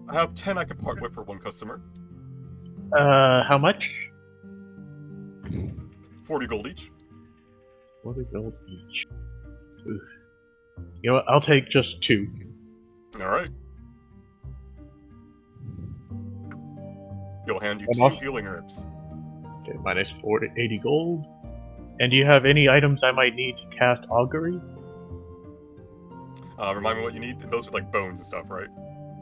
I have 10 I could part with for one customer. How much? 40 gold each. 40 gold each. Oof. You know what, I'll take just 2. Alright. He'll hand you And 2 also- healing herbs. Okay, minus 80 gold. And do you have any items I might need to cast augury? Remind me what you need. Those are like bones and stuff, right?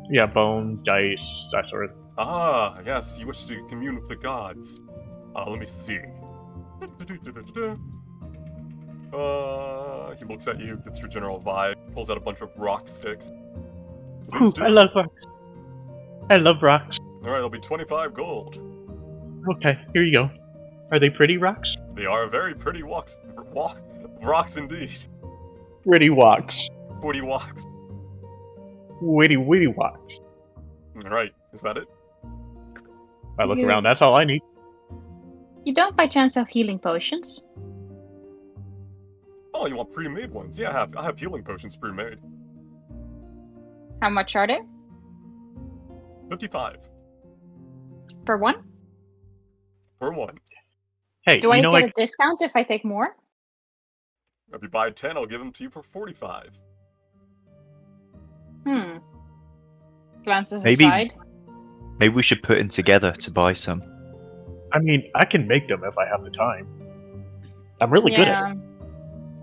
Yeah, bones, dice, that sort of. Ah, yes, you wish to commune with the gods. Let me see. He looks at you, gets your general vibe, pulls out a bunch of rock sticks. Please do. I love rocks. I love rocks. Alright, it'll be 25 gold. Okay, here you go. Are they pretty rocks? They are very pretty rocks indeed. Pretty rocks. 40 walks. Witty rocks. Alright, is that it? I look around, that's all I need. You don't by chance have healing potions? Oh, you want pre-made ones? Yeah, I have healing potions pre-made. How much are they? 55. Per one? Per one. Hey, Do I you know get like a discount if I take more? If you buy 10, I'll give them to you for 45. Glances Maybe- aside. Maybe we should put in together to buy some. I mean, I can make them if I have the time. I'm really good at it.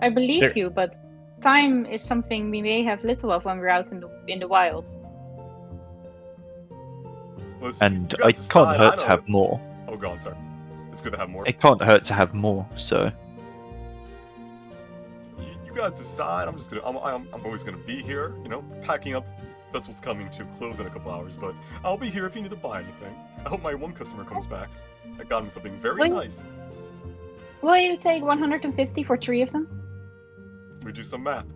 I believe There- you, but time is something we may have little of when we're out in the wild. Listen, And you I guys can't decide, hurt I to don't- have more. Oh, go on, sorry. It's good to have more. It can't hurt to have more, so. You guys decide. I'm always gonna be here. You know, packing up. Festival's coming to close in a couple hours, but I'll be here if you need to buy anything. I hope my one customer comes back. I got him something very Wait. nice. Will you take 150 for 3 of them? We do some math.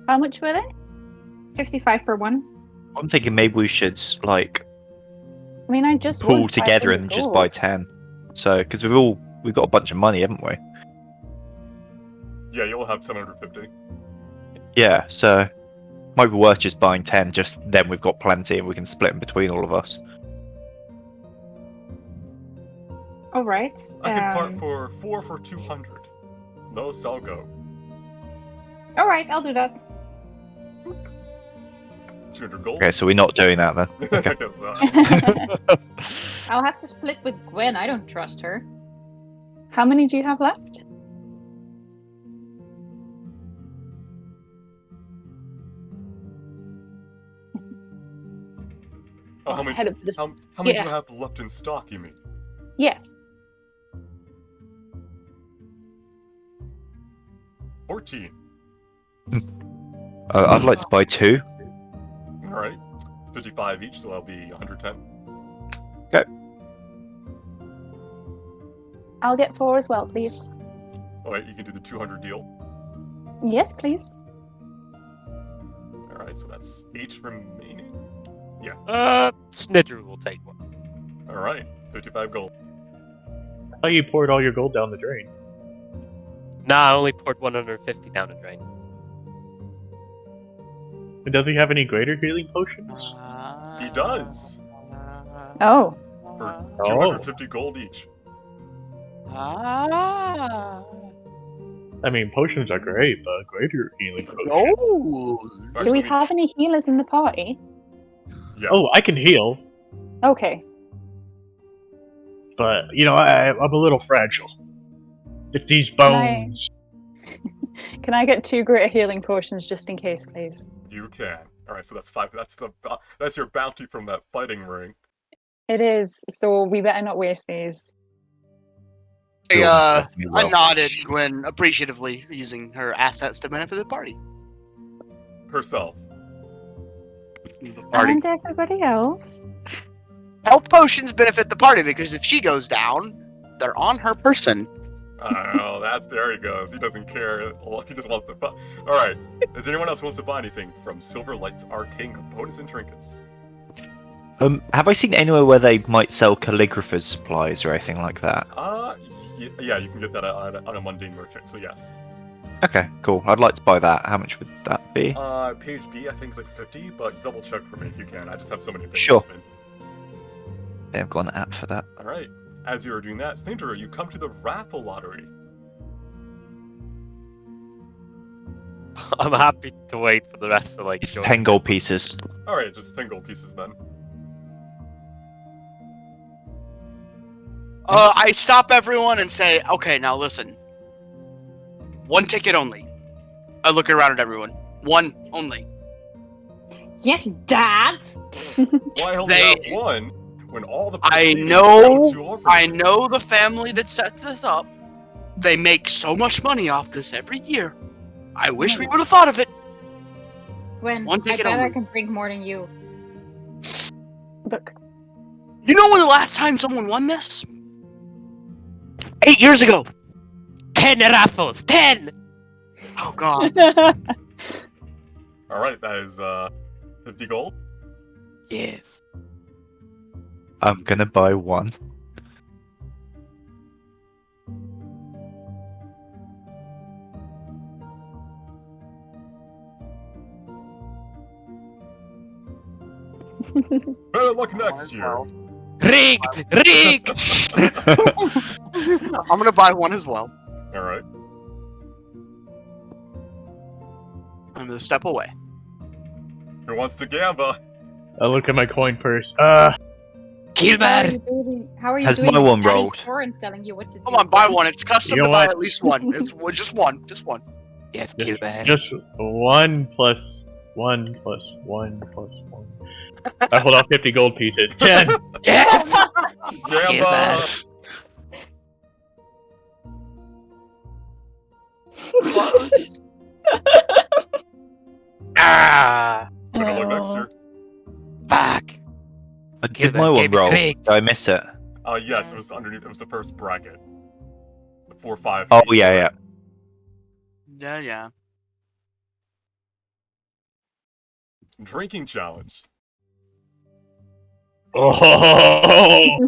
How much were they? 55 per one. I'm thinking maybe we should, like, I mean, I just pool want together 500 and just buy gold. 10. So, because we've got a bunch of money, haven't we? Yeah, you'll have 750. Yeah, so might be worth just buying 10, just then we've got plenty and we can split them between all of us. All right. I can part for 4 for 200. Lowest I'll go. All right, I'll do that. 200 gold. Okay, so we're not doing that then. I guess I'll have to split with Gwen. I don't trust her. How many do you have left? Oh, how many, Head of this- how many do yeah. you have left in stock, you mean? Yes. 14. I'd like to buy 2. Alright. 55 each, so that'll be 110. I'll get 4 as well, please. Alright, you can do the 200 deal. Yes, please. Alright, so that's 8 remaining. Snidru will take one. Alright, 55 gold. Oh, you poured all your gold down the drain. Nah, I only poured 150 down the drain. And does he have any greater healing potions? He does! Oh. For 250 gold each. Ah. I mean, potions are great, but greater healing potions. Gold. Do we have any healers in the party? Yes. Oh, I can heal, Okay. but, you know, I'm a little fragile. It's these Can I- bones. Can I get 2 greater healing potions just in case, please? You can. Alright, so that's 5. That's your bounty from that fighting ring. It is, so we better not waste these. I Well, nodded, Gwen appreciatively, using her assets to benefit the party. Herself. Party. And everybody else. Health potions benefit the party because if she goes down, they're on her person. Oh, there he goes. He doesn't care. He just wants to. Alright. Is there anyone else who wants to buy anything from Silverlight's arcane components and trinkets? Have I seen anywhere where they might sell calligrapher's supplies or anything like that? Yeah, you can get that on a mundane merchant, so yes. Okay, cool. I'd like to buy that. How much would that be? Page B, I think, is like 50, but double check for me if you can. I just have so many things Sure. open. Yeah, I've got an app for that. Alright. As you are doing that, Stinter, you come to the raffle lottery. I'm happy to wait for the rest to like It's join. 10 gold pieces. Alright, just 10 gold pieces then. I stop everyone and say, okay, now listen. 1 ticket only. I look around at everyone. 1 only. Yes, Dad. Why only They- have one? when all the I proceedings know, go to orphanages. I know the family that set this up. They make so much money off this every year. I wish we would have thought of it. When One I ticket bet I only. can drink more than you. Look. You know when the last time someone won this? 8 years ago. 10 raffles! 10! Oh god. Alright, that is 50 gold. Yes. I'm gonna buy one. Better luck next year. Rigged! Rigged! I'm gonna buy one as well. Alright. I'm gonna step away. Who wants to gamble? I look at my coin purse. Kilmer! How are you Has doing? my one Daddy's rolled? foreign telling you what to do. Come on, buy one. It's custom You know to buy what? at least one. It's just one. Just one. Yes, Kilmer. Just 1 plus 1 plus 1 plus 1. I hold out 50 gold pieces. 10! Yes! Gamble! Ah! Better luck next year. Fuck! I did Gilbert, my one game is roll. rigged. Did I miss it? Yes, it was underneath. It was the first bracket. The 4-5. Oh, yeah. Yeah. Drinking challenge. Oh!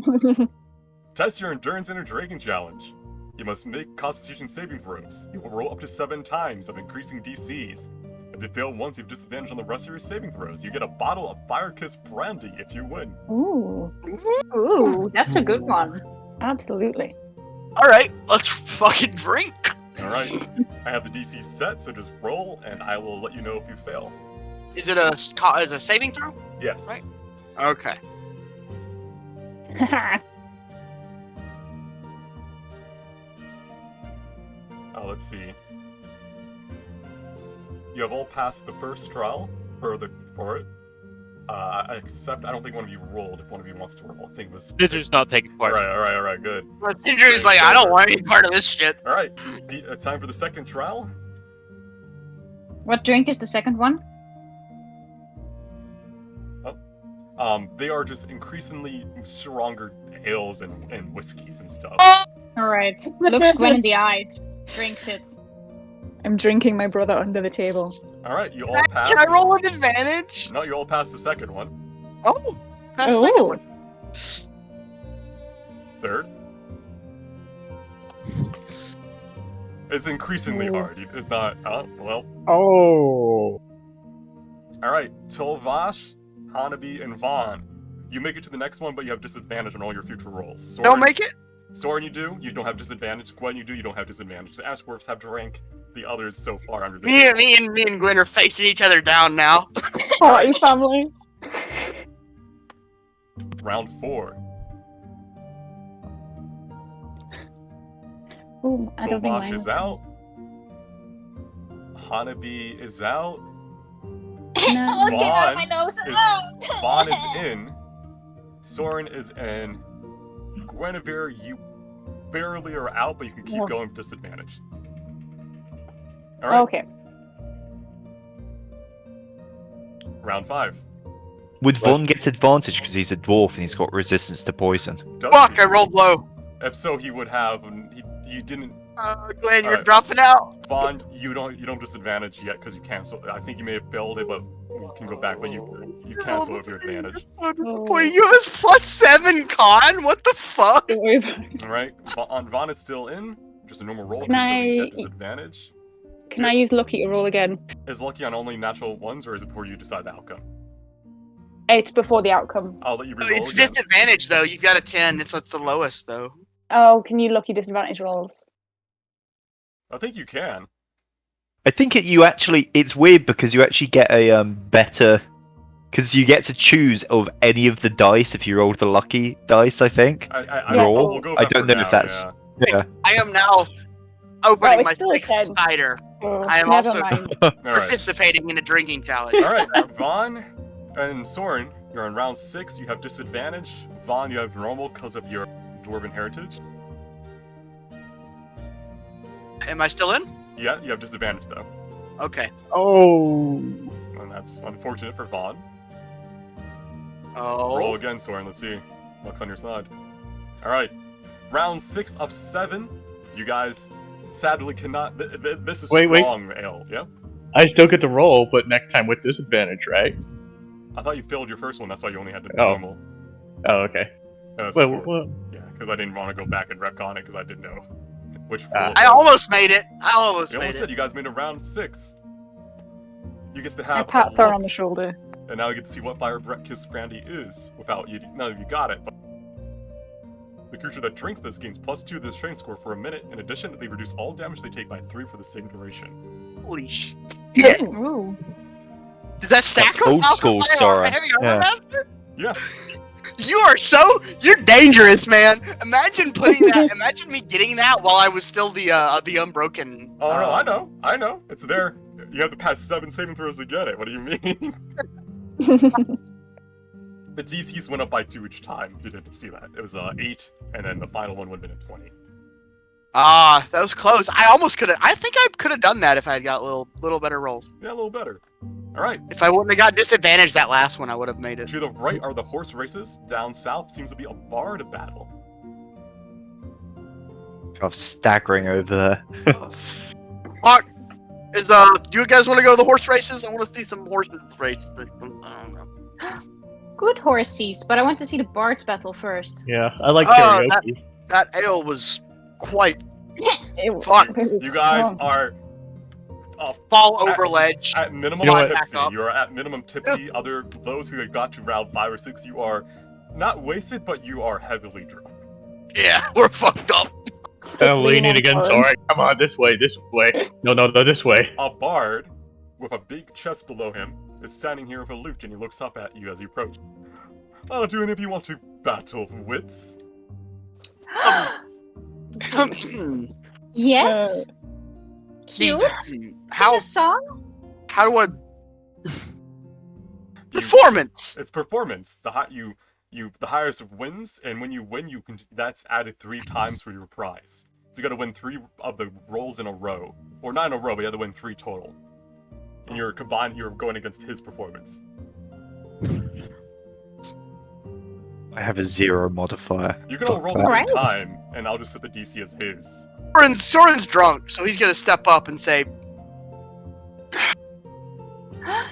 Test your endurance in a drinking challenge. You must make Constitution saving throws. You will roll up to 7 times of increasing DCs. If you fail once, you have disadvantage on the rest of your saving throws. You get a bottle of Fire Kiss brandy if you win. Ooh, Ooh, that's a good one. absolutely. Alright, let's fucking drink. Alright. I have the DC set, so just roll, and I will let you know if you fail. Is it a saving throw? Yes. Right. Okay. Let's see. You have all passed the first trial for it. Except I don't think one of you rolled. If one of you wants to roll, I think it was. Ninja's not taking part. Alright, good. Injury's like, I don't want any part of this shit. Alright, time for the second trial. What drink is the second one? They are just increasingly stronger ales and whiskeys and stuff. Alright. Looks Gwen in the eyes. Drinks it. I'm drinking my brother under the table. Alright, you all passed. Can I roll with advantage? No, you all passed the second one. Oh, pass the second Oh. one. Third. It's increasingly Ooh. hard. It's not. Well. Oh! Alright, Tolvash, Hanabi, and Vaughn. You make it to the next one, but you have disadvantage on all your future rolls. Soren, Don't make it? Soren, you do. You don't have disadvantage. Gwen, you do. You don't have disadvantage. The Ashworths have drank. The others so far under the table. Me and Gwen are facing each other down now. Party family. Round 4. Ooh, I don't think Tolvash mine. is out. Hanabi is out. No. Vaughn my nose is Vaughn is in. Soren is in. Guinevere, you barely are out, but you can keep Oh. going with disadvantage. Alright, Okay. round 5. Would Von get advantage because he's a dwarf and he's got resistance to poison? Does Fuck, he? I rolled low. If so, he would have. He didn't. Gwen, you're Alright. dropping out. Vaughn, you don't disadvantage yet because you cancel. I think you may have failed it, but you can go back. But you cancel with your advantage. So disappointing. You have us +7 con? What the fuck? Don't worry about it. All right, Vaughn is still in. Just a normal roll. Can but he doesn't I- get disadvantage? Can I use lucky to roll again? Is lucky on only natural ones, or is it before you decide the outcome? It's before the outcome. I'll let you reroll It's again. disadvantage though. You've got a 10. It's the lowest though. Oh, can you lucky disadvantage rolls? I think you can. I think it's weird because you actually get a better, because you get to choose of any of the dice if you roll the lucky dice. I think. I Yes. we'll go with I that don't for know now, if that's- yeah. Yeah. I am now opening Oh, my it's still a 6th 10. cider. Oh, I am never also mind. All right. participating in a drinking challenge. All right, Vaughn and Soren, you're on round 6. You have disadvantage. Vaughn, you have normal because of your dwarven heritage. Am I still in? Yeah, you have disadvantage though. Okay. Oh. And that's unfortunate for Vaughn. Oh. Roll again, Soren. Let's see. Luck's on your side. Alright. Round 6 of 7. You guys sadly cannot. This is strong ale. Yeah? I still get to roll, but next time with disadvantage, right? I thought you failed your first one. That's why you only had to do Oh. normal. Oh, okay. Yeah, that's Well, before. Yeah, because I didn't want to go back and retcon it because I didn't know which rule. I almost made it. I almost You made almost it. said you guys made it round 6. You get to I have pat a Thor look, on the shoulder. and now you get to see what Fire Kiss Brandy is without you. None of you got it. But the creature that drinks this gains +2 to the strength score for a minute. In addition, they reduce all damage they take by 3 for the same duration. Holy shit. Ooh. Does that stack That's old school, Sora. Heavy Yeah. armor master? Yeah. You're dangerous, man. Imagine putting that. Imagine me getting that while I was still the unbroken. Oh no, I know. It's there. You have to pass 7 saving throws to get it. What do you mean? The DCs went up by 2 each time. If you didn't see that, it was 8, and then the final one would have been a 20. Ah, that was close. I almost could have. I think I could have done that if I had got little better rolls. Yeah, a little better. All right. If I wouldn't have got disadvantaged that last one, I would have made it. To the right are the horse races. Down south seems to be a bard battle. I'm staggering over there. Fuck. Do you guys want to go to the horse races? I want to see some horses race. I don't know. Good horses, but I want to see the bards battle first. Yeah, I like Oh, karaoke. That ale was quite Fuck. You guys are fall over ledge. at minimum You know what? tipsy. Back up. You are at minimum tipsy. Those who had got to round 5 or 6, you are not wasted, but you are heavily drunk. Yeah, we're fucked up. I'm leaning lean on against Soren. Alright, come on, this way. No, this way. A bard with a big chest below him is standing here with a lute, and he looks up at you as you approach. Do any of you want to battle wits? Yes. Cute. How Sing a song. how do I performance? It's performance. The highest wins, and when you win, that's added 3 times for your prize. So you got to win 3 of the rolls in a row, or not in a row, but you have to win 3 total. And you're going against his performance. I have a 0 modifier. You can all roll the Alright. same time, and I'll just set the DC as his. Soren's drunk, so he's gonna step up and say,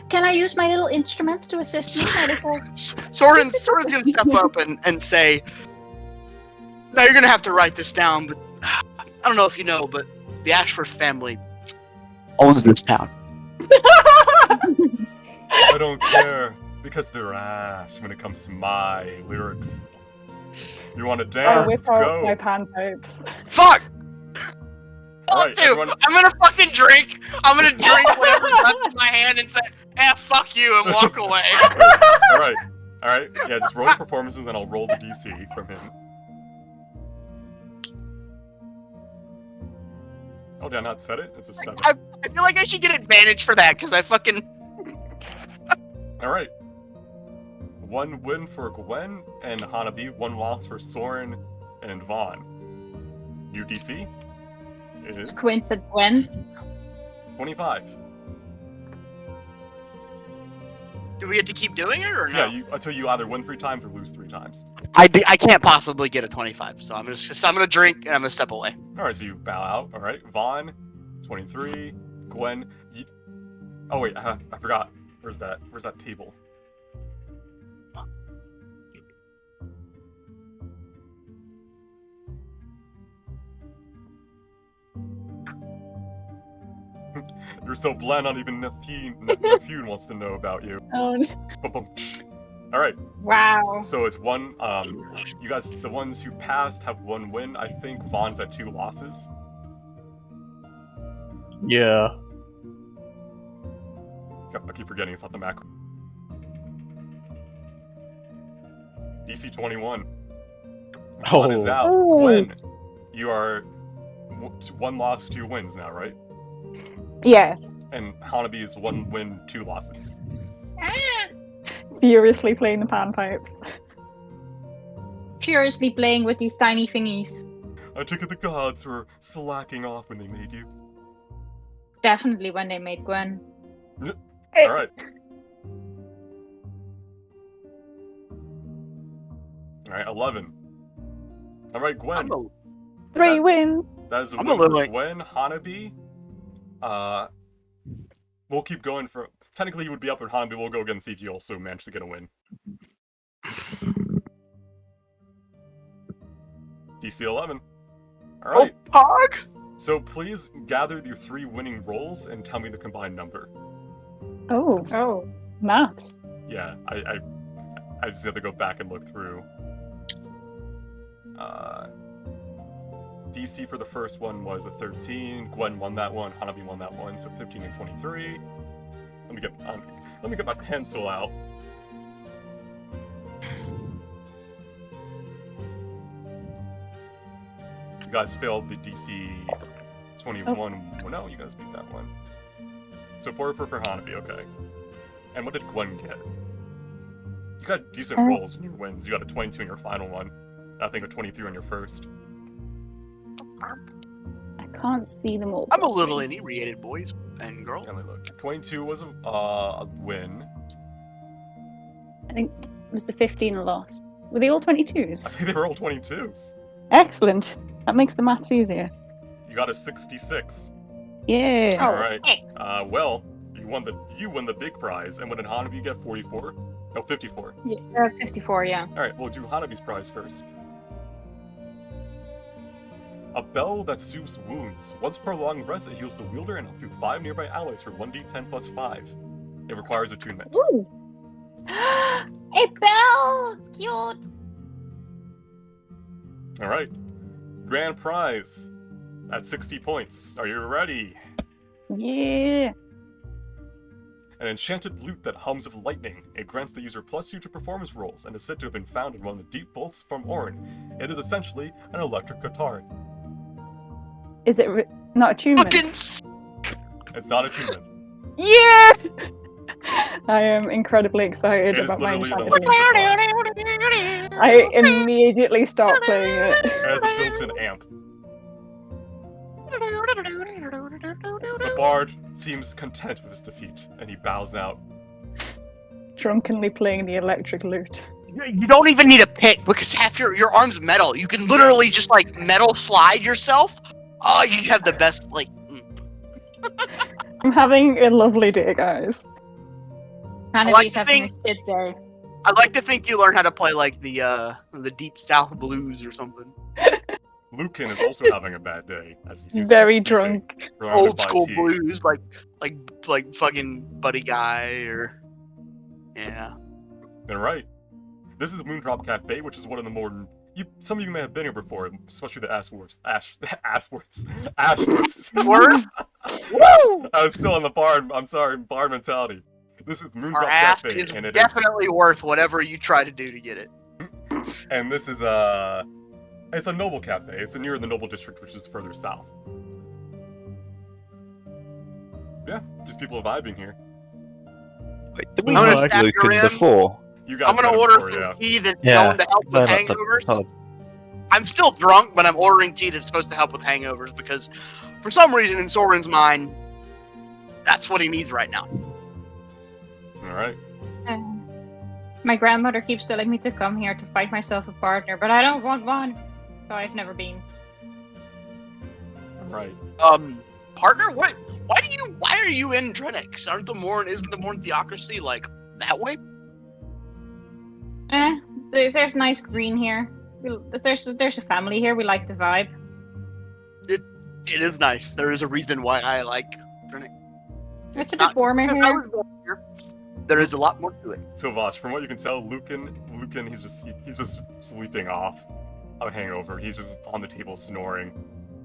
Can I use my little instruments to assist me? My little... Soren's gonna step up and say, now you're gonna have to write this down, but I don't know if you know, but the Ashford family owns this town. I don't care, because they're ass when it comes to my lyrics. You want to dance? I'll Let's whip out go. my panpipes. Fuck! Alright, Dude, everyone. I'm gonna fucking drink. I'm gonna drink whatever's left in my hand and say, fuck you, and walk away. Alright. Yeah, just roll the performances, and I'll roll the DC from him. Oh, did I not set it? It's a 7. I feel like I should get advantage for that, because I fucking... Alright. 1 win for Gwen and Hanabi, 1 loss for Soren and Vaughn. New DC is Quinn said Gwen. 25. Do we get to keep doing it, or no? Yeah, until you either win 3 times or lose 3 times. I can't possibly get a 25, so I'm gonna drink and I'm gonna step away. Alright, so you bow out. Alright, Vaughn, 23. Gwen, oh wait, I forgot. Where's that table? You're so bland, not even Nafune wants to know about you. Oh, Alright, Wow. so it's 1, you guys, the ones who passed have 1 win. I think Vaughn's at 2 losses. Yeah. I keep forgetting it's not the macro. DC 21. Vaughn is out. Oh. Gwen, you are 1 loss, 2 wins now, right? yeah. And Hanabi is 1 win, 2 losses. Furiously playing the panpipes. furiously playing with these tiny thingies. I take it the gods were slacking off when they made you. Definitely when they made Gwen. Alright. Alright, 11. Alright, Gwen. 3 wins. That is a I'm win a little for like- Gwen. Hanabi. We'll keep going for... Technically, he would be up at Hanabi. We'll go again and see if you also manage to get a win. DC 11. Alright. Pog! So please gather your 3 winning rolls and tell me the combined number. Oh, maths. Yeah, I just have to go back and look through. DC for the first one was a 13. Gwen won that one. Hanabi won that one. So 15 and 23. Let me get my pencil out. You guys failed the DC 21. Well, no, you guys beat that one. So 4 for Hanabi, okay. And what did Gwen get? You got decent rolls in your wins. You got a 22 in your final one. I think a 23 on your first. I can't see them all. I'm a little inebriated, boys and girls. Let me look. 22 was a win. I think it was the 15 a loss. Were they all 22s? I think they were all 22s. Excellent. That makes the maths easier. You got a 66. Yeah. All right. Well, you win the big prize. And what did Hanabi get? 44? No, 54. Yeah, 54, yeah. All right, we'll do Hanabi's prize first. A bell that soothes wounds. Once per long rest, it heals the wielder and up to 5 nearby allies for 1d10 plus 5. It requires attunement. Ooh. A bell! It's cute! All right. Grand prize at 60 points. Are you ready? Yeah. An enchanted lute that hums with lightning. It grants the user +2 to performance rolls and is said to have been found in one of the deep vaults from Orin. It is essentially an electric guitar. Is it not attunement? It's not attunement. Yeah! I am incredibly excited It is about my literally an enchanted electric lute. guitar. I immediately start playing it. It has a built-in amp. The bard seems content with his defeat, and he bows out. Drunkenly playing the electric lute. You don't even need a pick because half your arm's metal. You can literally just like metal slide yourself. Oh, you have the best like. I'm having a lovely day, guys. Hanabi's having a shit day. I like to think you learn how to play like the Deep South blues or something. Lucan is also having a bad day, as he seems Very to be sleeping, drunk. surrounded Old by school tea. blues, like fucking Buddy Guy or yeah. And right, this is Moondrop Cafe, which is one of the more some of you may have been here before, especially the Ashworths. Word? Woo! I was still on the bard. I'm sorry, bard mentality. This is Our Moondrop ass Cafe, is and it definitely worth whatever you try to do to get it. And this is it's a noble cafe. It's near the noble district, which is further south. Yeah, just people vibing here. Wait, did we I'm gonna not snap Lucan your in. before? You guys I'm gonna met him order before, some yeah. tea that's Yeah, known to help with learn at the hangovers. pub. I'm still drunk, but I'm ordering tea that's supposed to help with hangovers because, for some reason, in Soren's mind, that's what he needs right now. All right. My grandmother keeps telling me to come here to find myself a partner, but I don't want one, so I've never been. All right. Partner, what? Why are you in Drenix? Isn't the Morn theocracy like that way? There's nice green here. There's a family here. We like the vibe. It is nice. There is a reason why I like Drenix. It's a bit warmer here. There is a lot more to it. So Vosh, from what you can tell, Lucan, he's just sleeping off a hangover. He's just on the table snoring.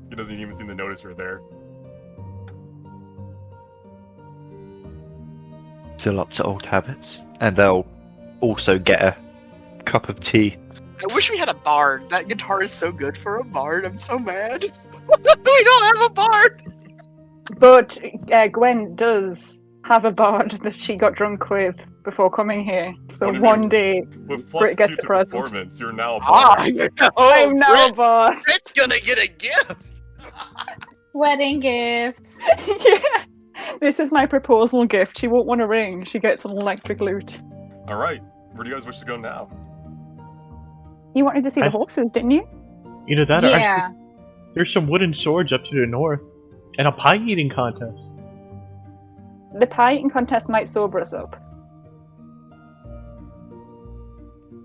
He doesn't even seem to notice you're there. Still up to old habits, and they'll also get a cup of tea. I wish we had a bard. That guitar is so good for a bard. I'm so mad. We don't have a bard. But Gwen does have a bard that she got drunk with before coming here. So What do you one mean? day, With Brit +2 gets a to present. performance, you're now a Ah, bard. I'm now a boss. Brit's gonna get a gift. Wedding gifts. Yeah. This is my proposal gift. She won't want a ring. She gets an electric lute. All right, where do you guys wish to go now? You wanted to see the horses, didn't you? Either that or Yeah. there's some wooden swords up to the north, and a pie eating contest. The pie eating contest might sober us up.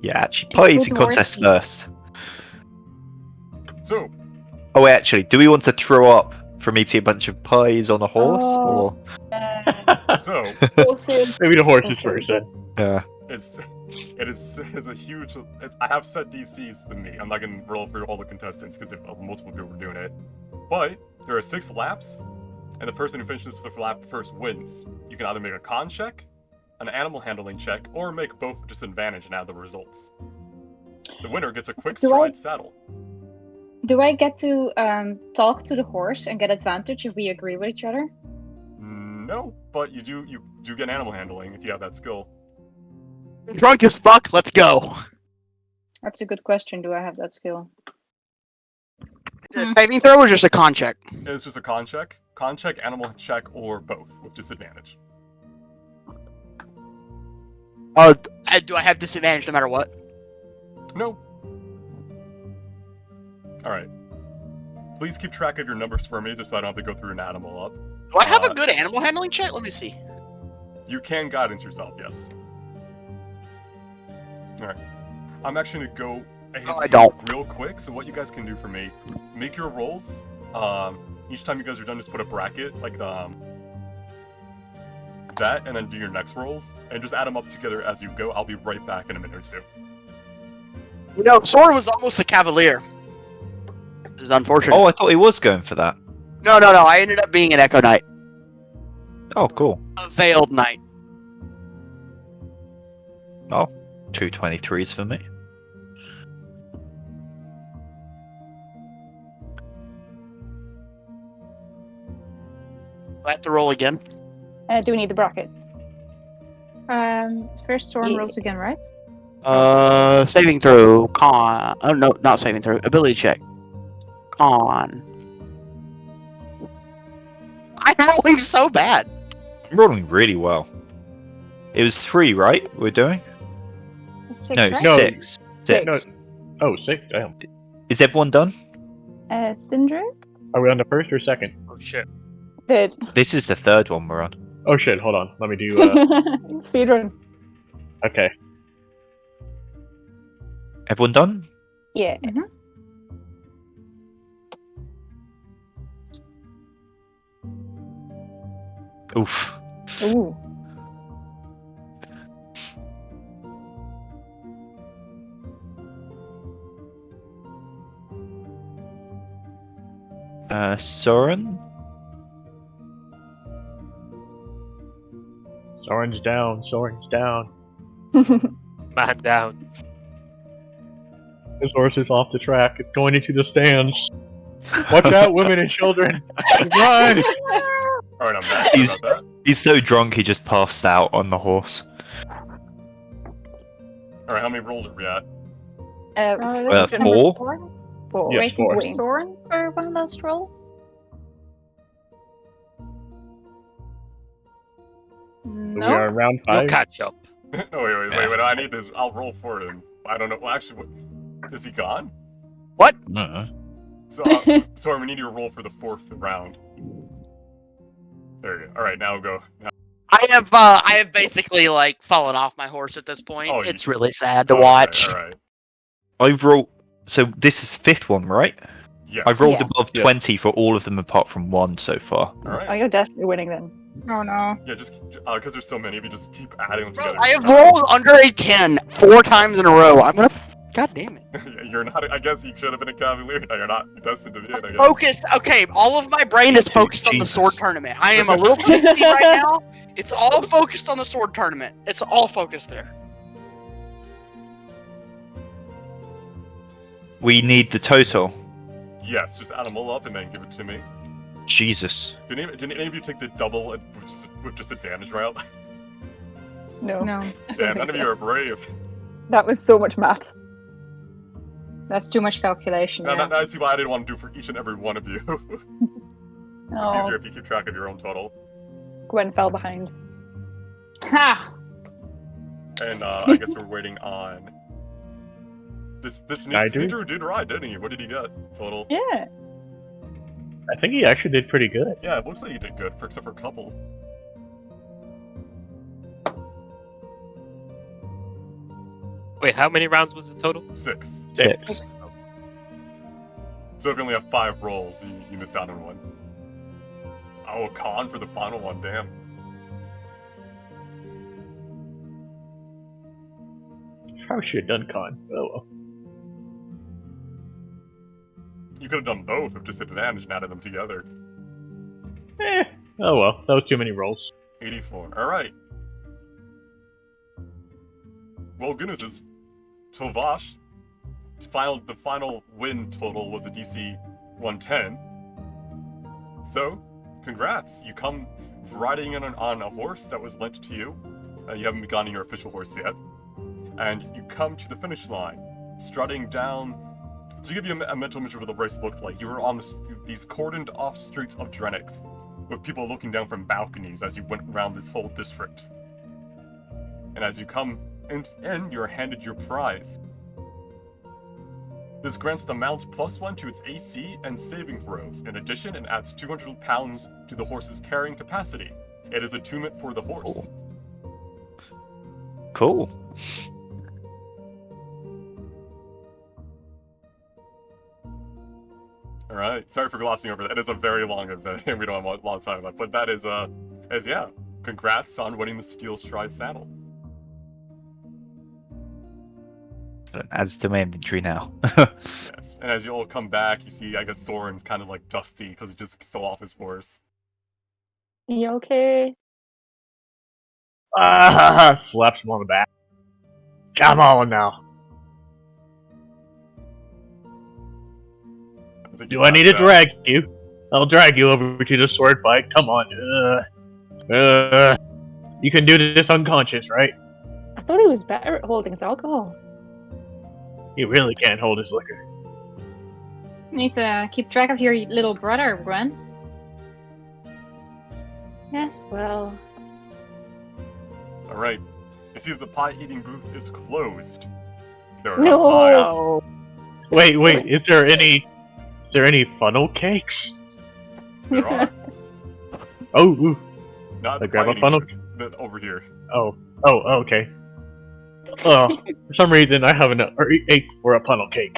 Yeah, actually, pie eating contest Dwarfy. first. So, Oh, wait, actually, do we want to throw up from eating a bunch of pies on a horse, Oh. or so Horses. Maybe the horses first then. it's a huge. I have set DCs than me. I'm not gonna roll for all the contestants because multiple people were doing it. But there are 6 laps, and the person who finishes the lap first wins. You can either make a con check, an animal handling check, or make both disadvantage and add the results. The winner gets a quick stride saddle. Do I get to talk to the horse and get advantage if we agree with each other? No, but you do get animal handling if you have that skill. Drunk as fuck. Let's go. That's a good question. Do I have that skill? Is it a saving throw or just a con check? It's just a con check, animal check, or both with disadvantage. Oh, do I have disadvantage no matter what? No. All right. Please keep track of your numbers for me, just so I don't have to go through an animal up. Do I have a good animal handling check? Let me see. You can guidance yourself, yes. All right. I'm actually gonna go I don't. real quick. So what you guys can do for me, make your rolls. Each time you guys are done, just put a bracket like that, and then do your next rolls, and just add them up together as you go. I'll be right back in a minute or two. You know, Sora was almost a cavalier. This is unfortunate. Oh, I thought he was going for that. No. I ended up being an Echo Knight. Oh, cool. A Veiled Knight. Oh, 2 23s for me. Do I have to roll again? Do we need the brackets? First Storm Yeah. rolls again, right? Saving throw. Con. Oh, no, not saving throw. Ability check. Con. I'm rolling so bad. I'm rolling really well. It was 3, right? We're doing? 6, No, right? No. 6. 6. No. Oh, 6. Damn. Is everyone done? Sindri? Are we on the first or second? Oh shit. Third. This is the 3rd one we're on. Oh shit, hold on. Let me do. Speedrun. Okay. Everyone done? Yeah. Oof. Ooh. Soren? Soren's down. Soren's down. Man down. His horse is off the track. It's going into the stands. Watch out, women and children! Run! All right, I'm back. Sorry about that. He's so drunk he just passed out on the horse. All right, how many rolls are we at? That's number 4? 4. Four. Yeah, Waiting for Waiting. Soren for one last roll. We No. are in round We'll 5. catch up. No, wait. I need this. I'll roll for him. I don't know. Well, actually, is he gone? No. So, sorry, we need you to roll for the 4th round. There you go. All right, now go. Now, I have basically like fallen off my horse at this point. Oh, It's really sad to watch. All right. I've rolled. So this is 5th one, right? Yes. I've rolled Yeah. above Yeah. 20 for all of them apart from 1 so far. All Oh, right. you're definitely winning then. Oh no. Yeah, just because there's so many of you, just keep adding them Bro, together. I have rolled under a 10 4 times in a row. I'm gonna. God damn it. You're not. I guess you should have been a cavalier. Now you're not destined to be it. I guess. Focused. Okay, all of my brain is focused on the sword tournament. I am a little tipsy right now. It's all focused on the sword tournament. It's all focused there. We need the total. Yes, just add them all up and then give it to me. Jesus. Did any of you take the double with disadvantage route? No. No, I don't Damn, think none of so. you are brave. That was so much maths. that's too much calculation. Now, Yeah. now I see why I didn't want to do for each and every one of you. It's Oh, easier if you keep track of your own total. Gwen fell behind. Ha! And I guess we're waiting on. This Nigel? Sneaker did right, didn't he? What did he get total? Yeah. I think he actually did pretty good. Yeah, it looks like he did good, except for a couple. Wait, how many rounds was the total? 6. 6. So if you only have 5 rolls, you missed out on one. Oh, Con for the final one, damn. Probably should have done con. Oh well. You could have done both with disadvantage and added them together. Oh well, that was too many rolls. 84. Alright. Well, goodness is Tovash. The final win total was a DC 110. So, congrats. You come riding on a horse that was lent to you. You haven't gotten your official horse yet. And you come to the finish line, strutting down. To give you a mental image of what the race looked like, you were on these cordoned off streets of Drenix, with people looking down from balconies as you went around this whole district. And as you come in, you're handed your prize. This grants the mount +1 to its AC and saving throws. In addition, it adds 200 pounds to the horse's carrying capacity. It is attunement for the horse. Cool. Alright, sorry for glossing over that. It is a very long event, and we don't have a lot of time left. But that is yeah, congrats on winning the Steel Stride saddle. That adds to my inventory now. Yes, and as you all come back, you see, I guess, Soren's kind of like dusty because he just fell off his horse. You okay? Slaps him on the back. Come on now. think Do he's I need to passed out. drag you? I'll drag you over to the sword fight. Come on. You can do this unconscious, right? I thought he was better at holding his alcohol. He really can't hold his liquor. You need to keep track of your little brother, Gwen. Yes, well. Alright. You see that the pie eating booth is closed. There are No! no pies. Oh. Wait. Is there any funnel cakes? There are. Oh, ooh. Not the Grab pie a eating funnel? booth. Over here. Oh, okay. For some reason, I have an ache for a funnel cake.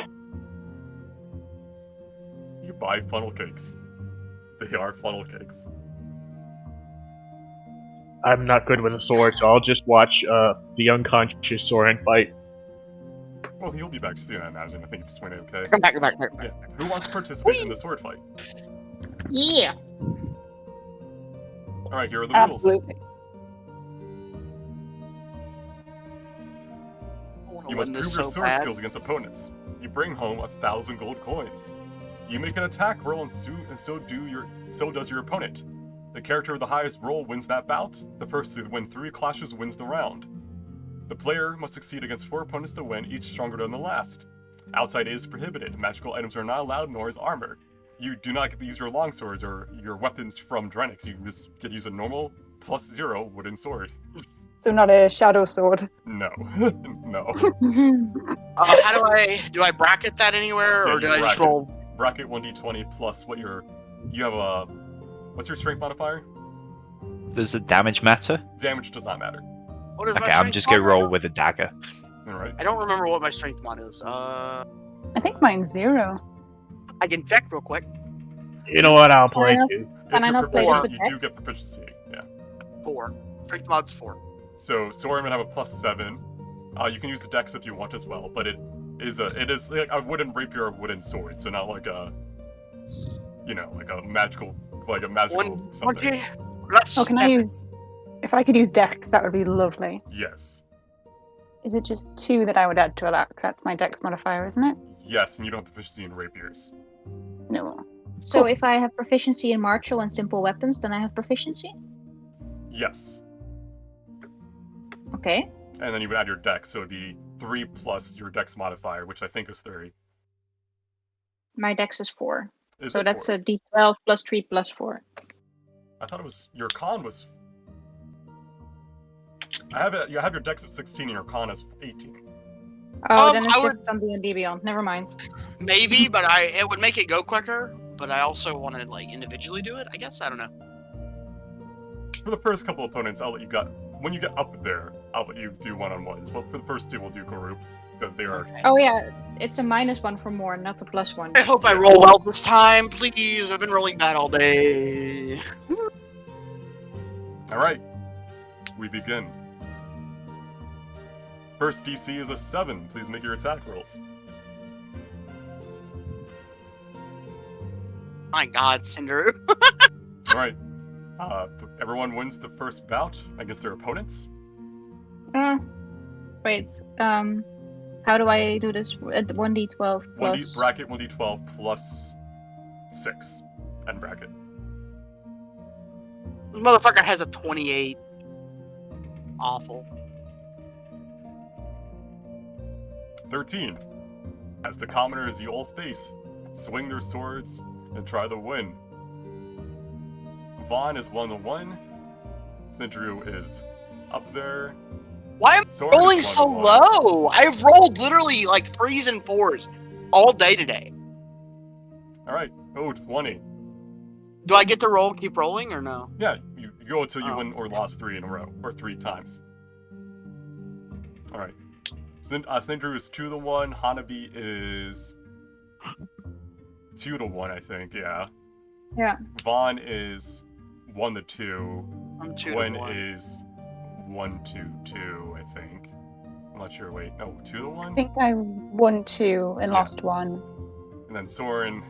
You buy funnel cakes. They are funnel cakes. I'm not good with a sword, so I'll just watch the unconscious Soren fight. Well, you'll be back soon, I imagine. I think you just went okay. Come back, come back, come back. Yeah. Who wants to participate in the sword fight? Yeah. Alright, here are the rules. Absolutely. You must prove your sword skills against opponents. You bring home 1,000 gold coins. You make an attack roll, and so does your opponent. The character with the highest roll wins that bout. The first to win 3 clashes wins the round. The player must succeed against 4 opponents to win, each stronger than the last. Outside is prohibited. Magical items are not allowed, nor is armor. You do not get to use your longswords or your weapons from Drenix. You just get to use a normal +0 wooden sword. So not a shadow sword. No. No. How do I bracket that anywhere, Yeah, or do you I just bracket. roll? Bracket 1d20 plus what you have a, what's your strength modifier? Does the damage matter? Damage does not matter. What is my Okay, I'm strength just gonna mod roll now? with a dagger. Alright. I don't remember what my strength mod is. I think mine's 0. I can check real quick. You know what? I'll play Well, too. Can If I you're not play proficient, with you dex? do get proficiency. Yeah. 4. Strength mod's 4. So Soren would have a +7. You can use the dex if you want as well, but it is like a wooden rapier or wooden sword, so not like a, like a magical something. Oh, can I use... If I could use Dex, that would be lovely. Yes. Is it just 2 that I would add to that? Because that's my Dex modifier, isn't it? Yes, and you don't have proficiency in rapiers. No. So Cool. if I have proficiency in martial and simple weapons, then I have proficiency? Yes. Okay. And then you would add your dex, so it'd be 3 plus your dex modifier, which I think is 30. My dex is 4. Is So it that's 4? a d12 plus 3 plus 4. I thought it was your con was. I have it. You have your dex as 16 and your con as 18. Oh, then it's I would- different on D&D Beyond. Never mind. Maybe, but it would make it go quicker. But I also want to like individually do it. I guess I don't know. For the first couple opponents, I'll let you when you get up there, I'll let you do one-on-ones. But for the first two, we'll do group because they are. Okay. Oh yeah, it's a -1 for more, not a +1. I hope I roll well this time, please. I've been rolling bad all day. All right, we begin. First DC is a 7. Please make your attack rolls. My God, Cinder. All right. Everyone wins the first bout against their opponents. Wait, how do I do this? 1d12 plus... Bracket 1d12 plus 6. End bracket. This motherfucker has a 28. Awful. 13. As the commoners you all face, swing their swords and try to win. Vaughn is 1-1. Sindru is up there. Why am I Soren is rolling so 1-1. low? I've rolled literally like 3s and 4s all day today. Alright. Oh, 20. Do I get to roll, keep rolling, or no? Yeah, you go until you Oh. win or lost 3 in a row, or 3 times. Alright. Sindru is 2-1. Hanabi is 2-1, I think, yeah. Yeah. Vaughn is 1-2. I'm 2 Gwen to 1. is 1-2, I think. I'm not sure. Wait, no, 2-1? I think I won 2 and Yeah. lost 1. And then Soren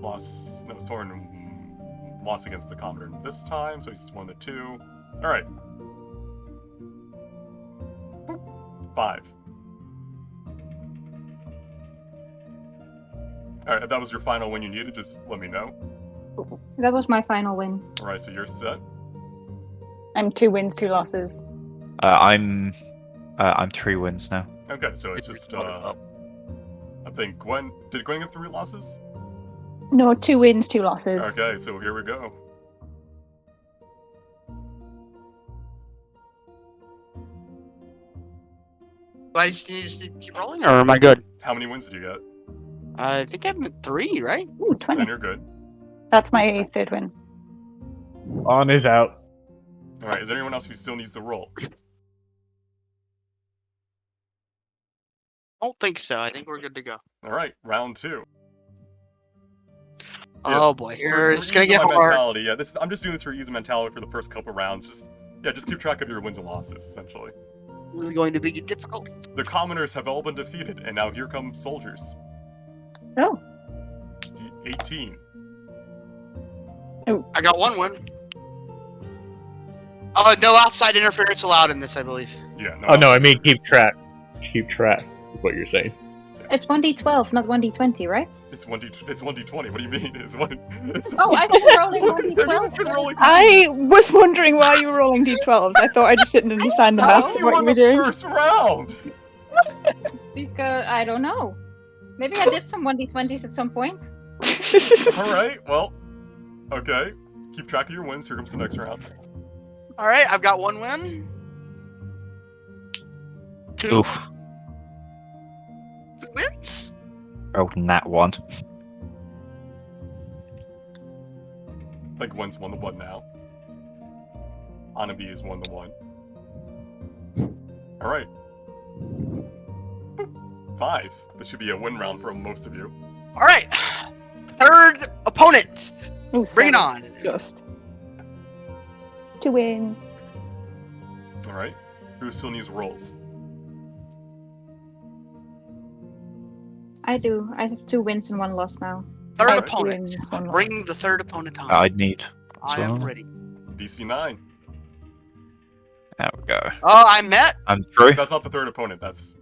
lost. No, Soren lost against the Commoner this time, so he's 1-2. Alright. 5. Alright, if that was your final win you needed, just let me know. That was my final win. Alright, so you're set. I'm 2 wins, 2 losses. I'm 3 wins now. Okay, so it's just, I think Gwen. Did Gwen get 3 losses? No, 2 wins, 2 losses. Okay, so here we go. Do I just need to keep rolling, or am I good? How many wins did you get? I think I'm at 3, right? Ooh, 20. Then you're good. That's my 3rd win. On is out. Alright, is there anyone else who still needs to roll? I don't think so. I think we're good to go. Alright, round 2. Oh boy, here it's gonna ease of get my hard. mentality. Yeah, I'm just doing this for ease of mentality for the first couple rounds. Just keep track of your wins and losses, essentially. This is going to be difficult. The commoners have all been defeated, and now here come soldiers. Oh. 18. I got 1 win. Oh, no outside interference allowed in this, I believe. Yeah. Oh no, I mean keep track. Keep track is what you're saying. It's 1d12, not 1d20, right? It's 1d20. What do you mean? It's 1. Oh, I've been rolling Have you just been 1d12. rolling? I was wondering why you were rolling d12s. I thought I just didn't understand the I maths thought of what you won were the doing. first round. Because, I don't know. Maybe I did some 1d20s at some point. All right. Well. Okay. Keep track of your wins. Here comes the next round. All right, I've got 1 win. 2 Oof. wins. Oh, nat 1. I think one's 1-1 now. Hanabi is 1-1. All right. 5. This should be a win round for most of you. All right, 3rd opponent. Ooh, Bring it 7. on. Just 2 wins. All right. Who still needs rolls? I do. I have 2 wins and 1 loss now. 3rd Alright. opponent. Wins, 1 Bring loss. the 3rd opponent on. I'd need. I am ready. DC 9. There we go. Oh, I met. I'm through. That's not the 3rd opponent. That's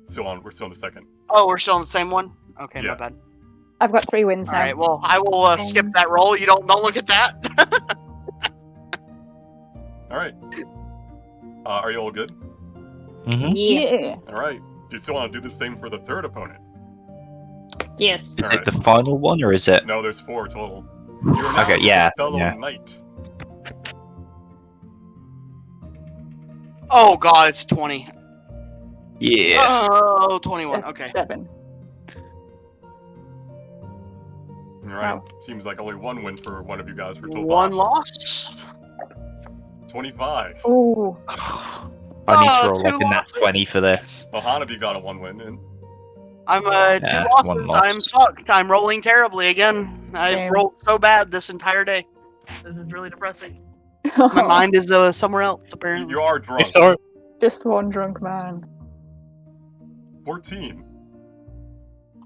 still on. We're still on the 2nd. Oh, we're still on the same one. Okay, Yeah. my bad. I've got 3 wins All now. right, well, I will skip that roll. You don't look at that. All right. Are you all good? Mhm. Yeah. All right. Do you still want to do the same for the third opponent? Yes. Is Alright. it the final one or is it? No, there's 4 total. You are now Okay, his yeah, fellow yeah. knight. Oh god, it's 20. Yeah. Oh, 21. Okay. 7. Alright. Wow. Seems like only 1 win for one of you guys for Tolbash. 1 loss. 25. Oh. I need to roll 2 like a nat losses. 20 for this. Well, Hanabi got a 1 win in. I'm 2 Yeah, losses. 1 loss. I'm fucked. I'm rolling terribly again. I've Same. rolled so bad this entire day. This is really depressing. My mind is somewhere else apparently. You are Hey, drunk. sorry. Just one drunk man. 14.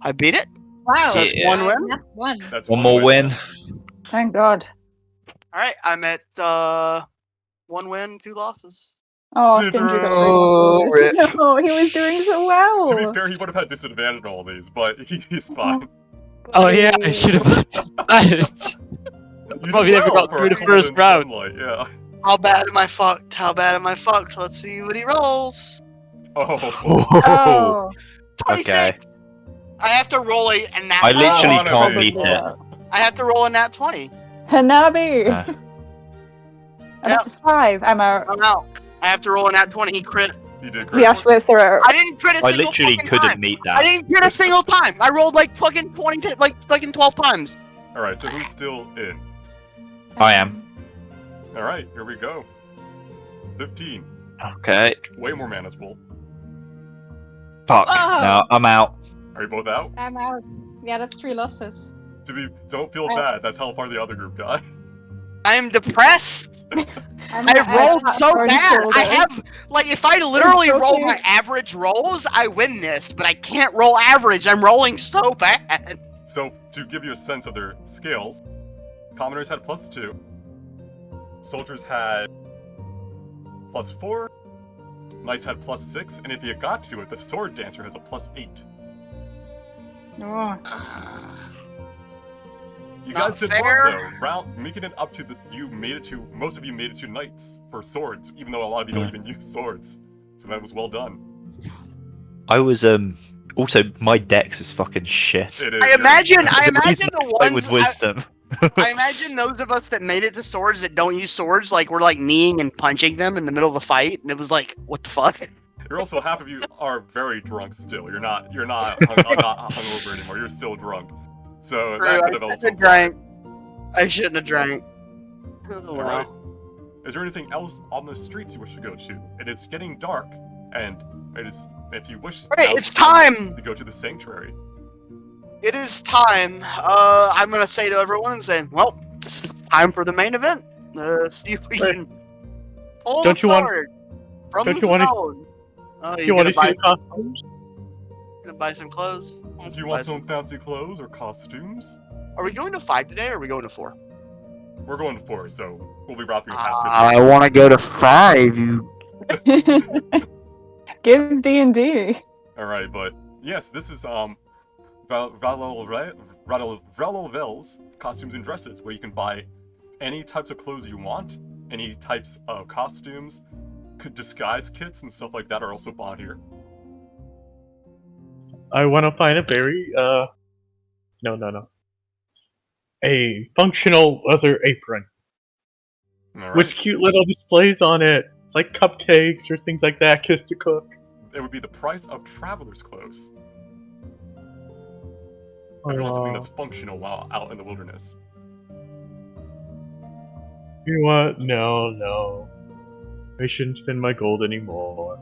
I beat it. Wow. So it's Yeah. 1 win. That's one. That's One more win. yeah. Thank God. All right, I'm at 1 win, 2 losses. Oh, Sidro. Sindri got really Oh, rip. No, he was doing so well. To be fair, he would have had disadvantage on all these, but he's fine. Oh yeah, I should have managed. You Probably did never well got for through a the couple first in round. Sunlight, yeah. How bad am I fucked? How bad am I fucked? Let's see what he rolls. Oh. Oh. 26. Okay. I have to roll a nat. I literally Hanabi. can't beat Probably it. not. I have to roll a nat 20. Hanabi! Uh, I'm up to 5. I'm out. I'm out. I have to roll a nat 20. He crit. He did The great. Auschwitz are out. I didn't crit a I single literally fucking couldn't time. meet I that. didn't crit a single time. I rolled like fucking 20, like fucking 12 times. Alright, so who's still in? I am. Alright, here we go. 15. Okay. Way more manageable. Fuck. Oh. No, I'm out. Are you both out? I'm out. Yeah, that's 3 losses. Don't feel bad, that's how far the other group got. I am depressed. I'm I rolled so already bad. told I us. have, like, if I literally okay. roll my average rolls, I win this, but I can't roll average. I'm rolling so bad. So, to give you a sense of their scales, commoners had +2, soldiers had +4, knights had +6, and if you got to it, the sword dancer has a +8. Oh. You Not guys did fair. well though. Making it up to most of you made it to knights for swords, even though a lot of you don't even use swords. So that was well done. I was also my dex is fucking shit. It is. I imagine The reason the I play ones. with wisdom. I imagine those of us that made it to swords that don't use swords, like we're like kneeing and punching them in the middle of a fight, and it was like, what the fuck? You're also half of you are very drunk still. You're not not hungover anymore. You're still drunk. So that could have also drank. I shouldn't have drank. Oh, All well. right. Is there anything else on the streets you wish to go to? It is getting dark, and it is if you wish. Alright, it's time. to go to the sanctuary. It is time. I'm gonna say to everyone and say, well, it's time for the main event. See if we Wait. can pull Don't the you want- sword from don't the you wanna- throne. Oh, You want to see the some, costumes? gonna buy some clothes? Do you want some fancy clothes or costumes? Are we going to 5 today, or are we going to 4? We're going to 4, so we'll be wrapping up half. I want to go to 5. You. Give D&D. All right, but yes, this is Vralovel's costumes and dresses, where you can buy any types of clothes you want, any types of costumes, disguise kits and stuff like that are also bought here. I want to find a very no. A functional leather apron All right. with cute little displays on it, like cupcakes or things like that. Kiss to cook. It would be the price of traveler's clothes. Oh, I want something that's functional while out in the wilderness. You know what? No. I shouldn't spend my gold anymore.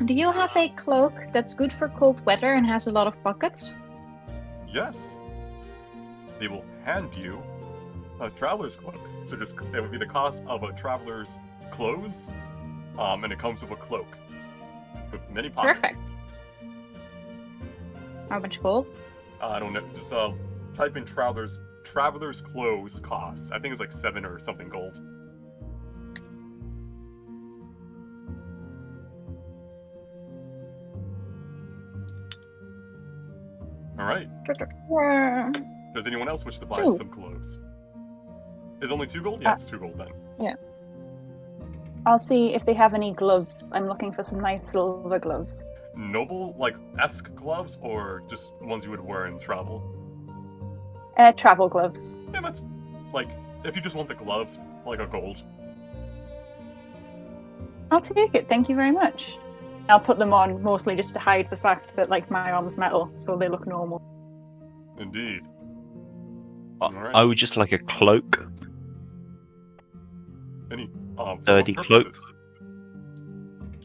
Do you have a cloak that's good for cold weather and has a lot of pockets? Yes. They will hand you a traveler's cloak. So just it would be the cost of a traveler's clothes, and it comes with a cloak with many pockets. Perfect. How much gold? I don't know. Just type in traveler's clothes cost. I think it's like 7 or something gold. All right. Does anyone else wish to buy 2. some clothes? Is only 2 gold? Yeah, it's 2 gold then. I'll see if they have any gloves. I'm looking for some nice silver gloves. Noble, like, esque gloves, or just ones you would wear in travel? Travel gloves. Yeah, that's, like, if you just want the gloves, like a gold. I'll take it. Thank you very much. I'll put them on mostly just to hide the fact that like my arm's metal, so they look normal. Indeed. I Alright. would just like a cloak. Any, for Dirty what cloak. purposes?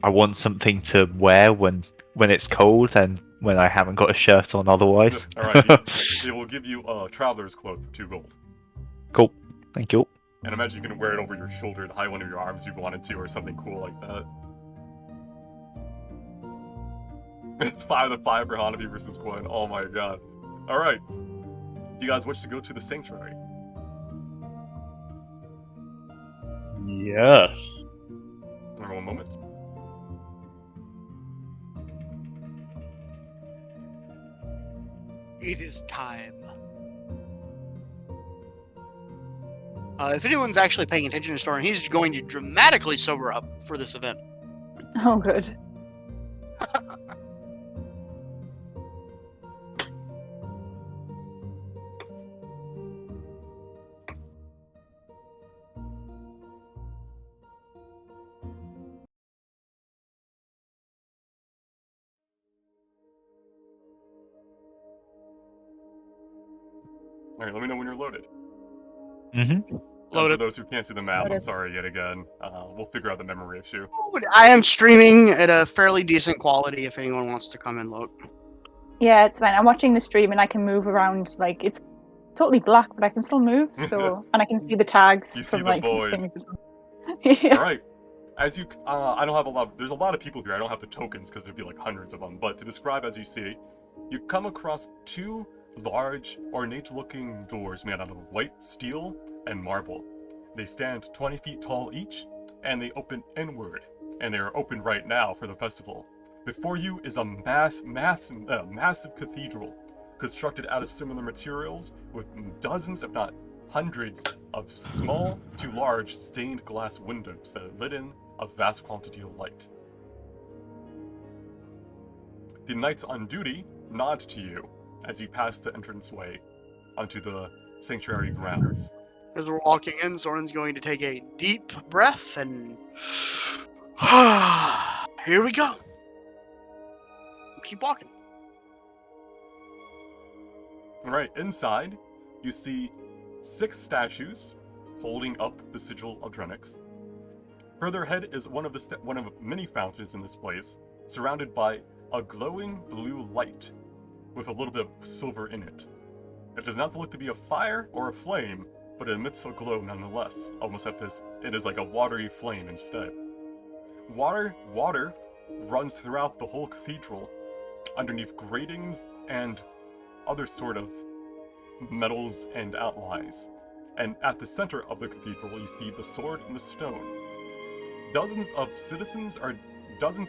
I want something to wear when it's cold and when I haven't got a shirt on otherwise. Alright, he will give you a traveler's cloak for 2 gold. Cool. Thank you. And imagine you can wear it over your shoulder to hide one of your arms if you wanted to, or something cool like that. It's 5-5 for Hanabi versus Gwen. Oh my god. Alright. You guys wish to go to the sanctuary? Yes. One moment. It is time. If anyone's actually paying attention to Storin, he's going to dramatically sober up for this event. Oh, good. Alright, let me know when you're loaded. Mm-hmm. And for Loaded. those who can't see the map, I'm Loaded. sorry yet again. We'll figure out the memory issue. I am streaming at a fairly decent quality if anyone wants to come and look. Yeah, it's fine. I'm watching the stream and I can move around. Like it's totally black, but I can still move. So and I can see the tags You from see the like void. things. As well. Yeah. Alright. As you, I don't have a lot, there's a lot of people here, I don't have the tokens because there'd be like hundreds of them, but to describe as you see, you come across 2 large, ornate-looking doors made out of white steel and marble. They stand 20 feet tall each, and they open inward, and they are open right now for the festival. Before you is a massive cathedral, constructed out of similar materials, with dozens, if not hundreds, of small to large stained glass windows that let in a vast quantity of light. The knights on duty nod to you as you pass the entranceway onto the sanctuary grounds. As we're walking in, Soren's going to take a deep breath and here we go. Keep walking. Alright, inside, you see 6 statues holding up the sigil of Drenix. Further ahead is one of many fountains in this place, surrounded by a glowing blue light with a little bit of silver in it. It does not look to be a fire or a flame, but it emits a glow nonetheless, almost as if it is like a watery flame instead. Water runs throughout the whole cathedral, underneath gratings and other sort of metals and outlines. And at the center of the cathedral, you see the sword and the stone. Dozens,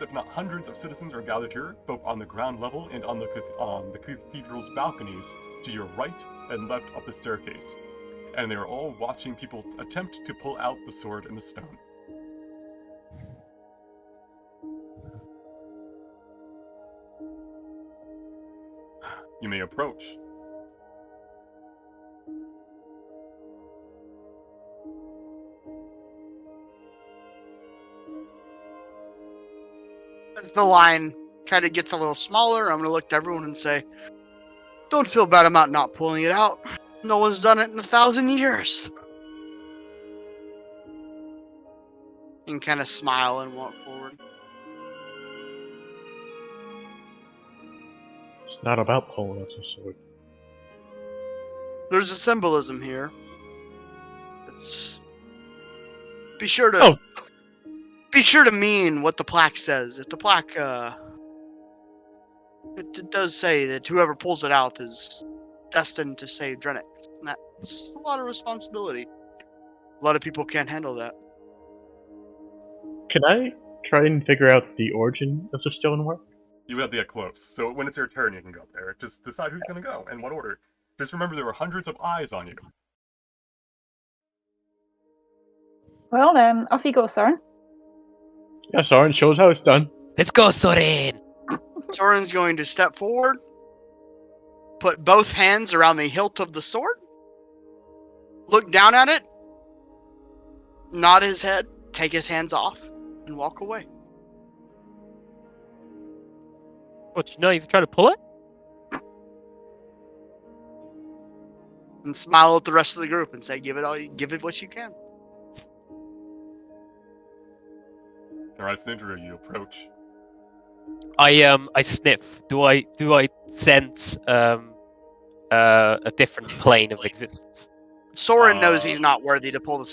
if not hundreds of citizens are gathered here, both on the ground level and on the cathedral's balconies to your right and left up the staircase. And they are all watching people attempt to pull out the sword and the stone. You may approach. As the line kind of gets a little smaller, I'm going to look to everyone and say, don't feel bad about not pulling it out. No one's done it in 1,000 years. And kind of smile and walk forward. It's not about pulling out a sword. There's a symbolism here. Be sure to mean what the plaque says. If the plaque, it does say that whoever pulls it out is destined to save Drenix. And that's a lot of responsibility. A lot of people can't handle that. Can I try and figure out the origin of the stonework? You would have to get close, so when it's your turn, you can go up there. Just decide who's going to go, and what order. Just remember there were hundreds of eyes on you. Well, off you go, Soren. Yeah, Soren shows how it's done. Let's go, Soren! Soren's going to step forward, put both hands around the hilt of the sword, look down at it, nod his head, take his hands off, and walk away. What, you know you've tried to pull it? And smile at the rest of the group and say, give it what you can. Alright, Snindra, you approach. I sniff. Do I sense a different plane of existence? Soren knows he's not worthy to pull the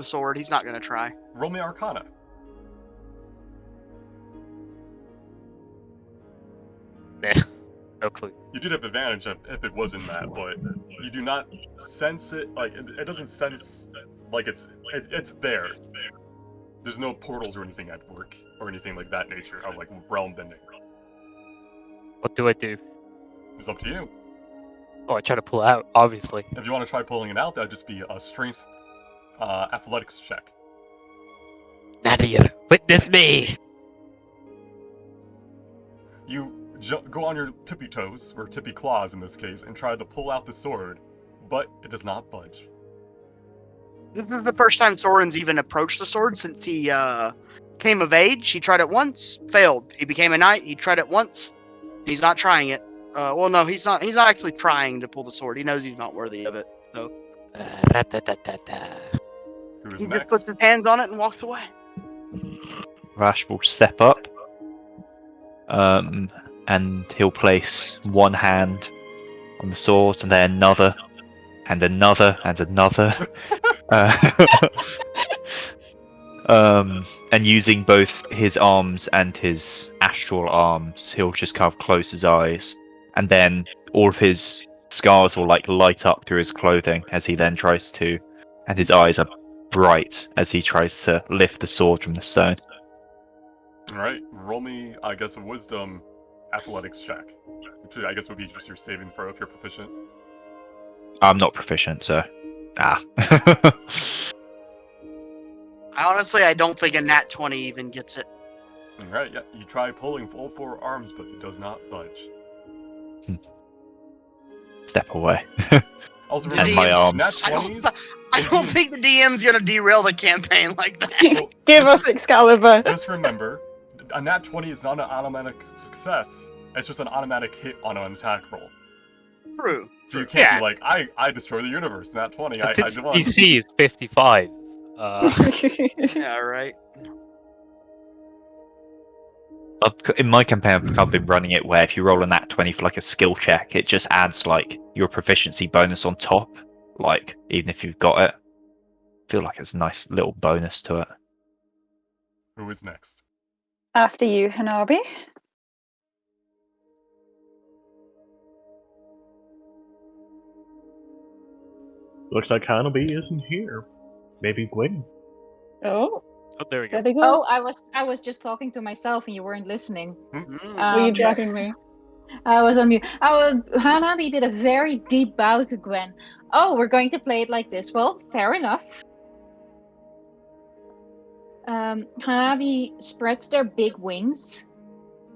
sword. He's not going to try. Roll me Arcana. Nah, no clue. You did have advantage if it was in that, but you do not sense it. Like it doesn't sense like it's there. There's no portals or anything at work or anything like that nature of like realm bending. What do I do? It's up to you. Oh, I try to pull it out, obviously. If you want to try pulling it out, that'd just be a strength athletics check. Nadir, witness me! You go on your tippy toes, or tippy claws in this case, and try to pull out the sword, but it does not budge. This is the first time Soren's even approached the sword since he came of age. He tried it once, failed. He became a knight. He tried it once. He's not trying it. Well, no, he's not. He's not actually trying to pull the sword. He knows he's not worthy of it. So Who's he just next? puts his hands on it and walks away. Rash will step up, and he'll place one hand on the sword, and then another, and another, and another. And using both his arms and his astral arms, he'll just kind of close his eyes, and then all of his scars will like light up through his clothing as he then tries to, and his eyes are bright as he tries to lift the sword from the stone. Alright, roll me, I guess, a wisdom athletics check. Which I guess would be just your saving throw if you're proficient. I'm not proficient, so I don't think a nat 20 even gets it. Alright, yeah, you try pulling all four arms, but it does not budge. step away. Also, The And remember, my arms. nat 20s? I don't think the DM's gonna derail the campaign like that. Well, Give just us Excalibur. Just remember, a nat 20 is not an automatic success. It's just an automatic hit on an attack roll. True. So you can't Yeah. be like, I destroy the universe, nat 20, I Its won. DC is 55. Yeah, right. In my campaign, I've been running it where if you roll a nat 20 for like a skill check, it just adds like your proficiency bonus on top, like even if you've got it. I feel like it's a nice little bonus to it. Who is next? After you, Hanabi. Looks like Hanabi isn't here. Maybe Gwen. Oh, Oh, there we go. there they go. Oh, I was just talking to myself and you weren't listening. Mm. Were you Um, dragging me? I was on mute. Hanabi did a very deep bow to Gwen. Oh, we're going to play it like this. Well, fair enough. Hanabi spreads their big wings,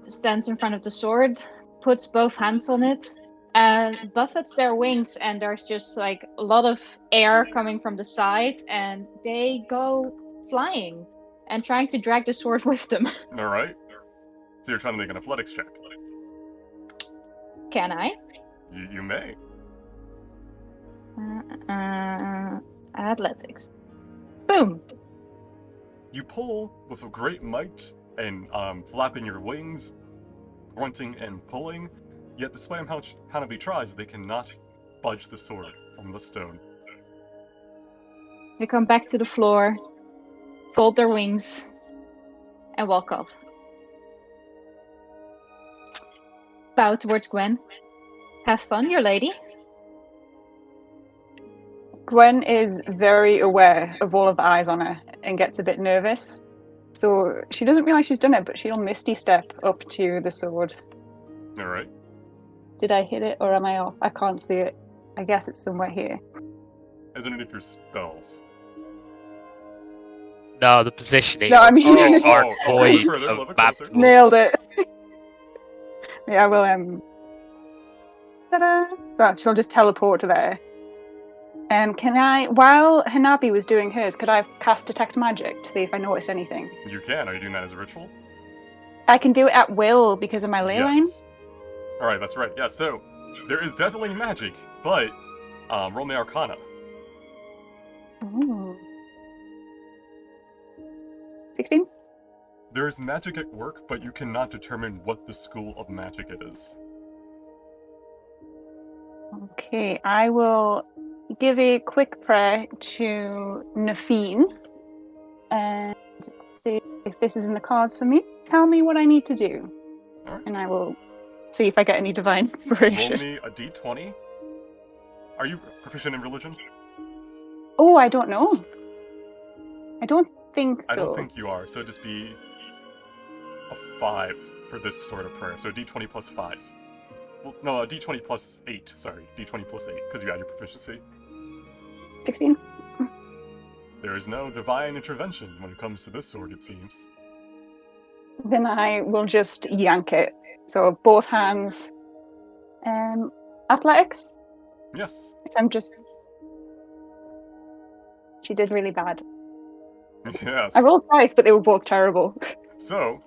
stands in front of the sword, puts both hands on it, and buffets their wings, and there's just like a lot of air coming from the side, and they go flying and trying to drag the sword with them. Alright. So you're trying to make an athletics check. Can I? You may. Athletics. Boom. You pull with a great might and flapping your wings, grunting and pulling, yet despite how Hanabi tries, they cannot budge the sword from the stone. They come back to the floor, fold their wings, and walk off. Bow towards Gwen. Have fun, your lady. Gwen is very aware of all of the eyes on her and gets a bit nervous. So she doesn't realise she's done it, but she'll misty step up to the sword. Alright. Did I hit it or am I off? I can't see it. I guess it's somewhere here. As in any of your spells. No, the positioning. No, I mean- of dark a void little further, a of little bit closer. baptismal. Nailed it. Yeah, well, ta-da! So she'll just teleport to there. Can I, while Hanabi was doing hers, could I cast Detect Magic to see if I noticed anything? You can. Are you doing that as a ritual? I can do it at will because of my ley line. Yes. Alright, that's right. Yeah, so there is definitely magic, but roll me Arcana. Ooh. 16? There is magic at work, but you cannot determine what the school of magic it is. Okay, I will give a quick prayer to Nafine and see if this is in the cards for me. Tell me what I need to do. Alright. And I will see if I get any divine Roll inspiration. me a d20. Are you proficient in religion? Oh, I don't know. I don't think so. I don't think you are, so just be a 5 for this sort of prayer. So d20 plus 5. Well, no, a d20 plus 8. Sorry, d20 plus 8, because you add your proficiency. 16? There is no divine intervention when it comes to this sword, it seems. Then I will just yank it. So both hands. Athletics? Yes. If I'm just... She did really bad. Yes. I rolled twice, but they were both terrible. So,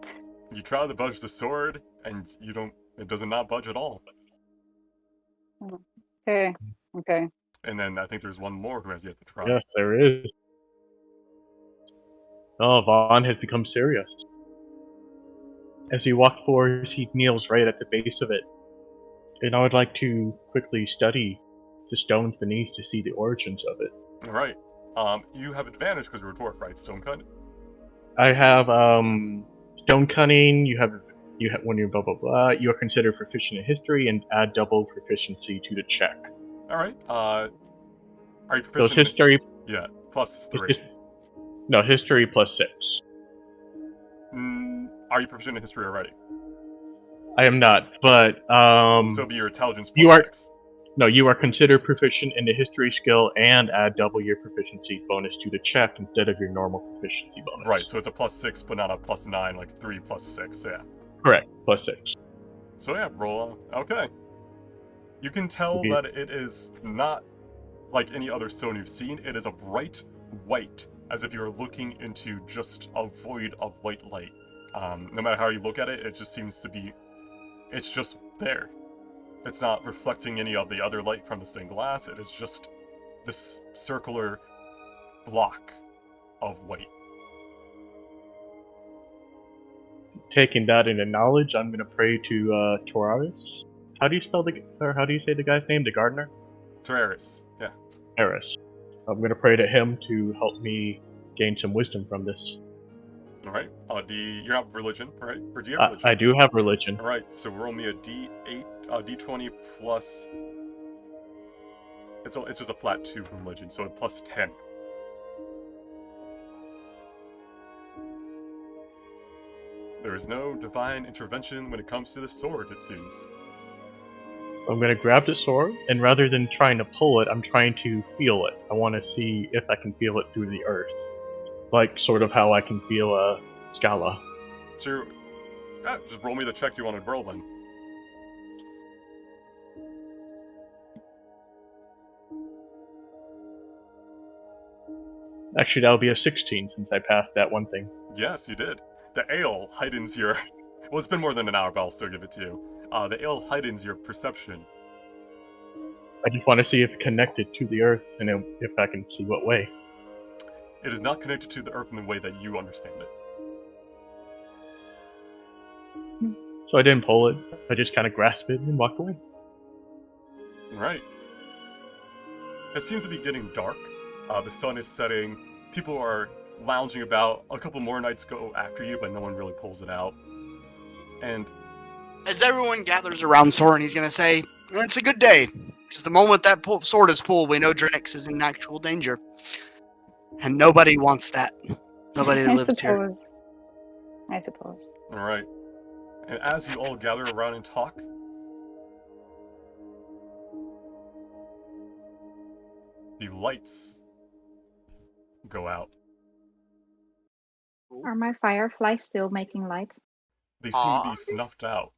you try to budge the sword, and it does not budge at all. Okay. And then I think there's one more who has yet to try. Yes, there is. Oh, Vaughn has become serious. As you walk forward, he kneels right at the base of it. And I would like to quickly study the stones beneath to see the origins of it. Alright. You have advantage because you're a dwarf, right? Stone cut? I have stone cunning. You have when you're blah blah blah. You are considered proficient in history and add double proficiency to the check. Alright. Are you So proficient it's history. Yeah, plus It's 3. no, history plus 6. Are you proficient in history already? I am not, but So it'll be your intelligence plus you are 6. no, you are considered proficient in the history skill and add double your proficiency bonus to the check instead of your normal proficiency bonus. Right, so it's a plus 6, but not a plus 9, like 3 plus 6, yeah. Correct, plus 6. So yeah, roll. Okay. You can tell Okay. that it is not like any other stone you've seen. It is a bright white, as if you're looking into just a void of white light. No matter how you look at it, it just seems to be... It's just there. It's not reflecting any of the other light from the stained glass. It is just this circular block of white. Taking that into knowledge, I'm gonna pray to Taurus. How do you say the guy's name? The gardener? Tereris, yeah. Eris. I'm gonna pray to him to help me gain some wisdom from this. Alright. You're not religion, right? Or do you have religion? I do have religion. Alright, so roll me a d8, d20 plus... It's just a flat 2 from religion, so plus 10. There is no divine intervention when it comes to the sword, it seems. I'm gonna grab the sword, and rather than trying to pull it, I'm trying to feel it. I want to see if I can feel it through the earth. Like, sort of how I can feel a Scala. So, just roll me the check you want to roll then. Actually, that'll be a 16 since I passed that one thing. Yes, you did. The ale heightens your... Well, it's been more than an hour, but I'll still give it to you. The ale heightens your perception. I just want to see if it's connected to the earth, and if I can see what way. It is not connected to the earth in the way that you understand it. So I didn't pull it. I just kind of grasped it and walked away. Right. It seems to be getting dark. The sun is setting. People are lounging about. A couple more knights go after you, but no one really pulls it out. And As everyone gathers around Soren, he's going to say, "It's a good day. Because the moment that sword is pulled, we know Drenix is in actual danger. And nobody wants that. Nobody that lives here." I suppose. Alright. And as you all gather around and talk, the lights go out. Are my fireflies still making light? They seem to Aw. be snuffed out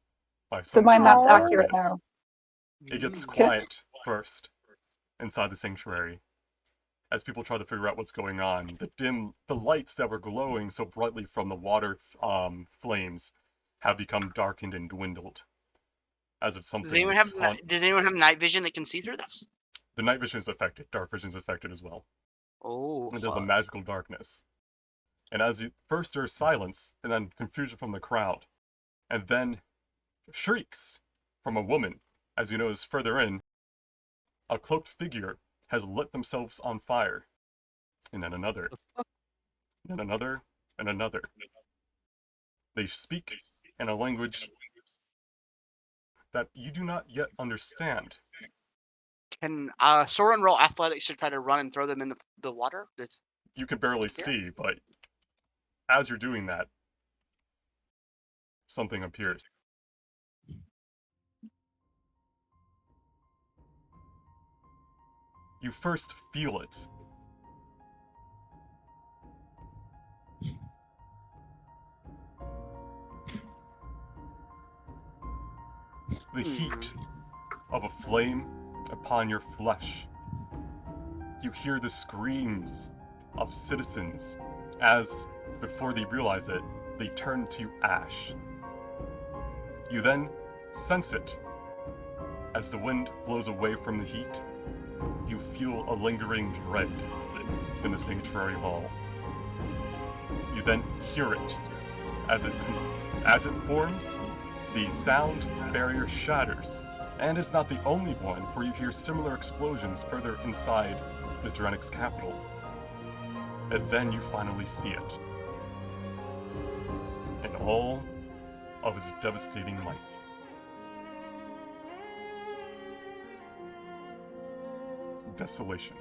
by So some my sort map's of accurate darkness. now. It gets Mm. quiet first inside the sanctuary. As people try to figure out what's going on, the lights that were glowing so brightly from the water flames have become darkened and dwindled. As if something Did anyone have night vision that can see through this? The night vision is affected. Dark vision is affected as well. Oh, It is a magical darkness. And first there is silence, and then confusion from the crowd. And then shrieks from a woman. As you notice further in, a cloaked figure has lit themselves on fire. And then another. And then another. And another. They speak in a language that you do not yet understand. Can Soren roll athletics to try to run and throw them in the water? You can barely see, but as you're doing that, something appears. You first feel it. The heat of a flame upon your flesh. You hear the screams of citizens as, before they realize it, they turn to ash. You then sense it. As the wind blows away from the heat, you feel a lingering dread in the sanctuary hall. You then hear it. As it forms, the sound barrier shatters. And it's not the only one, for you hear similar explosions further inside the Drenix capital. And then you finally see it. In all of its devastating might. Desolation.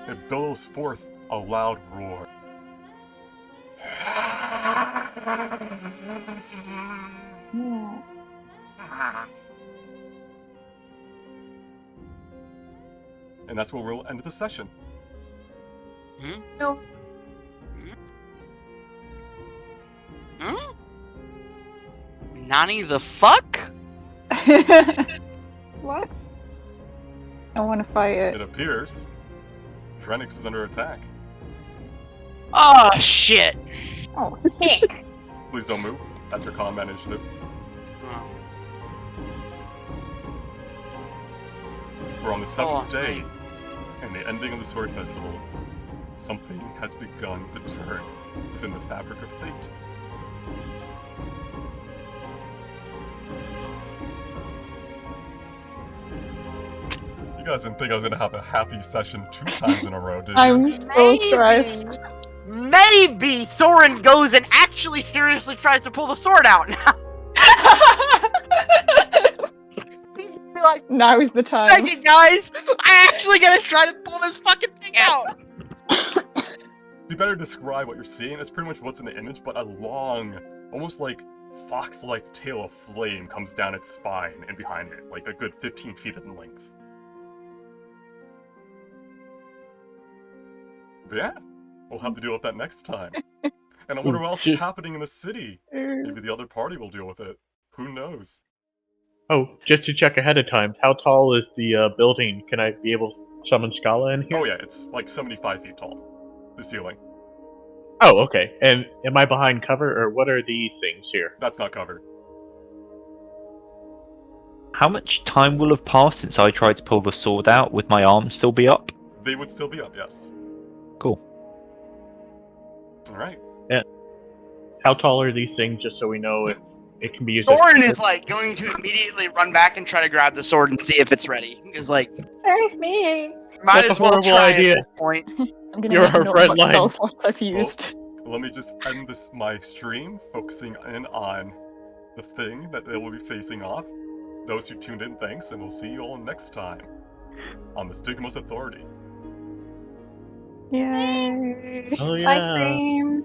It billows forth a loud roar. Yeah. And that's where we'll end the session. No. Nani the fuck? What? I want to fight It it. appears Drenix is under attack. Oh shit! Oh, heck. Please don't move. That's your combat initiative. Oh. We're on the seventh Oh, day, and the ending of the Sword Festival. Something has begun to turn within the fabric of fate. You guys didn't think I was gonna have a happy session 2 times in a row, did you? I'm so stressed. Maybe Soren goes and actually seriously tries to pull the sword out now. Like, Now is the time. second, guys! I actually gotta try to pull this fucking thing out! You better describe what you're seeing. It's pretty much what's in the image, but a long, almost like fox-like tail of flame comes down its spine and behind it, like a good 15 feet in length. But yeah, we'll have to deal with that next time. And I wonder what else is happening in the city. Maybe the other party will deal with it. Who knows? Oh, just to check ahead of time, how tall is the building? Can I be able to summon Scala in here? Oh yeah, it's like 75 feet tall. The ceiling. Oh, okay. And am I behind cover, or what are these things here? That's not covered. How much time will have passed since I tried to pull the sword out? Would my arm still be up? They would still be up, yes. Cool. Alright. How tall are these things, just so we know if it can be used Soren as... is like going to immediately run back and try to grab the sword and see if it's ready. He's like, Save me. might That's as a well horrible try idea. at this point. I'm gonna You're make a our note red of what line. spell slots I've used. Let me just end my stream, focusing in on the thing that they will be facing off. Those who tuned in, thanks, and we'll see you all next time on the Stigma's Authority. Yay! Oh, Bye, yeah. stream.